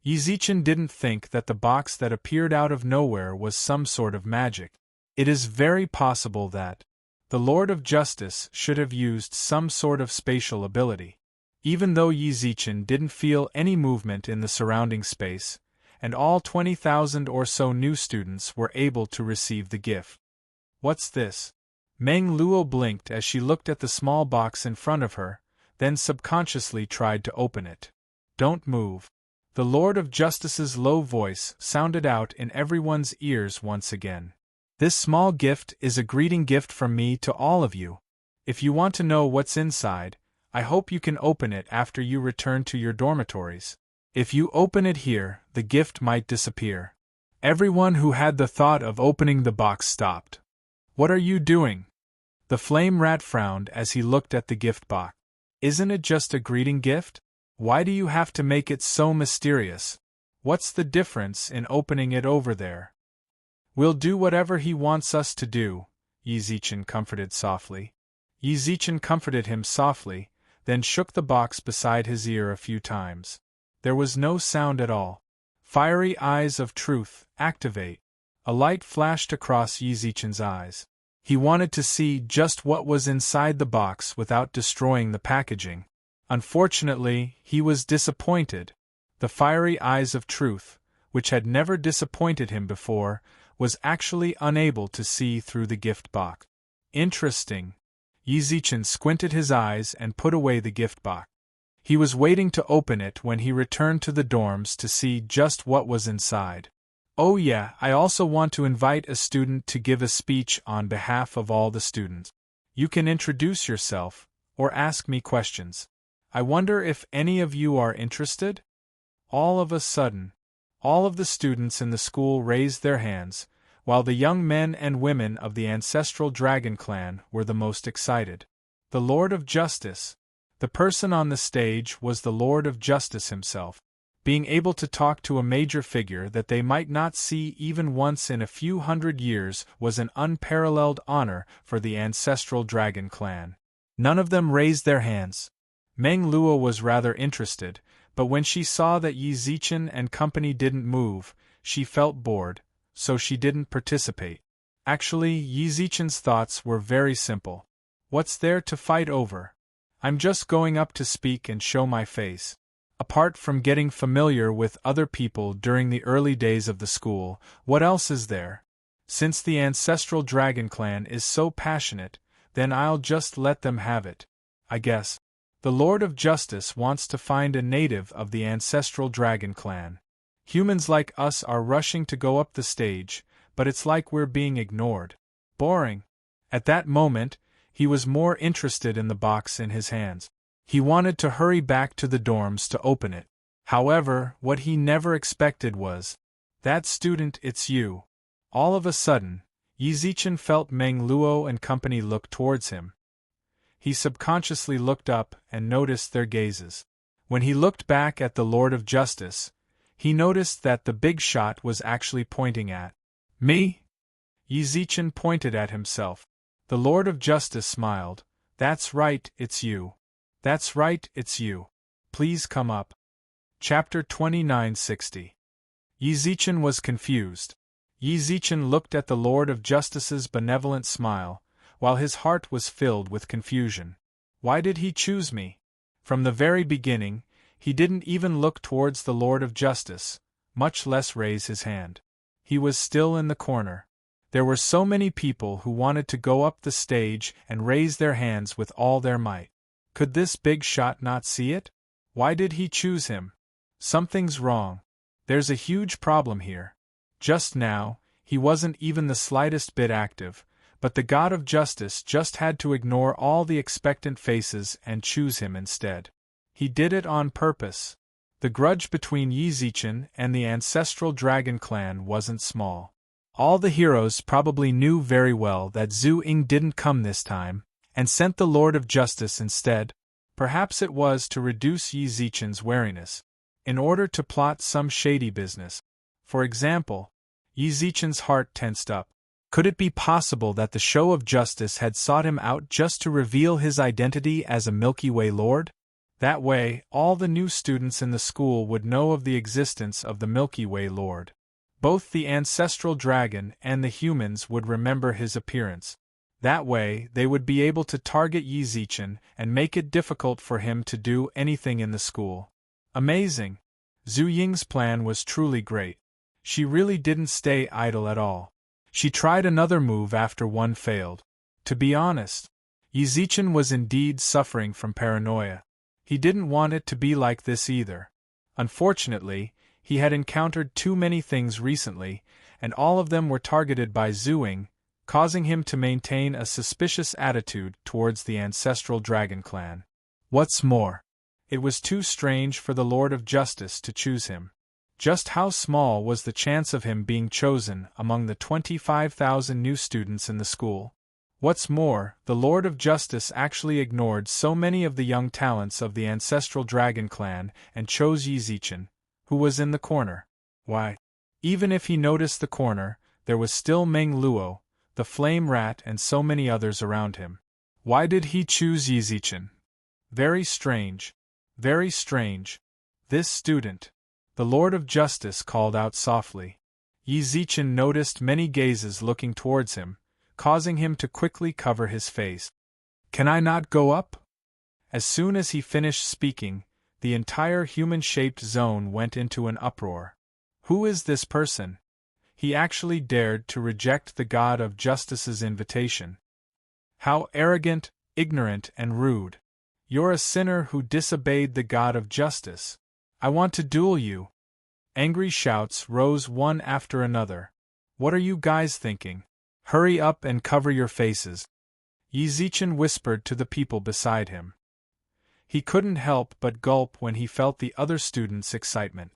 Yi Zichen didn't think that the box that appeared out of nowhere was some sort of magic. It is very possible that the Lord of Justice should have used some sort of spatial ability. Even though Yi Zichen didn't feel any movement in the surrounding space, and all 20,000 or so new students were able to receive the gift. What's this? Meng Luo blinked as she looked at the small box in front of her, then subconsciously tried to open it. Don't move. The Lord of Justice's low voice sounded out in everyone's ears once again. This small gift is a greeting gift from me to all of you. If you want to know what's inside, I hope you can open it after you return to your dormitories. If you open it here, the gift might disappear. Everyone who had the thought of opening the box stopped. What are you doing? The flame rat frowned as he looked at the gift box. Isn't it just a greeting gift? Why do you have to make it so mysterious? What's the difference in opening it over there? We'll do whatever he wants us to do, Yi Zichen comforted softly. Yi Zichen comforted him softly, then shook the box beside his ear a few times. There was no sound at all. Fiery eyes of truth, activate. A light flashed across Yi Zichen's eyes. He wanted to see just what was inside the box without destroying the packaging. Unfortunately, he was disappointed. The fiery eyes of truth, which had never disappointed him before, was actually unable to see through the gift box. Interesting. Yi Zichen squinted his eyes and put away the gift box. He was waiting to open it when he returned to the dorms to see just what was inside. Oh yeah, I also want to invite a student to give a speech on behalf of all the students. You can introduce yourself, or ask me questions. I wonder if any of you are interested? All of a sudden, all of the students in the school raised their hands, while the young men and women of the ancestral dragon clan were the most excited. The Lord of Justice. The person on the stage was the Lord of Justice himself. Being able to talk to a major figure that they might not see even once in a few hundred years was an unparalleled honor for the ancestral dragon clan. None of them raised their hands. Meng Luo was rather interested, but when she saw that Yi Zichen and company didn't move, she felt bored, so she didn't participate. Actually, Yi Zichen's thoughts were very simple. What's there to fight over? I'm just going up to speak and show my face. Apart from getting familiar with other people during the early days of the school, what else is there? Since the ancestral dragon clan is so passionate, then I'll just let them have it, I guess. The Lord of Justice wants to find a native of the ancestral dragon clan. Humans like us are rushing to go up the stage, but it's like we're being ignored. Boring. At that moment, he was more interested in the box in his hands. He wanted to hurry back to the dorms to open it. However, what he never expected was, "That student, it's you." All of a sudden, Yi Zichen felt Meng Luo and company look towards him. He subconsciously looked up and noticed their gazes. When he looked back at the Lord of Justice, he noticed that the big shot was actually pointing at me. Yi Zichen pointed at himself. The Lord of Justice smiled. "That's right, it's you. That's right, it's you. Please come up." Chapter 2960. Yi Zichen was confused. Yi Zichen looked at the Lord of Justice's benevolent smile, while his heart was filled with confusion. Why did he choose me? From the very beginning, he didn't even look towards the Lord of Justice, much less raise his hand. He was still in the corner. There were so many people who wanted to go up the stage and raise their hands with all their might. Could this big shot not see it? Why did he choose him? Something's wrong. There's a huge problem here. Just now, he wasn't even the slightest bit active, but the God of Justice just had to ignore all the expectant faces and choose him instead. He did it on purpose. The grudge between Yi Zichen and the ancestral dragon clan wasn't small. All the heroes probably knew very well that Zhu Ying didn't come this time, and sent the Lord of Justice instead. Perhaps it was to reduce Yi Zichen's wariness, in order to plot some shady business. For example, Yi Zichen's heart tensed up. Could it be possible that the show of justice had sought him out just to reveal his identity as a Milky Way Lord? That way, all the new students in the school would know of the existence of the Milky Way Lord. Both the ancestral dragon and the humans would remember his appearance. That way, they would be able to target Yi Zichen and make it difficult for him to do anything in the school. Amazing! Zhu Ying's plan was truly great. She really didn't stay idle at all. She tried another move after one failed. To be honest, Yi Zichen was indeed suffering from paranoia. He didn't want it to be like this either. Unfortunately, he had encountered too many things recently, and all of them were targeted by Zhu Ying, causing him to maintain a suspicious attitude towards the ancestral dragon clan. What's more, it was too strange for the Lord of Justice to choose him. Just how small was the chance of him being chosen among the 25,000 new students in the school? What's more, the Lord of Justice actually ignored so many of the young talents of the ancestral dragon clan and chose Yi Zichen, who was in the corner. Why? Even if he noticed the corner, there was still Meng Luo, the flame rat, and so many others around him. Why did he choose Yi Zichen? Very strange. Very strange. This student. The Lord of Justice called out softly. Yi Zichen noticed many gazes looking towards him, causing him to quickly cover his face. Can I not go up? As soon as he finished speaking, the entire human-shaped zone went into an uproar. Who is this person? He actually dared to reject the God of Justice's invitation. How arrogant, ignorant, and rude. You're a sinner who disobeyed the God of Justice. I want to duel you. Angry shouts rose one after another. What are you guys thinking? Hurry up and cover your faces. Yi Zichen whispered to the people beside him. He couldn't help but gulp when he felt the other students' excitement.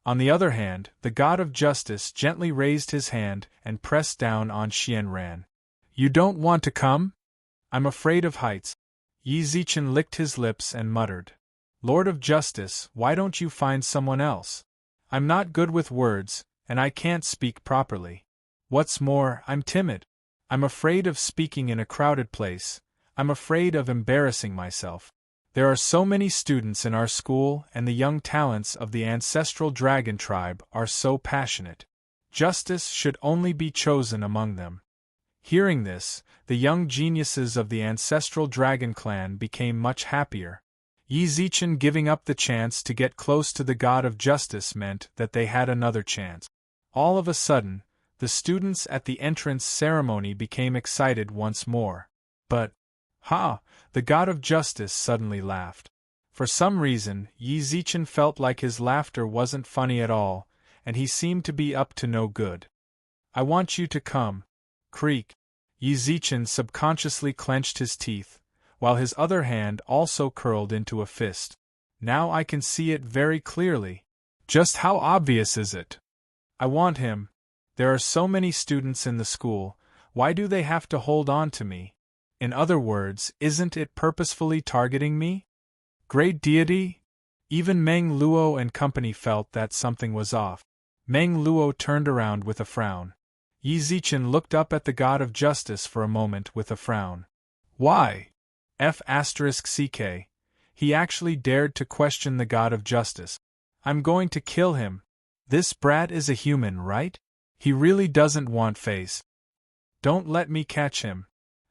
On the other hand, the God of Justice gently raised his hand and pressed down on Xianran. You don't want to come? I'm afraid of heights. Yi Zichen licked his lips and muttered. Lord of Justice, why don't you find someone else? I'm not good with words, and I can't speak properly. What's more, I'm timid. I'm afraid of speaking in a crowded place. I'm afraid of embarrassing myself. There are so many students in our school, and the young talents of the ancestral dragon tribe are so passionate. Justice should only be chosen among them. Hearing this, the young geniuses of the ancestral dragon clan became much happier. Yi Zichen giving up the chance to get close to the god of justice meant that they had another chance. All of a sudden, the students at the entrance ceremony became excited once more. But, the god of justice suddenly laughed. For some reason, Yi Zichen felt like his laughter wasn't funny at all, and he seemed to be up to no good. I want you to come. Creak. Yi Zichen subconsciously clenched his teeth, while his other hand also curled into a fist. Now I can see it very clearly. Just how obvious is it? I want him. There are so many students in the school, why do they have to hold on to me? In other words, isn't it purposefully targeting me? Great deity? Even Meng Luo and company felt that something was off. Meng Luo turned around with a frown. Yi Zichen looked up at the god of justice for a moment with a frown. Why? F***ck. He actually dared to question the god of justice. I'm going to kill him. This brat is a human, right? He really doesn't want face. Don't let me catch him.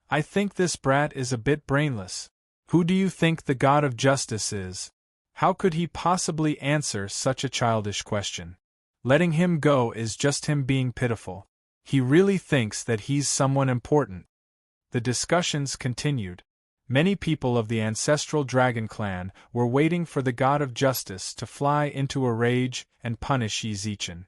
I think this brat is a bit brainless. Who do you think the god of justice is? How could he possibly answer such a childish question? Letting him go is just him being pitiful. He really thinks that he's someone important. The discussions continued. Many people of the ancestral dragon clan were waiting for the god of justice to fly into a rage and punish Yi Zichen.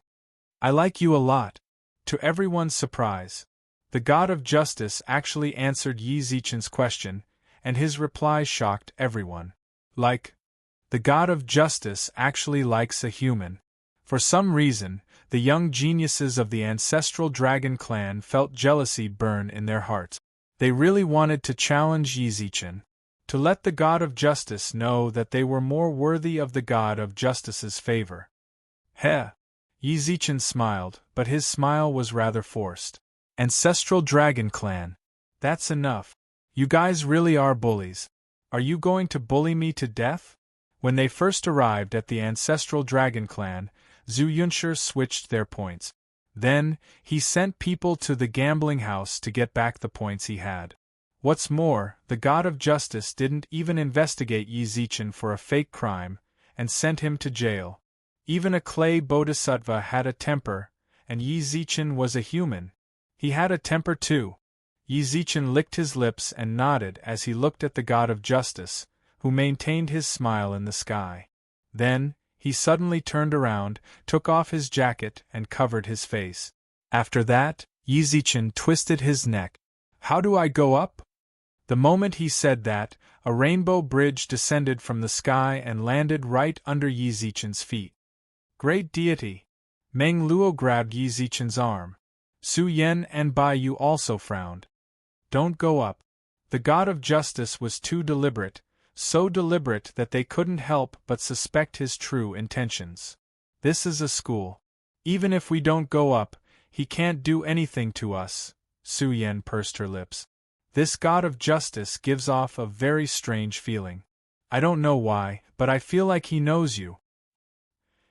I like you a lot. To everyone's surprise, the god of justice actually answered Yi Zichen's question, and his reply shocked everyone. The god of justice actually likes a human. For some reason, the young geniuses of the ancestral dragon clan felt jealousy burn in their hearts. They really wanted to challenge Yi Zichen, to let the god of justice know that they were more worthy of the god of justice's favor. Yi Zichen smiled, but his smile was rather forced. Ancestral dragon clan. That's enough. You guys really are bullies. Are you going to bully me to death? When they first arrived at the ancestral dragon clan, Zhu Yunshi switched their points. Then, he sent people to the gambling house to get back the points he had. What's more, the god of justice didn't even investigate Yi Zichen for a fake crime, and sent him to jail. Even a clay bodhisattva had a temper, and Yi Zichen was a human. He had a temper too. Yi Zichen licked his lips and nodded as he looked at the god of justice, who maintained his smile in the sky. Then, he suddenly turned around, took off his jacket and covered his face. After that, Yi Zichen twisted his neck. How do I go up? The moment he said that, a rainbow bridge descended from the sky and landed right under Yi Zichen's feet. Great deity! Meng Luo grabbed Yi Zichen's arm. Su Yan and Bai Yu also frowned. Don't go up. The god of justice was too deliberate, so deliberate that they couldn't help but suspect his true intentions. This is a school. Even if we don't go up, he can't do anything to us. Su Yan pursed her lips. This god of justice gives off a very strange feeling. I don't know why, but I feel like he knows you.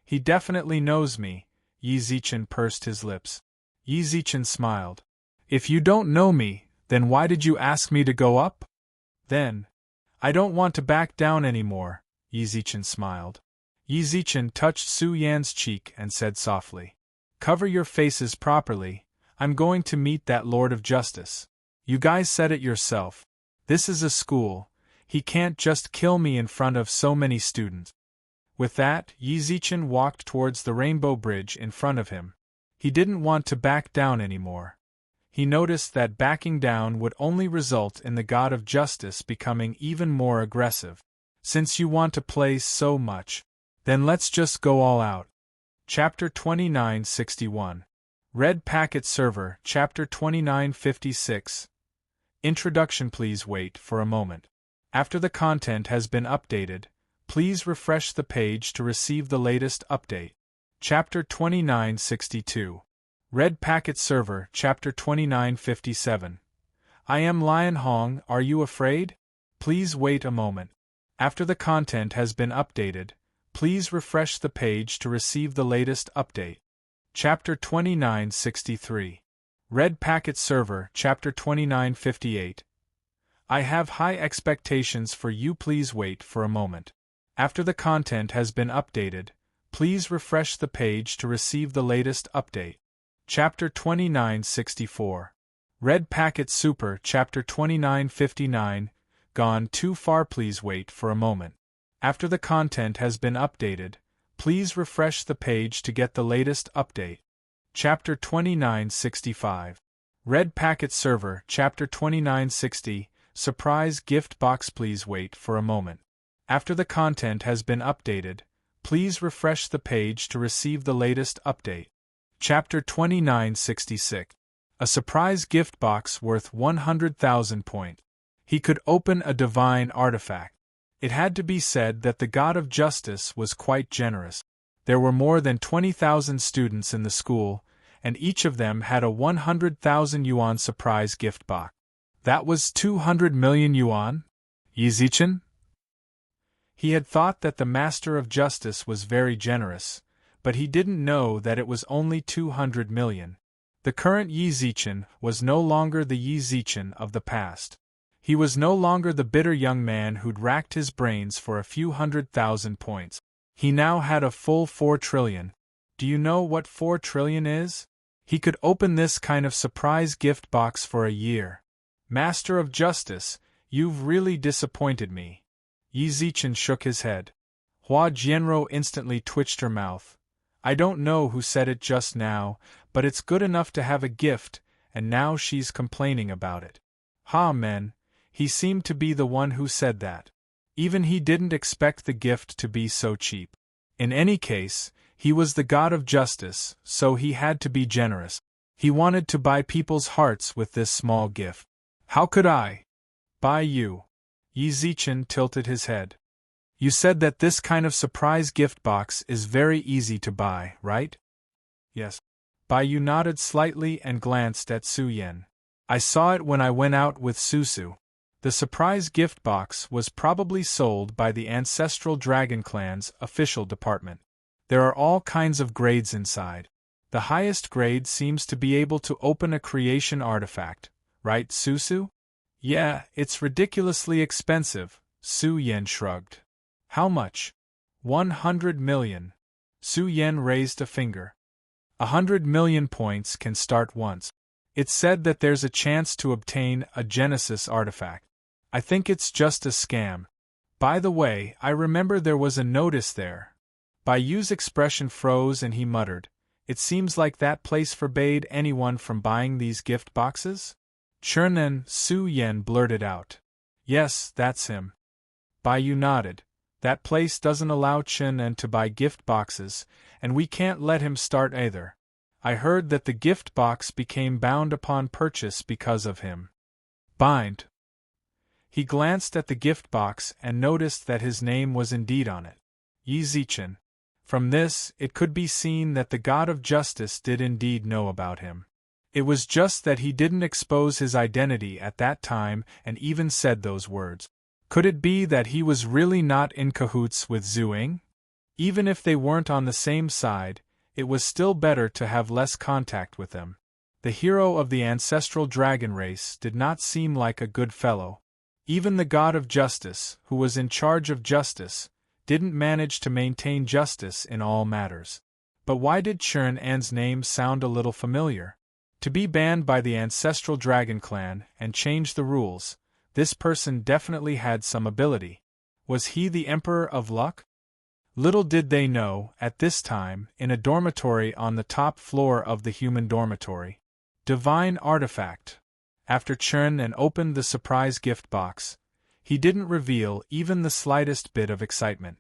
He definitely knows me. Yi Zichen pursed his lips. Yi Zichen smiled. If you don't know me, then why did you ask me to go up? Then, I don't want to back down anymore, Yi Zichen smiled. Yi Zichen touched Su Yan's cheek and said softly, Cover your faces properly, I'm going to meet that Lord of Justice. You guys said it yourself. This is a school, he can't just kill me in front of so many students. With that, Yi Zichen walked towards the rainbow bridge in front of him. He didn't want to back down anymore. He noticed that backing down would only result in the god of justice becoming even more aggressive. Since you want to play so much, then let's just go all out. Chapter 2961. Red Packet Server, Chapter 2956. Introduction. Please wait for a moment. After the content has been updated, please refresh the page to receive the latest update. Chapter 2962. Red Packet Server, Chapter 2957. I am Lion Hong, are you afraid? Please wait a moment. After the content has been updated, please refresh the page to receive the latest update. Chapter 2963. Red Packet Server, Chapter 2958. I have high expectations for you, please wait for a moment. After the content has been updated, please refresh the page to receive the latest update. Chapter 2964. Red Packet Super, Chapter 2959. Gone too far, please wait for a moment. After the content has been updated, please refresh the page to get the latest update. Chapter 2965. Red Packet Server, Chapter 2960. Surprise Gift Box, please wait for a moment. After the content has been updated, please refresh the page to receive the latest update. Chapter 2966. A surprise gift box worth 100,000 points. He could open a divine artifact. It had to be said that the God of Justice was quite generous. There were more than 20,000 students in the school, and each of them had a 100,000 yuan surprise gift box. That was 200 million yuan? Yizichin? He had thought that the Master of Justice was very generous, but he didn't know that it was only 200 million. The current Yizichin was no longer the Yizichin of the past. He was no longer the bitter young man who'd racked his brains for a few 100,000 points. He now had a full 4 trillion. Do you know what 4 trillion is? He could open this kind of surprise gift box for a year. Master of Justice, you've really disappointed me. Yizichin shook his head. Hua Jianro instantly twitched her mouth. I don't know who said it just now, but it's good enough to have a gift, and now she's complaining about it. Ha men, he seemed to be the one who said that. Even he didn't expect the gift to be so cheap. In any case, he was the God of Justice, so he had to be generous. He wanted to buy people's hearts with this small gift. How could I buy you? Yizichin tilted his head. You said that this kind of surprise gift box is very easy to buy, right? Yes. Bai Yu nodded slightly and glanced at Su Yan. I saw it when I went out with Susu. The surprise gift box was probably sold by the Ancestral Dragon Clan's official department. There are all kinds of grades inside. The highest grade seems to be able to open a creation artifact, right, Susu? Yeah, it's ridiculously expensive, Su Yan shrugged. How much? 100 million. Su Yan raised a finger. 100 million points can start once. It's said that there's a chance to obtain a Genesis artifact. I think it's just a scam. By the way, I remember there was a notice there. Bai Yu's expression froze and he muttered, It seems like that place forbade anyone from buying these gift boxes? Chernan, Su Yan blurted out. Yes, that's him. Bai Yu nodded. That place doesn't allow Chernan to buy gift boxes, and we can't let him start either. I heard that the gift box became bound upon purchase because of him. Bind. He glanced at the gift box and noticed that his name was indeed on it. Yizichin. From this, it could be seen that the God of Justice did indeed know about him. It was just that he didn't expose his identity at that time and even said those words. Could it be that he was really not in cahoots with Zhu Ying? Even if they weren't on the same side, it was still better to have less contact with them. The hero of the ancestral dragon race did not seem like a good fellow. Even the God of Justice, who was in charge of justice, didn't manage to maintain justice in all matters. But why did Chern An's name sound a little familiar? To be banned by the ancestral dragon clan and change the rules, this person definitely had some ability. Was he the Emperor of Luck? Little did they know, at this time, in a dormitory on the top floor of the human dormitory. Divine artifact. After Chern opened the surprise gift box, he didn't reveal even the slightest bit of excitement.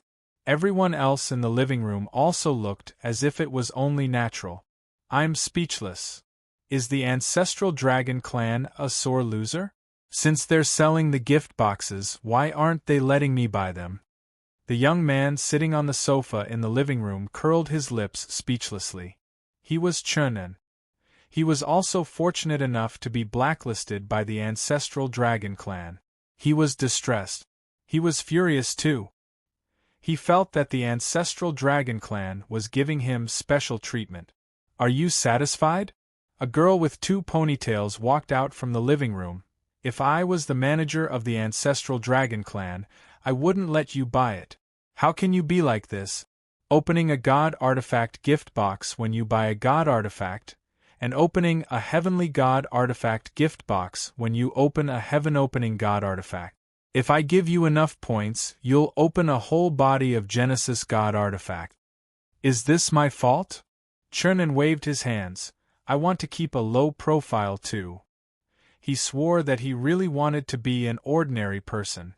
Everyone else in the living room also looked as if it was only natural. I'm speechless. Is the ancestral dragon clan a sore loser? Since they're selling the gift boxes, why aren't they letting me buy them? The young man sitting on the sofa in the living room curled his lips speechlessly. He was Chunin. He was also fortunate enough to be blacklisted by the ancestral dragon clan. He was distressed. He was furious too. He felt that the ancestral dragon clan was giving him special treatment. "Are you satisfied?" A girl with 2 ponytails walked out from the living room. "If I was the manager of the ancestral dragon clan, I wouldn't let you buy it. How can you be like this? Opening a god artifact gift box when you buy a god artifact, and opening a heavenly god artifact gift box when you open a heaven opening god artifact. If I give you enough points, you'll open a whole body of Genesis god artifact. Is this my fault?" Chernin waved his hands. "I want to keep a low profile too." He swore that he really wanted to be an ordinary person.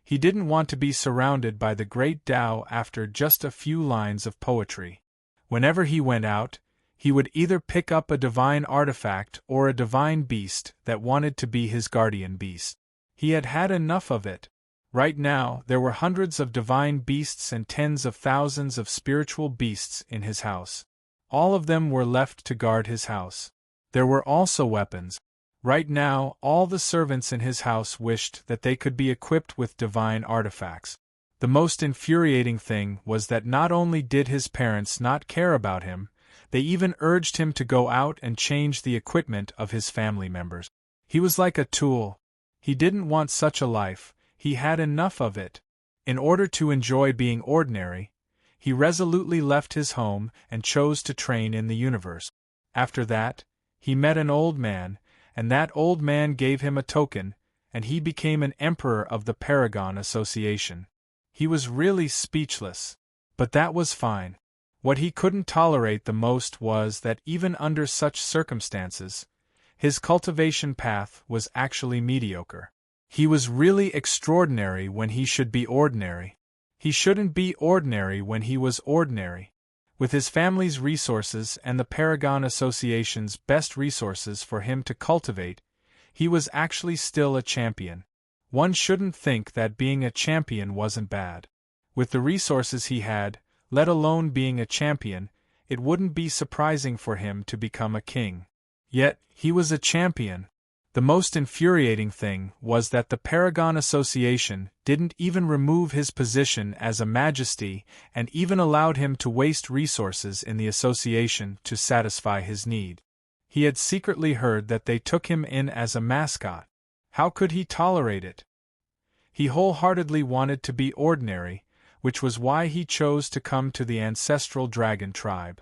He didn't want to be surrounded by the great Tao after just a few lines of poetry. Whenever he went out, he would either pick up a divine artifact or a divine beast that wanted to be his guardian beast. He had had enough of it. Right now, there were hundreds of divine beasts and tens of thousands of spiritual beasts in his house. All of them were left to guard his house. There were also weapons. Right now, all the servants in his house wished that they could be equipped with divine artifacts. The most infuriating thing was that not only did his parents not care about him, they even urged him to go out and change the equipment of his family members. He was like a tool. He didn't want such a life, he had enough of it. In order to enjoy being ordinary, he resolutely left his home and chose to train in the universe. After that, he met an old man, and that old man gave him a token, and he became an emperor of the Paragon Association. He was really speechless. But that was fine. What he couldn't tolerate the most was that even under such circumstances, his cultivation path was actually mediocre. He was really extraordinary when he should be ordinary. He shouldn't be ordinary when he was ordinary. With his family's resources and the Paragon Association's best resources for him to cultivate, he was actually still a champion. One shouldn't think that being a champion wasn't bad. With the resources he had, let alone being a champion, it wouldn't be surprising for him to become a king. Yet, he was a champion. The most infuriating thing was that the Paragon Association didn't even remove his position as a majesty and even allowed him to waste resources in the association to satisfy his need. He had secretly heard that they took him in as a mascot. How could he tolerate it? He wholeheartedly wanted to be ordinary, which was why he chose to come to the ancestral dragon tribe.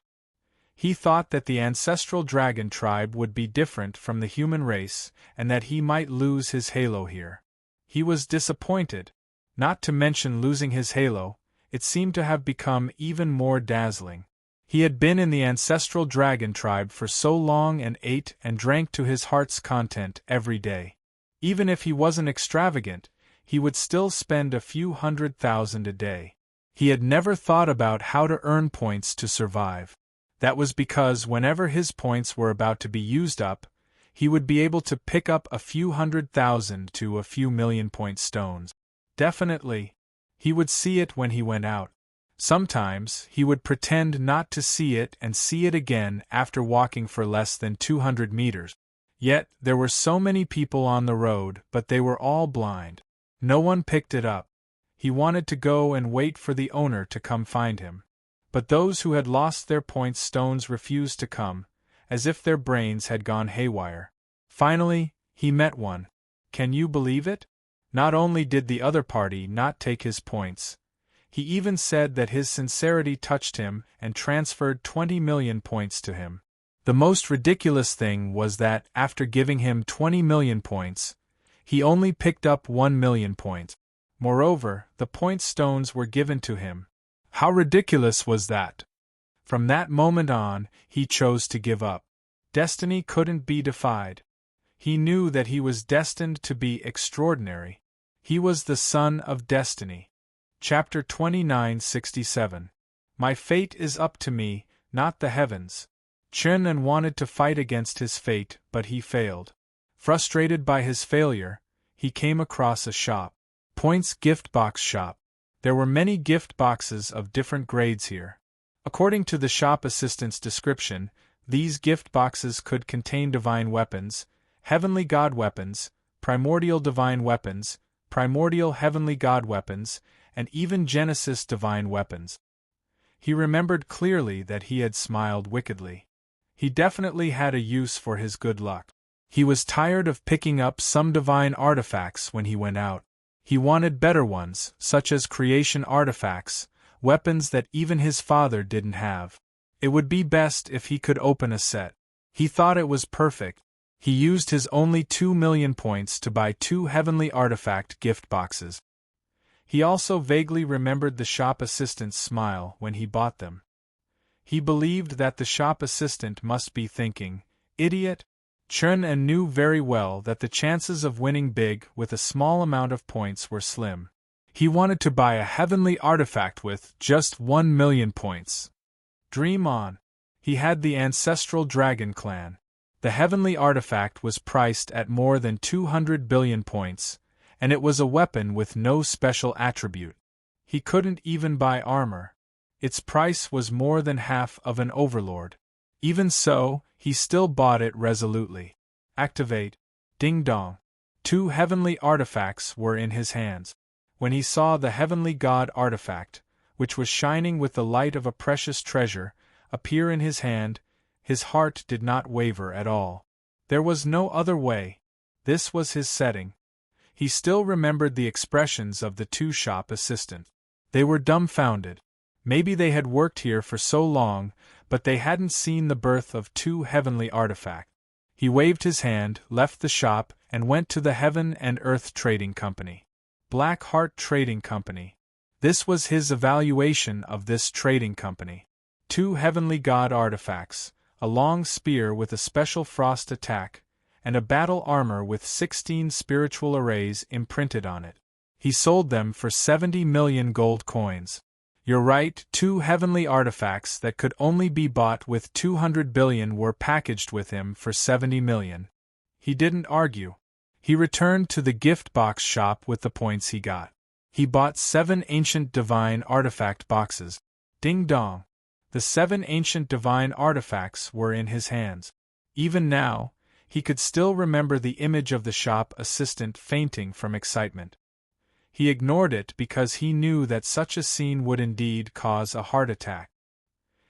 He thought that the ancestral dragon tribe would be different from the human race and that he might lose his halo here. He was disappointed. Not to mention losing his halo, it seemed to have become even more dazzling. He had been in the ancestral dragon tribe for so long and ate and drank to his heart's content every day. Even if he wasn't extravagant, he would still spend a few $100,000 a day. He had never thought about how to earn points to survive. That was because whenever his points were about to be used up, he would be able to pick up a few 100,000 to a few million-point stones. Definitely, he would see it when he went out. Sometimes, he would pretend not to see it and see it again after walking for less than 200 meters. Yet, there were so many people on the road, but they were all blind. No one picked it up. He wanted to go and wait for the owner to come find him. But those who had lost their points stones refused to come, as if their brains had gone haywire. Finally, he met one. Can you believe it? Not only did the other party not take his points, he even said that his sincerity touched him and transferred 20 million points to him. The most ridiculous thing was that, after giving him 20 million points, he only picked up 1 million points. Moreover, the point stones were given to him. How ridiculous was that? From that moment on, he chose to give up. Destiny couldn't be defied. He knew that he was destined to be extraordinary. He was the son of destiny. Chapter 2967. My fate is up to me, not the heavens. Chen wanted to fight against his fate, but he failed. Frustrated by his failure, he came across a shop. Points gift box shop. There were many gift boxes of different grades here. According to the shop assistant's description, these gift boxes could contain divine weapons, heavenly god weapons, primordial divine weapons, primordial heavenly god weapons, and even Genesis divine weapons. He remembered clearly that he had smiled wickedly. He definitely had a use for his good luck. He was tired of picking up some divine artifacts when he went out. He wanted better ones, such as creation artifacts, weapons that even his father didn't have. It would be best if he could open a set. He thought it was perfect. He used his only 2 million points to buy 2 heavenly artifact gift boxes. He also vaguely remembered the shop assistant's smile when he bought them. He believed that the shop assistant must be thinking, "Idiot." Chun and knew very well that the chances of winning big with a small amount of points were slim. He wanted to buy a heavenly artifact with just 1 million points. Dream on. He had the ancestral dragon clan. The heavenly artifact was priced at more than 200 billion points, and it was a weapon with no special attribute. He couldn't even buy armor. Its price was more than half of an overlord. Even so, he still bought it resolutely. Activate. Ding dong. 2 heavenly artifacts were in his hands. When he saw the heavenly god artifact, which was shining with the light of a precious treasure, appear in his hand, his heart did not waver at all. There was no other way. This was his setting. He still remembered the expressions of the 2 shop assistants. They were dumbfounded. Maybe they had worked here for so long, but they hadn't seen the birth of 2 heavenly artifacts. He waved his hand, left the shop, and went to the Heaven and Earth Trading Company. Black Heart Trading Company. This was his evaluation of this trading company. 2 heavenly god artifacts, a long spear with a special frost attack, and a battle armor with 16 spiritual arrays imprinted on it. He sold them for 70 million gold coins. You're right, 2 heavenly artifacts that could only be bought with 200 billion were packaged with him for 70 million. He didn't argue. He returned to the gift box shop with the points he got. He bought 7 ancient divine artifact boxes. Ding dong. The 7 ancient divine artifacts were in his hands. Even now, he could still remember the image of the shop assistant fainting from excitement. He ignored it because he knew that such a scene would indeed cause a heart attack.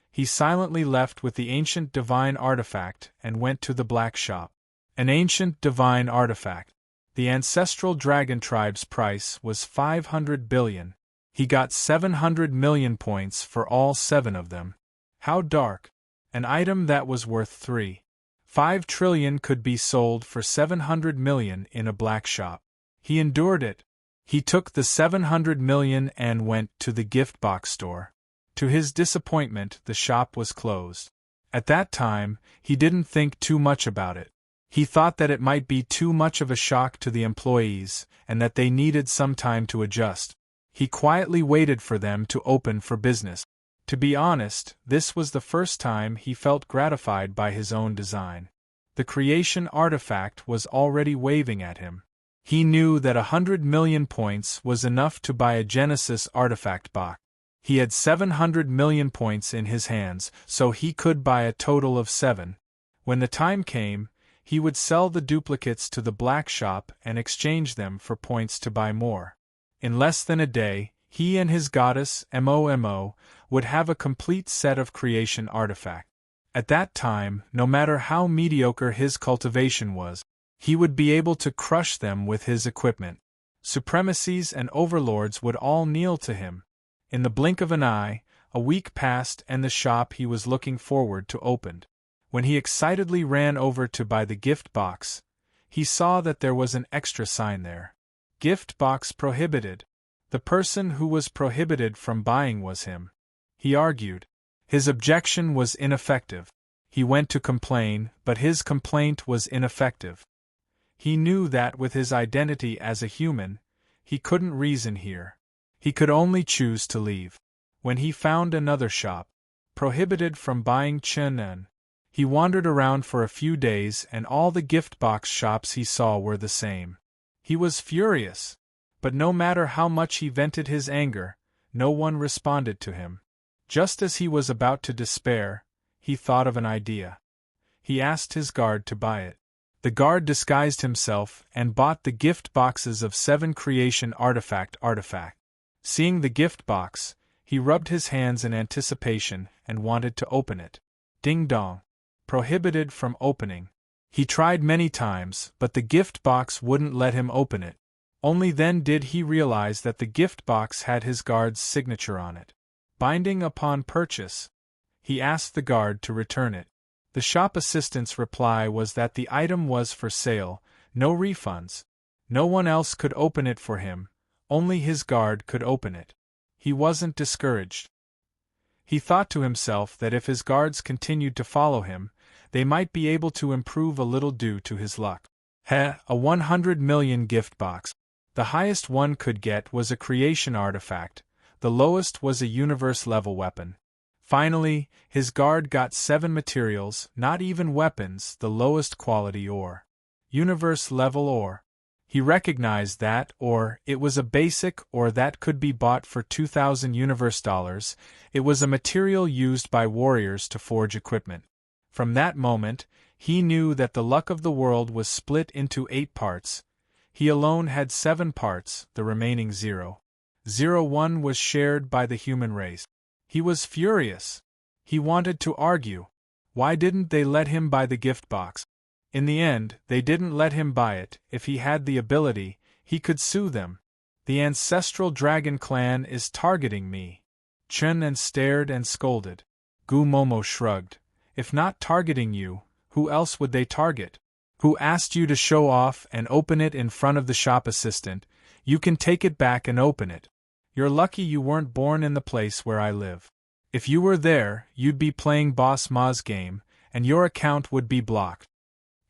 He silently left with the ancient divine artifact and went to the black shop. An ancient divine artifact. The ancestral dragon tribe's price was 500 billion. He got 700 million points for all 7 of them. How dark. An item that was worth 3.5 trillion could be sold for 700 million in a black shop. He endured it. He took the 700 million and went to the gift box store. To his disappointment, the shop was closed. At that time, he didn't think too much about it. He thought that it might be too much of a shock to the employees, and that they needed some time to adjust. He quietly waited for them to open for business. To be honest, this was the first time he felt gratified by his own design. The creation artifact was already waving at him. He knew that 100 million points was enough to buy a Genesis artifact box. He had 700 million points in his hands, so he could buy a total of 7. When the time came, he would sell the duplicates to the black shop and exchange them for points to buy more. In less than a day, he and his goddess, Momo, would have a complete set of creation artifact. At that time, no matter how mediocre his cultivation was, he would be able to crush them with his equipment. Supremacies and overlords would all kneel to him. In the blink of an eye, a week passed and the shop he was looking forward to opened. When he excitedly ran over to buy the gift box, he saw that there was an extra sign there. Gift box prohibited. The person who was prohibited from buying was him. He argued. His objection was ineffective. He went to complain, but his complaint was ineffective. He knew that with his identity as a human, he couldn't reason here. He could only choose to leave. When he found another shop, prohibited from buying Chun, he wandered around for a few days and all the gift box shops he saw were the same. He was furious. But no matter how much he vented his anger, no one responded to him. Just as he was about to despair, he thought of an idea. He asked his guard to buy it. The guard disguised himself and bought the gift boxes of 7 creation artifact. Seeing the gift box, he rubbed his hands in anticipation and wanted to open it. Ding dong. Prohibited from opening. He tried many times, but the gift box wouldn't let him open it. Only then did he realize that the gift box had his guard's signature on it. Binding upon purchase. He asked the guard to return it. The shop assistant's reply was that the item was for sale, no refunds. No one else could open it for him, only his guard could open it. He wasn't discouraged. He thought to himself that if his guards continued to follow him, they might be able to improve a little due to his luck. A 100 million gift box. The highest one could get was a creation artifact, the lowest was a universe-level weapon. Finally, his guard got 7 materials, not even weapons, the lowest quality ore. Universe-level ore. He recognized that ore, it was a basic ore that could be bought for 2,000 universe dollars, it was a material used by warriors to forge equipment. From that moment, he knew that the luck of the world was split into 8 parts. He alone had 7 parts, the remaining 0.01 was shared by the human race. He was furious. He wanted to argue. Why didn't they let him buy the gift box? In the end, they didn't let him buy it. If he had the ability, he could sue them. The ancestral dragon clan is targeting me. Chen stared and scolded. Gu Momo shrugged. If not targeting you, who else would they target? Who asked you to show off and open it in front of the shop assistant? You can take it back and open it. You're lucky you weren't born in the place where I live. If you were there, you'd be playing Boss Ma's game, and your account would be blocked.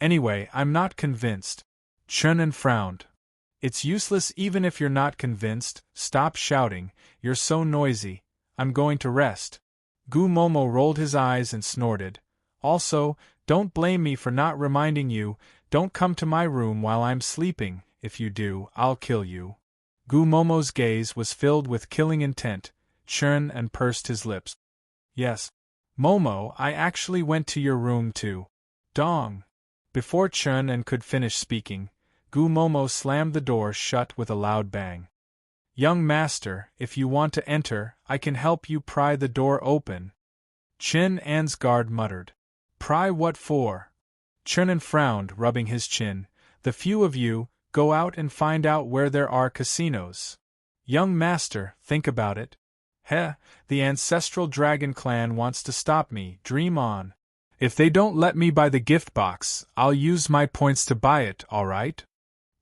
Anyway, I'm not convinced. Chen frowned. It's useless even if you're not convinced, stop shouting, you're so noisy, I'm going to rest. Gu Momo rolled his eyes and snorted. Also, don't blame me for not reminding you, don't come to my room while I'm sleeping, if you do, I'll kill you. Gu Momo's gaze was filled with killing intent. Chen pursed his lips. Yes. Momo, I actually went to your room too. Dong. Before Chen could finish speaking, Gu Momo slammed the door shut with a loud bang. Young master, if you want to enter, I can help you pry the door open. Chen-An's guard muttered. Pry what for? Chen frowned, rubbing his chin. The few of you, go out and find out where there are casinos. Young master, think about it. The ancestral dragon clan wants to stop me, dream on. If they don't let me buy the gift box, I'll use my points to buy it, alright?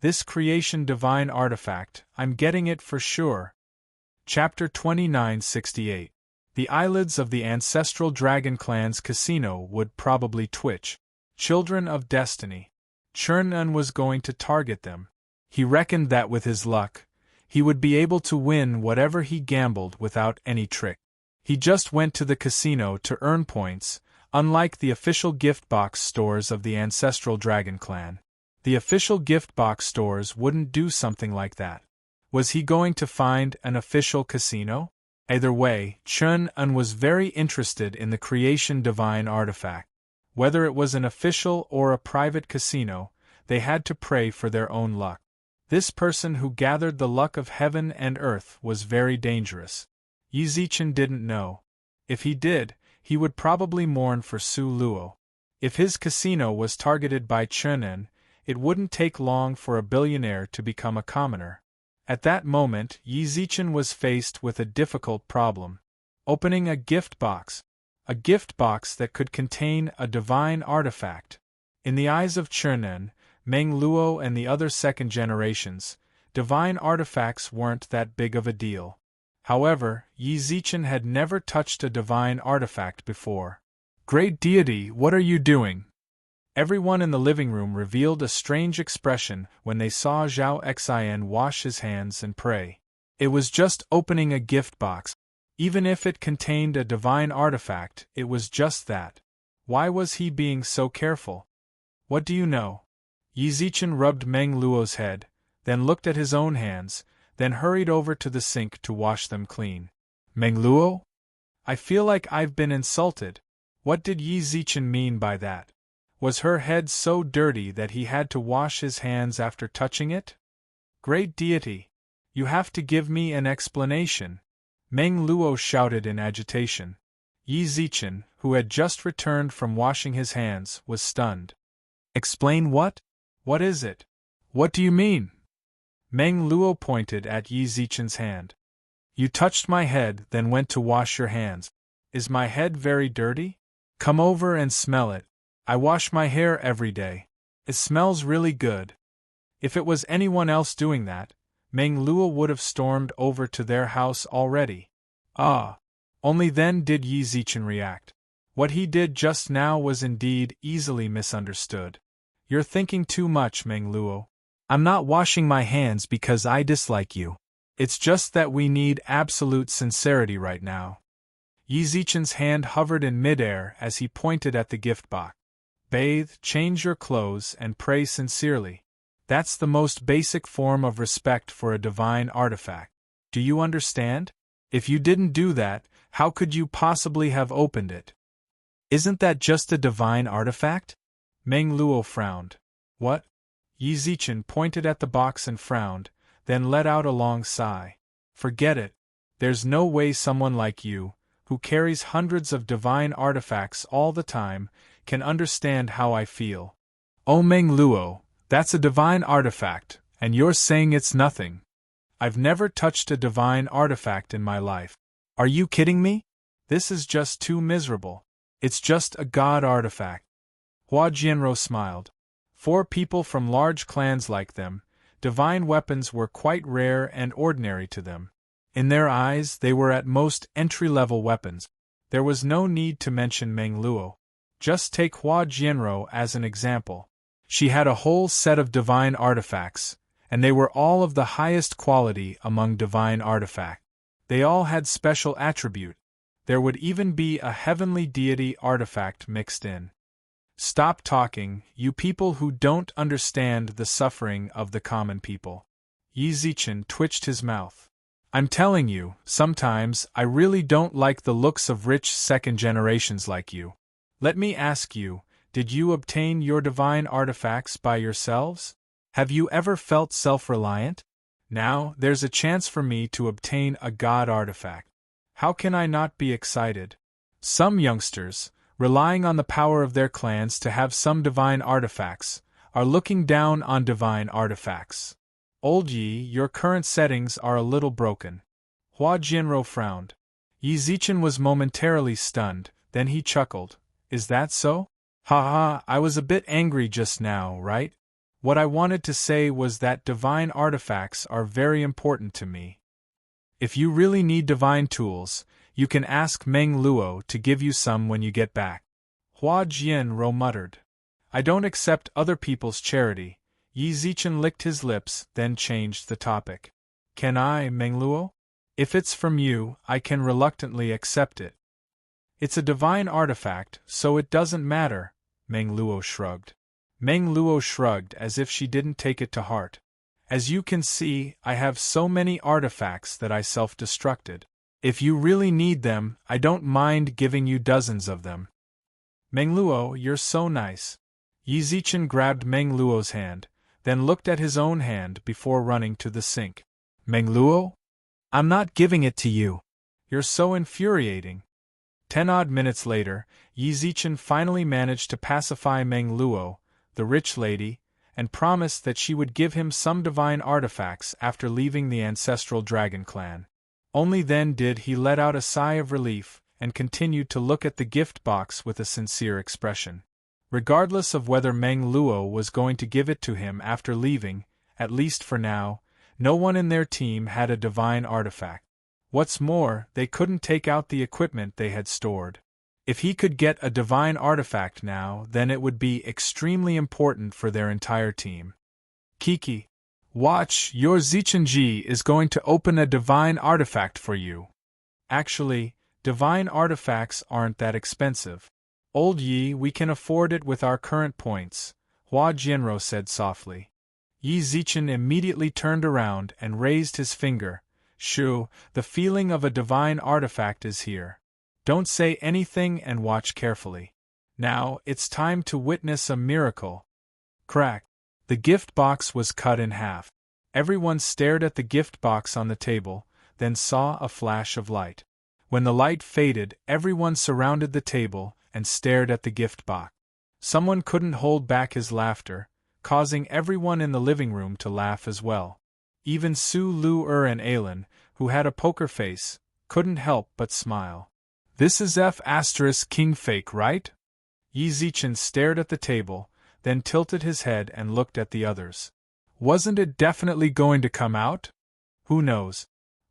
This creation divine artifact, I'm getting it for sure. Chapter 2968. The eyelids of the ancestral dragon clan's casino would probably twitch. Children of destiny. Chen was going to target them. He reckoned that with his luck, he would be able to win whatever he gambled without any trick. He just went to the casino to earn points, unlike the official gift box stores of the ancestral dragon clan. The official gift box stores wouldn't do something like that. Was he going to find an official casino? Either way, Chen was very interested in the creation divine artifact. Whether it was an official or a private casino, they had to pray for their own luck. This person who gathered the luck of heaven and earth was very dangerous. Yi Zichen didn't know. If he did, he would probably mourn for Su Luo. If his casino was targeted by Chen, it wouldn't take long for a billionaire to become a commoner. At that moment, Yi Zichen was faced with a difficult problem. Opening a gift box. A gift box that could contain a divine artifact. In the eyes of Chen, Meng Luo and the other second generations, divine artifacts weren't that big of a deal. However, Yi Zichen had never touched a divine artifact before. Great deity, what are you doing? Everyone in the living room revealed a strange expression when they saw Zhao Xian wash his hands and pray. It was just opening a gift box. Even if it contained a divine artifact, it was just that. Why was he being so careful? What do you know? Yi Zichen rubbed Meng Luo's head, then looked at his own hands, then hurried over to the sink to wash them clean. Mengluo? I feel like I've been insulted. What did Yi Zichen mean by that? Was her head so dirty that he had to wash his hands after touching it? Great deity! You have to give me an explanation. Meng Luo shouted in agitation. Yi Zichen, who had just returned from washing his hands, was stunned. Explain what? What is it? What do you mean? Meng Luo pointed at Yi Zichen's hand. You touched my head, then went to wash your hands. Is my head very dirty? Come over and smell it. I wash my hair every day. It smells really good. If it was anyone else doing that, Meng Luo would have stormed over to their house already. Ah! Only then did Yi Zichen react. What he did just now was indeed easily misunderstood. You're thinking too much, Meng Luo. I'm not washing my hands because I dislike you. It's just that we need absolute sincerity right now. Yi Zichen's hand hovered in midair as he pointed at the gift box. Bathe, change your clothes, and pray sincerely. That's the most basic form of respect for a divine artifact. Do you understand? If you didn't do that, how could you possibly have opened it? Isn't that just a divine artifact? Meng Luo frowned. What? Yi Zichen pointed at the box and frowned, then let out a long sigh. Forget it. There's no way someone like you, who carries hundreds of divine artifacts all the time, can understand how I feel. Oh Meng Luo, that's a divine artifact, and you're saying it's nothing. I've never touched a divine artifact in my life. Are you kidding me? This is just too miserable. It's just a god artifact. Hua Jianro smiled. For people from large clans like them, divine weapons were quite rare and ordinary to them. In their eyes, they were at most entry-level weapons. There was no need to mention Meng Luo. Just take Hua Jianro as an example. She had a whole set of divine artifacts, and they were all of the highest quality among divine artifacts. They all had special attribute. There would even be a heavenly deity artifact mixed in. Stop talking, you people who don't understand the suffering of the common people. Yi Zichen twitched his mouth. I'm telling you, sometimes I really don't like the looks of rich second generations like you. Let me ask you, did you obtain your divine artifacts by yourselves? Have you ever felt self-reliant? Now, there's a chance for me to obtain a god artifact. How can I not be excited? Some youngsters, relying on the power of their clans to have some divine artifacts, are looking down on divine artifacts. Old Yi, your current settings are a little broken. Hua Jianro frowned. Yi Zichen was momentarily stunned, then he chuckled. Is that so? Ha ha, I was a bit angry just now, right? What I wanted to say was that divine artifacts are very important to me. If you really need divine tools, you can ask Meng Luo to give you some when you get back. Hua Jianro muttered. I don't accept other people's charity. Yi Zichen licked his lips, then changed the topic. Can I, Meng Luo? If it's from you, I can reluctantly accept it. It's a divine artifact, so it doesn't matter, Meng Luo shrugged. Meng Luo shrugged as if she didn't take it to heart. As you can see, I have so many artifacts that I self-destructed. If you really need them, I don't mind giving you dozens of them. Meng Luo, you're so nice. Yi Zichen grabbed Meng Luo's hand, then looked at his own hand before running to the sink. Meng Luo? I'm not giving it to you. You're so infuriating. 10-odd minutes later, Yi Zichen finally managed to pacify Meng Luo, the rich lady, and promised that she would give him some divine artifacts after leaving the ancestral dragon clan. Only then did he let out a sigh of relief and continued to look at the gift box with a sincere expression. Regardless of whether Meng Luo was going to give it to him after leaving, at least for now, no one in their team had a divine artifact. What's more, they couldn't take out the equipment they had stored. If he could get a divine artifact now, then it would be extremely important for their entire team. Kiki, watch, your Zichenji is going to open a divine artifact for you. Actually, divine artifacts aren't that expensive. Old Yi, we can afford it with our current points, Hua Jianro said softly. Yi Zichen immediately turned around and raised his finger, Shoo, the feeling of a divine artifact is here. Don't say anything and watch carefully. Now, it's time to witness a miracle. Crack. The gift box was cut in half. Everyone stared at the gift box on the table, then saw a flash of light. When the light faded, everyone surrounded the table and stared at the gift box. Someone couldn't hold back his laughter, causing everyone in the living room to laugh as well. Even Su Lu and Alan, who had a poker face, couldn't help but smile. This is King fake, right? Yi Zichen stared at the table, then tilted his head and looked at the others. Wasn't it definitely going to come out? Who knows?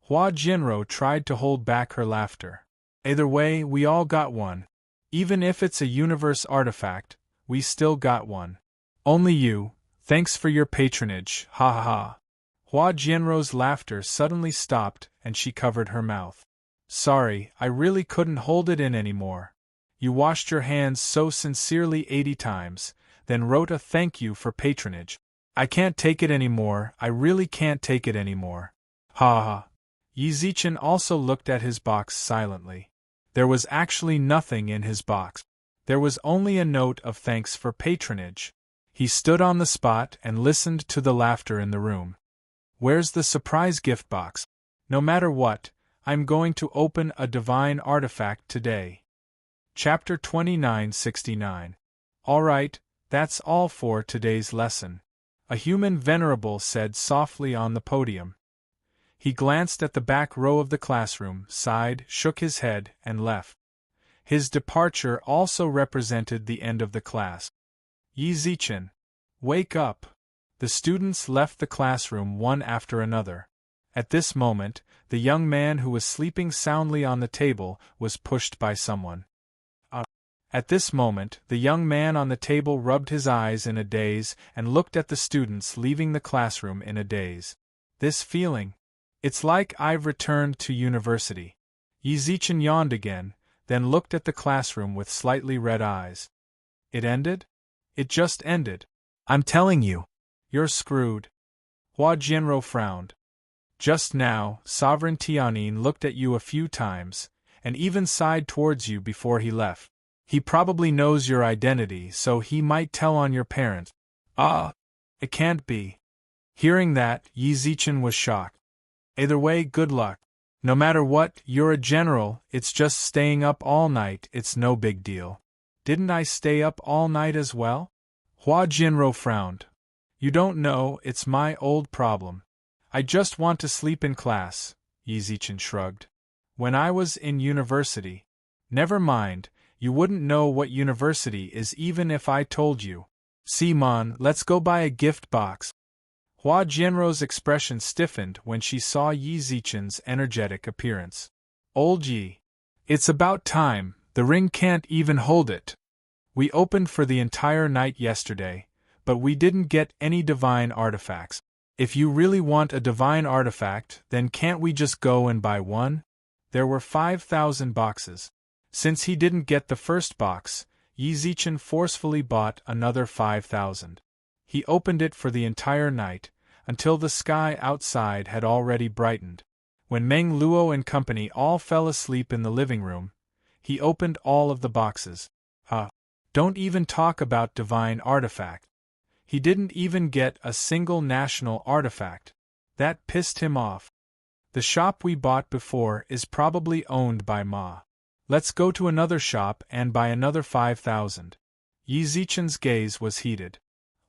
Hua Jianrou tried to hold back her laughter. Either way, we all got one. Even if it's a universe artifact, we still got one. Only you, thanks for your patronage, ha ha ha. Hua Jianrou's laughter suddenly stopped and she covered her mouth. Sorry, I really couldn't hold it in anymore. You washed your hands so sincerely 80 times, then wrote a thank you for patronage. I can't take it anymore, I really can't take it anymore. Ha ha. Yi Zichen also looked at his box silently. There was actually nothing in his box. There was only a note of thanks for patronage. He stood on the spot and listened to the laughter in the room. Where's the surprise gift box? No matter what, I'm going to open a divine artifact today. Chapter 2969. Alright, that's all for today's lesson. A human venerable said softly on the podium. He glanced at the back row of the classroom, sighed, shook his head, and left. His departure also represented the end of the class. Yi Zichen, wake up! The students left the classroom one after another. At this moment, the young man who was sleeping soundly on the table was pushed by someone. At this moment, the young man on the table rubbed his eyes in a daze and looked at the students leaving the classroom in a daze. This feeling. It's like I've returned to university. Yi Zichen yawned again, then looked at the classroom with slightly red eyes. It ended? It just ended. I'm telling you. You're screwed. Hua Jianrou frowned. Just now, Sovereign Tianyin looked at you a few times, and even sighed towards you before he left. He probably knows your identity, so he might tell on your parents. It can't be. Hearing that, Yi Zichen was shocked. Either way, good luck. No matter what, you're a general, it's just staying up all night, it's no big deal. Didn't I stay up all night as well? Hua Jianrou frowned. You don't know, it's my old problem. I just want to sleep in class, Yi Zichen shrugged. When I was in university. Never mind, you wouldn't know what university is even if I told you. Simon, let's go buy a gift box. Hua Jianrou's expression stiffened when she saw Yi Zichen's energetic appearance. Old Yi. It's about time, the ring can't even hold it. We opened for the entire night yesterday, but we didn't get any divine artifacts. If you really want a divine artifact, then can't we just go and buy one? There were 5,000 boxes. Since he didn't get the first box, Yi Zichen forcefully bought another 5,000. He opened it for the entire night, until the sky outside had already brightened. When Meng Luo and company all fell asleep in the living room, he opened all of the boxes. Don't even talk about divine artifact. He didn't even get a single national artifact. That pissed him off. The shop we bought before is probably owned by Ma. Let's go to another shop and buy another 5,000. Yi Zichen's gaze was heated.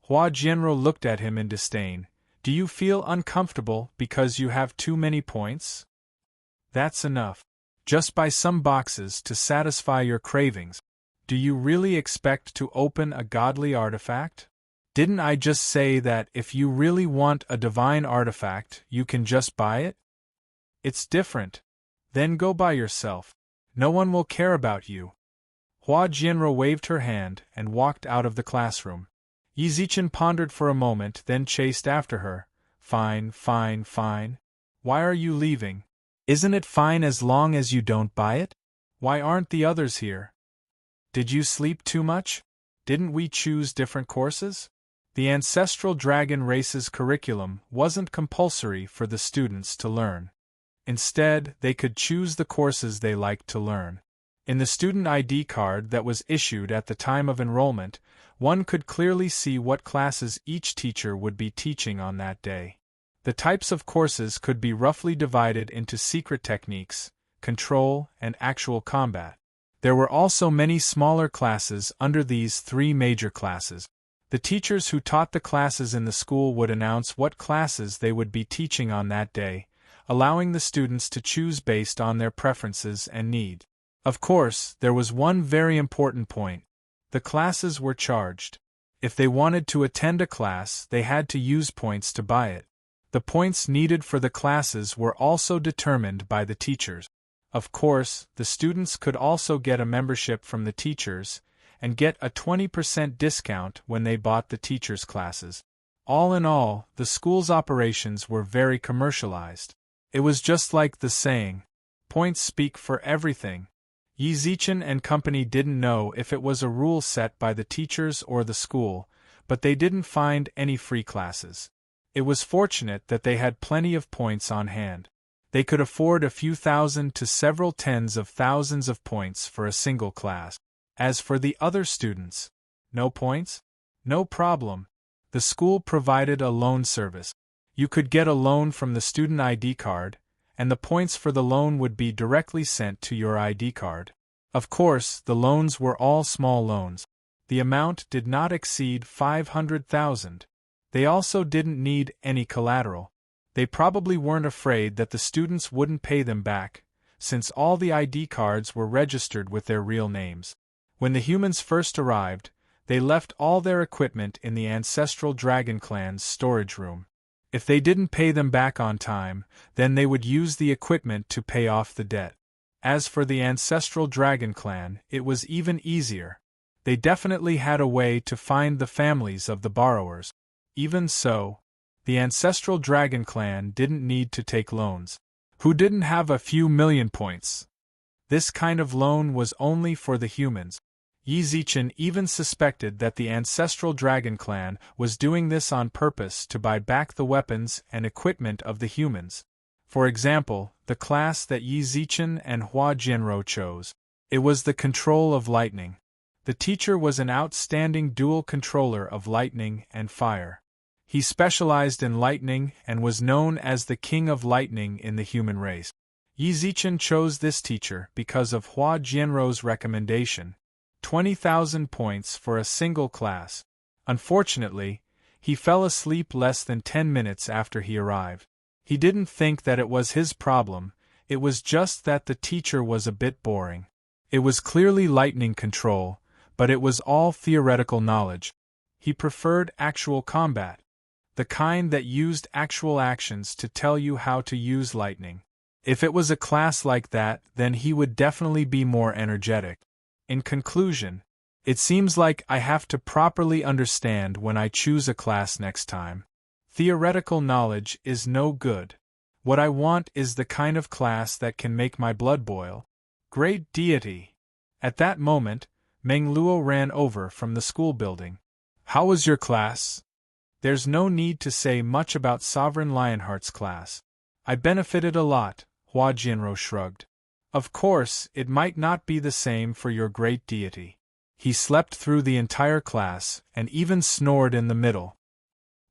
Hua Jianrou looked at him in disdain. Do you feel uncomfortable because you have too many points? That's enough. Just buy some boxes to satisfy your cravings. Do you really expect to open a godly artifact? Didn't I just say that if you really want a divine artifact, you can just buy it? It's different. Then go by yourself. No one will care about you. Hua Jianrou waved her hand and walked out of the classroom. Yi Zichen pondered for a moment, then chased after her. Fine, fine, fine. Why are you leaving? Isn't it fine as long as you don't buy it? Why aren't the others here? Did you sleep too much? Didn't we choose different courses? The ancestral dragon race's curriculum wasn't compulsory for the students to learn. Instead, they could choose the courses they liked to learn. In the student ID card that was issued at the time of enrollment, one could clearly see what classes each teacher would be teaching on that day. The types of courses could be roughly divided into secret techniques, control, and actual combat. There were also many smaller classes under these three major classes. The teachers who taught the classes in the school would announce what classes they would be teaching on that day, allowing the students to choose based on their preferences and need. Of course, there was one very important point. The classes were charged. If they wanted to attend a class, they had to use points to buy it. The points needed for the classes were also determined by the teachers. Of course, the students could also get a membership from the teachers, and get a 20% discount when they bought the teachers' classes. All in all, the school's operations were very commercialized. It was just like the saying, "Points speak for everything." Yizichin and company didn't know if it was a rule set by the teachers or the school, but they didn't find any free classes. It was fortunate that they had plenty of points on hand. They could afford a few thousand to several tens of thousands of points for a single class. As for the other students, no points? No problem. The school provided a loan service. You could get a loan from the student ID card, and the points for the loan would be directly sent to your ID card. Of course, the loans were all small loans. The amount did not exceed 500,000. They also didn't need any collateral. They probably weren't afraid that the students wouldn't pay them back, since all the ID cards were registered with their real names. When the humans first arrived, they left all their equipment in the ancestral dragon clan's storage room. If they didn't pay them back on time, then they would use the equipment to pay off the debt. As for the ancestral dragon clan, it was even easier. They definitely had a way to find the families of the borrowers. Even so, the ancestral dragon clan didn't need to take loans. Who didn't have a few million points? This kind of loan was only for the humans. Yizichin even suspected that the ancestral dragon clan was doing this on purpose to buy back the weapons and equipment of the humans. For example, the class that Yizichin and Hua Jianrou chose. It was the control of lightning. The teacher was an outstanding dual controller of lightning and fire. He specialized in lightning and was known as the king of lightning in the human race. Yizichin chose this teacher because of Hua Jianrou's recommendation. 20,000 points for a single class. Unfortunately, he fell asleep less than 10 minutes after he arrived. He didn't think that it was his problem, it was just that the teacher was a bit boring. It was clearly lightning control, but it was all theoretical knowledge. He preferred actual combat, the kind that used actual actions to tell you how to use lightning. If it was a class like that, then he would definitely be more energetic. In conclusion, it seems like I have to properly understand when I choose a class next time. Theoretical knowledge is no good. What I want is the kind of class that can make my blood boil. Great deity! At that moment, Meng Luo ran over from the school building. How was your class? There's no need to say much about Sovereign Lionheart's class. I benefited a lot, Hua Jianrou shrugged. Of course, it might not be the same for your great deity. He slept through the entire class, and even snored in the middle.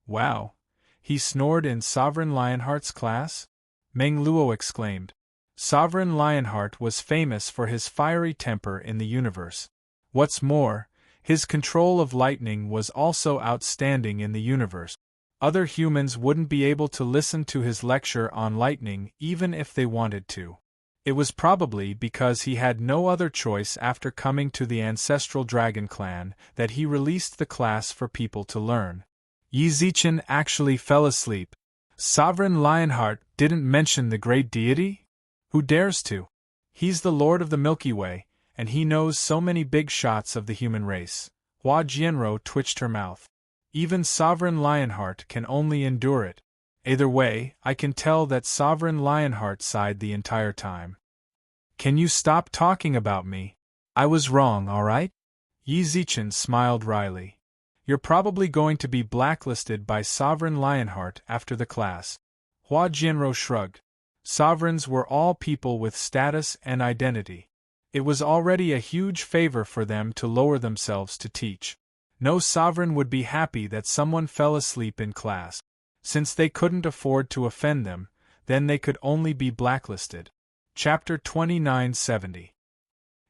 Wow! He snored in Sovereign Lionheart's class? Meng Luo exclaimed. Sovereign Lionheart was famous for his fiery temper in the universe. What's more, his control of lightning was also outstanding in the universe. Other humans wouldn't be able to listen to his lecture on lightning even if they wanted to. It was probably because he had no other choice after coming to the ancestral dragon clan that he released the class for people to learn. Yizichin actually fell asleep. Sovereign Lionheart didn't mention the great deity? Who dares to? He's the Lord of the Milky Way, and he knows so many big shots of the human race. Hua Jianrou twitched her mouth. Even Sovereign Lionheart can only endure it. Either way, I can tell that Sovereign Lionheart sighed the entire time. Can you stop talking about me? I was wrong, alright? Yizichin smiled wryly. You're probably going to be blacklisted by Sovereign Lionheart after the class. Hua Jianrou shrugged. Sovereigns were all people with status and identity. It was already a huge favor for them to lower themselves to teach. No sovereign would be happy that someone fell asleep in class. Since they couldn't afford to offend them, then they could only be blacklisted. Chapter 2970.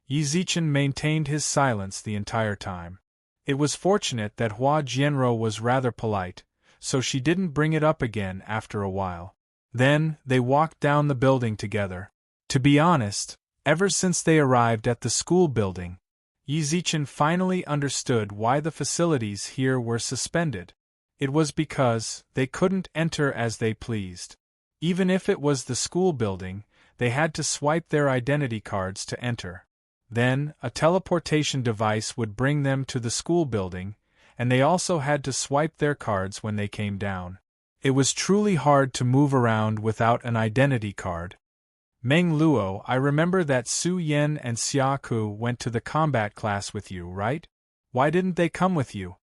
Yi Zichen maintained his silence the entire time. It was fortunate that Hua Jianrou was rather polite, so she didn't bring it up again after a while. Then, they walked down the building together. To be honest, ever since they arrived at the school building, Yi Zichen finally understood why the facilities here were suspended. It was because they couldn't enter as they pleased. Even if it was the school building, they had to swipe their identity cards to enter. Then, a teleportation device would bring them to the school building, and they also had to swipe their cards when they came down. It was truly hard to move around without an identity card. Meng Luo, I remember that Su Yan and Xia Ku went to the combat class with you, right? Why didn't they come with you?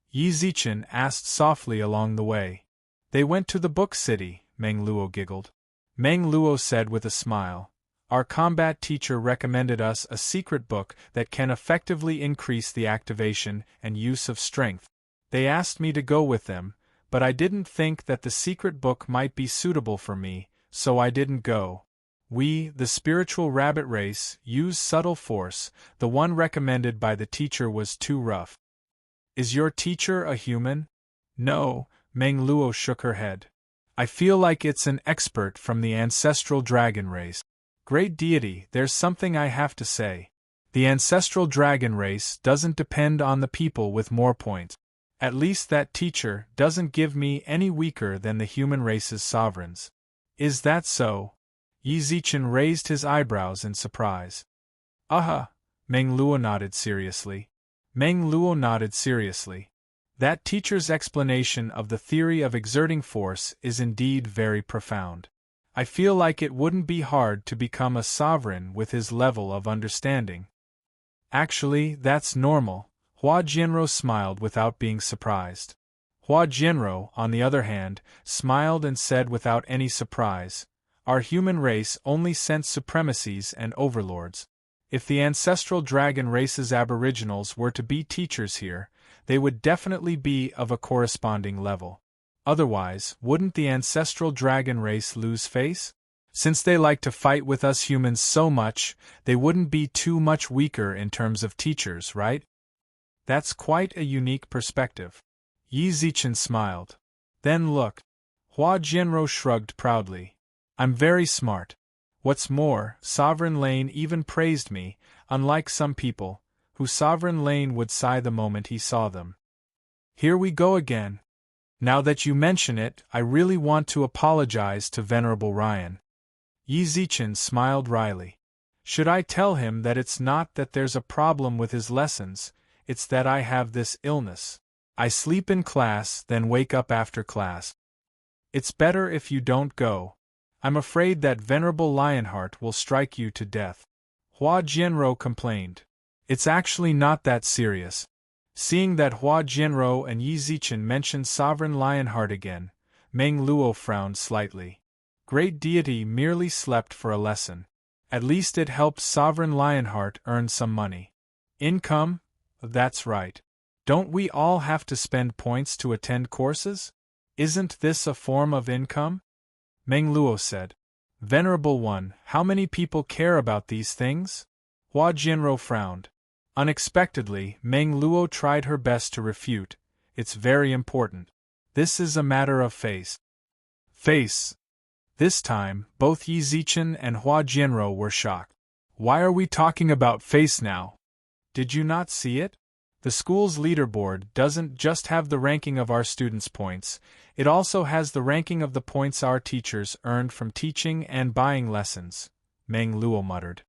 Yi Zichen asked softly along the way. They went to the book city, Meng Luo giggled. Meng Luo said with a smile, our combat teacher recommended us a secret book that can effectively increase the activation and use of strength. They asked me to go with them, but I didn't think that the secret book might be suitable for me, so I didn't go. We, the spiritual rabbit race, use subtle force. The one recommended by the teacher was too rough. Is your teacher a human? No, Meng Luo shook her head. I feel like it's an expert from the ancestral dragon race. Great deity, there's something I have to say. The ancestral dragon race doesn't depend on the people with more points. At least that teacher doesn't give me any weaker than the human race's sovereigns. Is that so? Yi Zichen raised his eyebrows in surprise. Aha! Meng Luo nodded seriously. That teacher's explanation of the theory of exerting force is indeed very profound. I feel like it wouldn't be hard to become a sovereign with his level of understanding. Actually, that's normal. Hua Jianrou smiled without being surprised. Hua Jianrou, on the other hand, smiled and said without any surprise, our human race only sent supremacies and overlords. If the ancestral dragon race's aboriginals were to be teachers here, they would definitely be of a corresponding level. Otherwise, wouldn't the ancestral dragon race lose face? Since they like to fight with us humans so much, they wouldn't be too much weaker in terms of teachers, right? That's quite a unique perspective. Yi Zichen smiled. Then look. Hua Jianrou shrugged proudly. I'm very smart. What's more, Sovereign Lane even praised me, unlike some people, who Sovereign Lane would sigh the moment he saw them. Here we go again. Now that you mention it, I really want to apologize to Venerable Ryan. Yi Zichen smiled wryly. Should I tell him that it's not that there's a problem with his lessons, it's that I have this illness. I sleep in class, then wake up after class. It's better if you don't go. I'm afraid that Venerable Lionheart will strike you to death. Hua Jianrou complained. It's actually not that serious. Seeing that Hua Jianrou and Yi Zichen mentioned Sovereign Lionheart again, Meng Luo frowned slightly. Great deity merely slept for a lesson. At least it helped Sovereign Lionheart earn some money. Income? That's right. Don't we all have to spend points to attend courses? Isn't this a form of income? Meng Luo said. Venerable One, how many people care about these things? Hua Jianrou frowned. Unexpectedly, Meng Luo tried her best to refute. It's very important. This is a matter of face. Face. This time, both Yi Zichen and Hua Jianrou were shocked. Why are we talking about face now? Did you not see it? The school's leaderboard doesn't just have the ranking of our students' points, it also has the ranking of the points our teachers earned from teaching and buying lessons, Meng Luo muttered.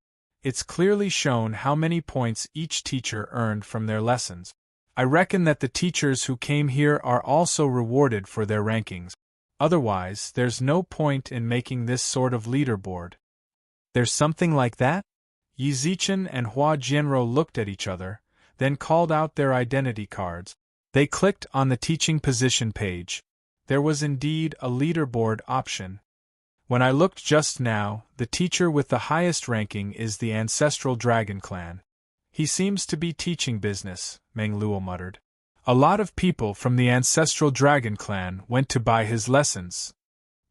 It's clearly shown how many points each teacher earned from their lessons. I reckon that the teachers who came here are also rewarded for their rankings. Otherwise, there's no point in making this sort of leaderboard. There's something like that? Yi Zichen and Hua Jianrou looked at each other, then called out their identity cards. They clicked on the teaching position page. There was indeed a leaderboard option. When I looked just now, the teacher with the highest ranking is the ancestral dragon clan. He seems to be teaching business, Meng Luo muttered. A lot of people from the ancestral dragon clan went to buy his lessons.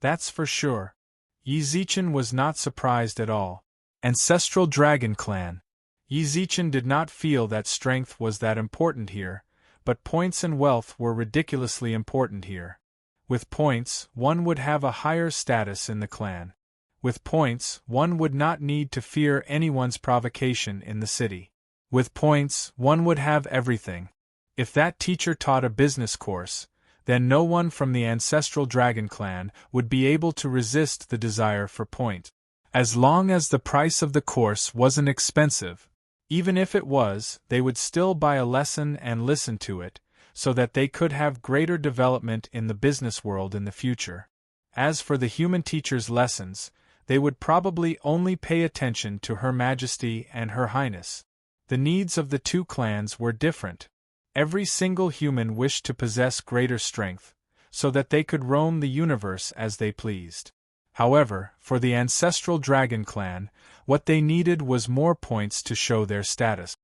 That's for sure. Yi Zichen was not surprised at all. Ancestral dragon clan. Yi Zichen did not feel that strength was that important here, but points and wealth were ridiculously important here. With points, one would have a higher status in the clan. With points, one would not need to fear anyone's provocation in the city. With points, one would have everything. If that teacher taught a business course, then no one from the ancestral dragon clan would be able to resist the desire for points. As long as the price of the course wasn't expensive, even if it was, they would still buy a lesson and listen to it, so that they could have greater development in the business world in the future. As for the human teacher's lessons, they would probably only pay attention to Her Majesty and Her Highness. The needs of the two clans were different. Every single human wished to possess greater strength, so that they could roam the universe as they pleased. However, for the ancestral dragon clan, what they needed was more points to show their status.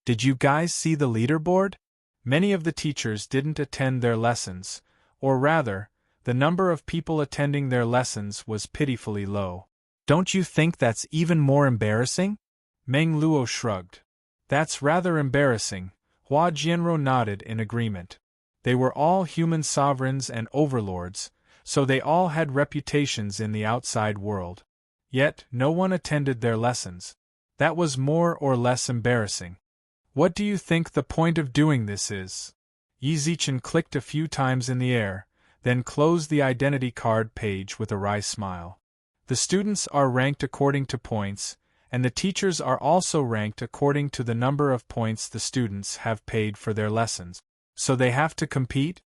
Did you guys see the leaderboard? Many of the teachers didn't attend their lessons, or rather, the number of people attending their lessons was pitifully low. Don't you think that's even more embarrassing? Meng Luo shrugged. That's rather embarrassing. Hua Jianro nodded in agreement. They were all human sovereigns and overlords, so they all had reputations in the outside world. Yet, no one attended their lessons. That was more or less embarrassing. What do you think the point of doing this is? Yi Zichen clicked a few times in the air, then closed the identity card page with a wry smile. The students are ranked according to points, and the teachers are also ranked according to the number of points the students have paid for their lessons. So they have to compete?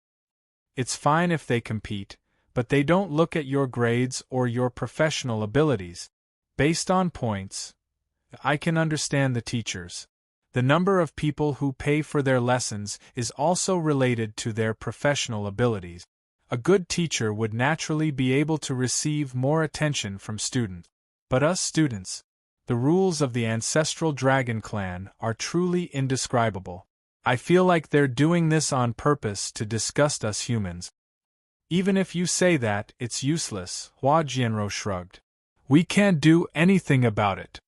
It's fine if they compete, but they don't look at your grades or your professional abilities. Based on points, I can understand the teachers. The number of people who pay for their lessons is also related to their professional abilities. A good teacher would naturally be able to receive more attention from students. But us students, the rules of the ancestral dragon clan are truly indescribable. I feel like they're doing this on purpose to disgust us humans. Even if you say that, it's useless, Hua Jianro shrugged. We can't do anything about it.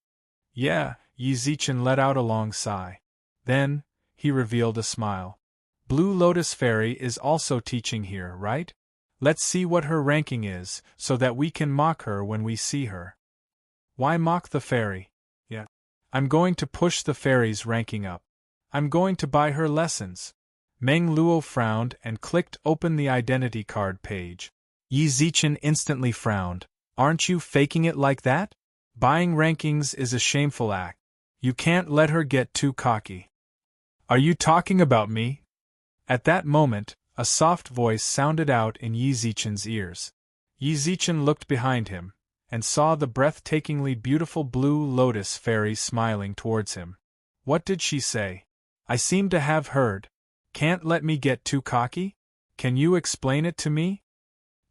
Yeah, Yi Zichen let out a long sigh. Then, he revealed a smile. Blue Lotus Fairy is also teaching here, right? Let's see what her ranking is, so that we can mock her when we see her. Why mock the fairy? Yeah. I'm going to push the fairy's ranking up. I'm going to buy her lessons. Meng Luo frowned and clicked open the identity card page. Yi Zichen instantly frowned. Aren't you faking it like that? Buying rankings is a shameful act. You can't let her get too cocky. Are you talking about me? At that moment, a soft voice sounded out in Yi Zichen's ears. Yi Zichen looked behind him, and saw the breathtakingly beautiful Blue Lotus Fairy smiling towards him. What did she say? I seem to have heard. Can't let me get too cocky? Can you explain it to me?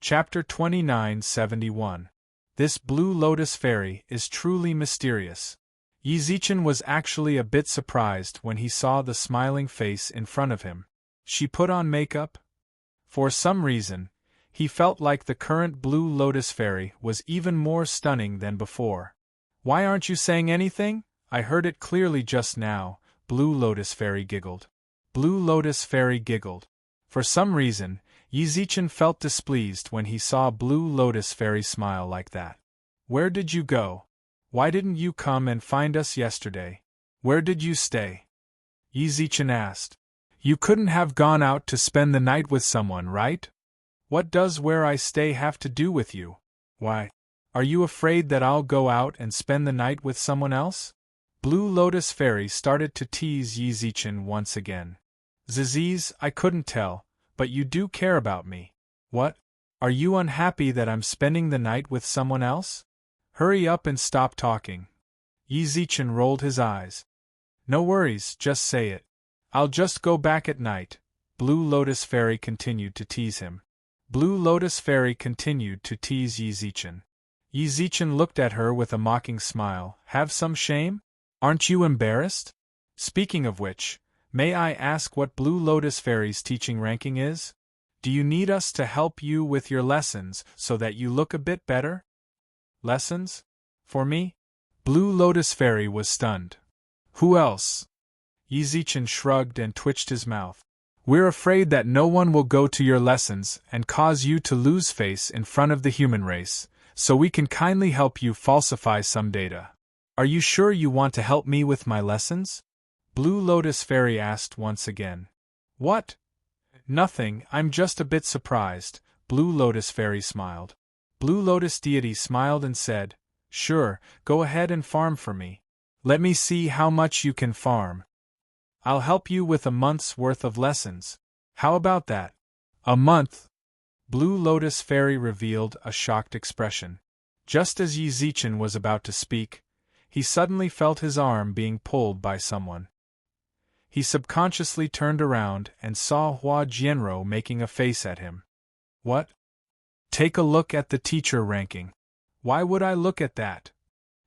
Chapter 2971. This Blue Lotus Fairy is truly mysterious. Yi Zichen was actually a bit surprised when he saw the smiling face in front of him. She put on makeup? For some reason, he felt like the current Blue Lotus Fairy was even more stunning than before. Why aren't you saying anything? I heard it clearly just now, Blue Lotus Fairy giggled. Blue Lotus Fairy giggled. For some reason, Yi Zichen felt displeased when he saw Blue Lotus Fairy smile like that. Where did you go? Why didn't you come and find us yesterday? Where did you stay? Yi Zichen asked. You couldn't have gone out to spend the night with someone, right? What does where I stay have to do with you? Why? Are you afraid that I'll go out and spend the night with someone else? Blue Lotus Fairy started to tease Yi Zichen once again. Ziziz, I couldn't tell, but you do care about me. What? Are you unhappy that I'm spending the night with someone else? Hurry up and stop talking. Yi Zichen rolled his eyes. No worries, just say it. I'll just go back at night. Blue Lotus Fairy continued to tease him. Blue Lotus Fairy continued to tease Yi Zichen. Yi Zichen looked at her with a mocking smile. Have some shame? Aren't you embarrassed? Speaking of which, may I ask what Blue Lotus Fairy's teaching ranking is? Do you need us to help you with your lessons so that you look a bit better? Lessons? For me? Blue Lotus Fairy was stunned. Who else? Yi Zichen shrugged and twitched his mouth. We're afraid that no one will go to your lessons and cause you to lose face in front of the human race, so we can kindly help you falsify some data. Are you sure you want to help me with my lessons? Blue Lotus Fairy asked once again. What? Nothing, I'm just a bit surprised, Blue Lotus Fairy smiled. Blue Lotus Deity smiled and said, Sure, go ahead and farm for me. Let me see how much you can farm. I'll help you with a month's worth of lessons. How about that? A month? Blue Lotus Fairy revealed a shocked expression. Just as Yi Zichen was about to speak, he suddenly felt his arm being pulled by someone. He subconsciously turned around and saw Hua Jianro making a face at him. What? Take a look at the teacher ranking. Why would I look at that?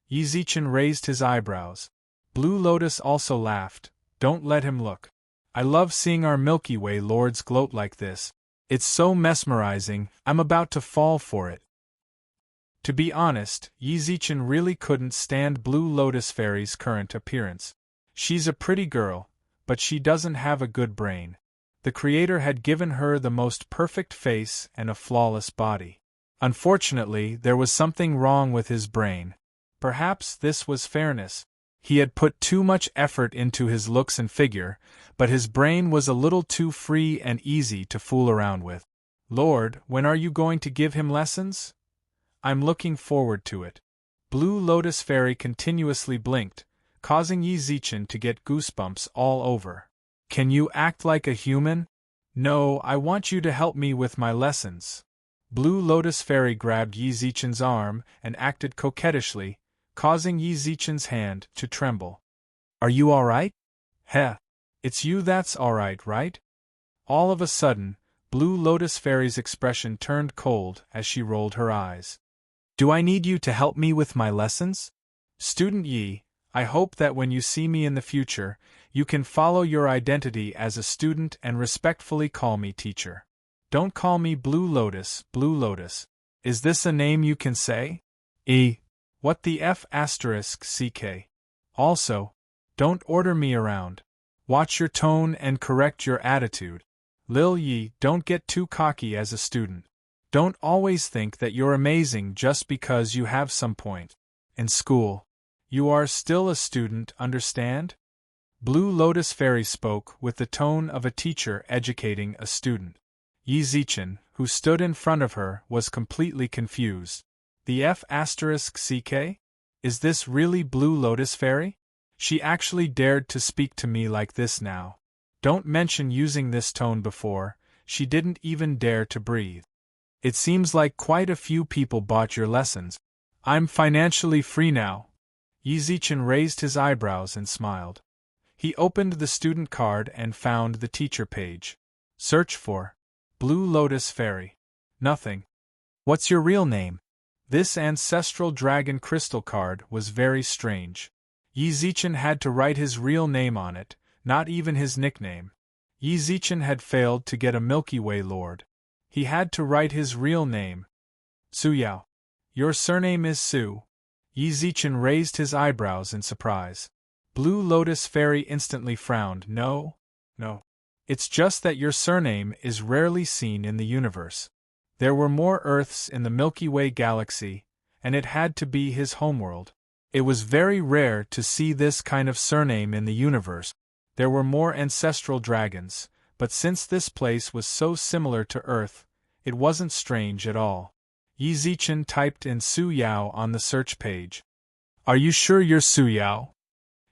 Yi Zichen raised his eyebrows. Blue Lotus also laughed. Don't let him look. I love seeing our Milky Way lords gloat like this. It's so mesmerizing, I'm about to fall for it. To be honest, Yi Zichen really couldn't stand Blue Lotus Fairy's current appearance. She's a pretty girl, but she doesn't have a good brain. The Creator had given her the most perfect face and a flawless body. Unfortunately, there was something wrong with his brain. Perhaps this was fairness. He had put too much effort into his looks and figure, but his brain was a little too free and easy to fool around with. Lord, when are you going to give him lessons? I'm looking forward to it. Blue Lotus Fairy continuously blinked, causing Yi Zichen to get goosebumps all over. Can you act like a human? No, I want you to help me with my lessons. Blue Lotus Fairy grabbed Yi Zichen's arm and acted coquettishly, causing Yi Zichen's hand to tremble. Are you alright? Heh. It's you that's alright, right? All of a sudden, Blue Lotus Fairy's expression turned cold as she rolled her eyes. Do I need you to help me with my lessons? Student Yi, I hope that when you see me in the future, you can follow your identity as a student and respectfully call me teacher. Don't call me Blue Lotus, Blue Lotus. Is this a name you can say? What the F***ck? Also, don't order me around. Watch your tone and correct your attitude. Lil Yi, don't get too cocky as a student. Don't always think that you're amazing just because you have some point. In school, you are still a student, understand? Blue Lotus Fairy spoke with the tone of a teacher educating a student. Yi Zichen, who stood in front of her, was completely confused. The F***ck? Is this really Blue Lotus Fairy? She actually dared to speak to me like this now. Don't mention using this tone before, she didn't even dare to breathe. It seems like quite a few people bought your lessons. I'm financially free now. Yi Zichen raised his eyebrows and smiled. He opened the student card and found the teacher page. Search for Blue Lotus Fairy. Nothing. What's your real name? This ancestral dragon crystal card was very strange. Yi Zichen had to write his real name on it, not even his nickname. Yi Zichen had failed to get a Milky Way lord. He had to write his real name. Su Yao. Your surname is Su. Yi Zichen raised his eyebrows in surprise. Blue Lotus Fairy instantly frowned. No. It's just that your surname is rarely seen in the universe. There were more Earths in the Milky Way galaxy, and it had to be his homeworld. It was very rare to see this kind of surname in the universe. There were more ancestral dragons, but since this place was so similar to Earth, it wasn't strange at all. Yi Zichen typed in Su Yao on the search page. Are you sure you're Su Yao?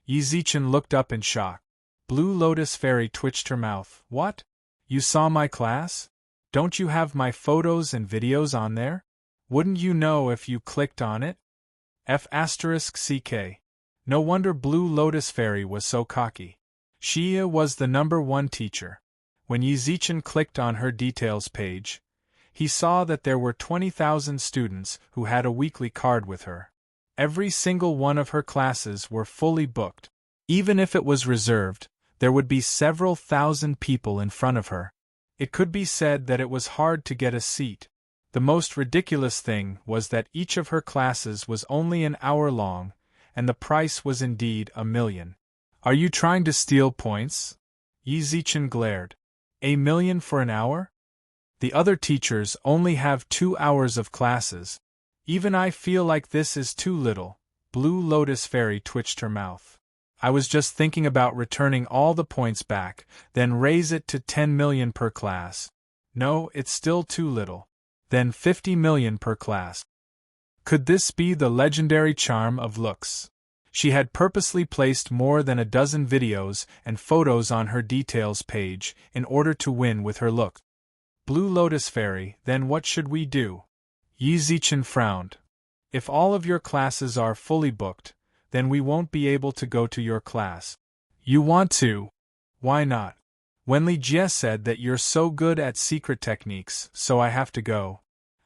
Yi Zichen looked up in shock. Blue Lotus Fairy twitched her mouth. What? You saw my class? Don't you have my photos and videos on there? Wouldn't you know if you clicked on it? F***ck. No wonder Blue Lotus Fairy was so cocky. She was the #1 teacher. When Yi Zichen clicked on her details page, he saw that there were 20,000 students who had a weekly card with her. Every single one of her classes were fully booked. Even if it was reserved, there would be several thousand people in front of her. It could be said that it was hard to get a seat. The most ridiculous thing was that each of her classes was only an hour long, and the price was indeed $1 million. Are you trying to steal points? Yi Zichen glared. $1 million for an hour? The other teachers only have 2 hours of classes. Even I feel like this is too little. Blue Lotus Fairy twitched her mouth. I was just thinking about returning all the points back, then raise it to 10 million per class. No, it's still too little. Then 50 million per class. Could this be the legendary charm of looks? She had purposely placed more than a dozen videos and photos on her details page in order to win with her look. Blue Lotus Fairy, then what should we do? Yi Zichen frowned. If all of your classes are fully booked, then we won't be able to go to your class. You want to? Why not? Wenli Jie said that you're so good at secret techniques, so I have to go.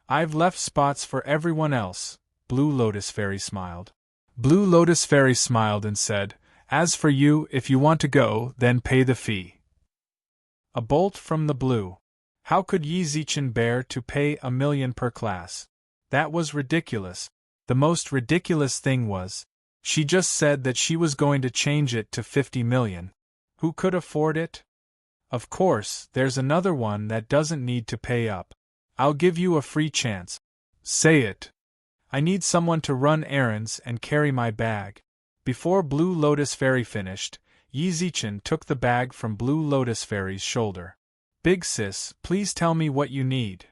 I've left spots for everyone else. Blue Lotus Fairy smiled. Blue Lotus Fairy smiled and said, as for you, if you want to go, then pay the fee. A bolt from the blue. How could Yi Zichen bear to pay $1 million per class? That was ridiculous. The most ridiculous thing was, she just said that she was going to change it to 50 million. Who could afford it? Of course, there's another one that doesn't need to pay up. I'll give you a free chance. Say it. I need someone to run errands and carry my bag. Before Blue Lotus Fairy finished, Yi Zichen took the bag from Blue Lotus Fairy's shoulder. Big sis, please tell me what you need.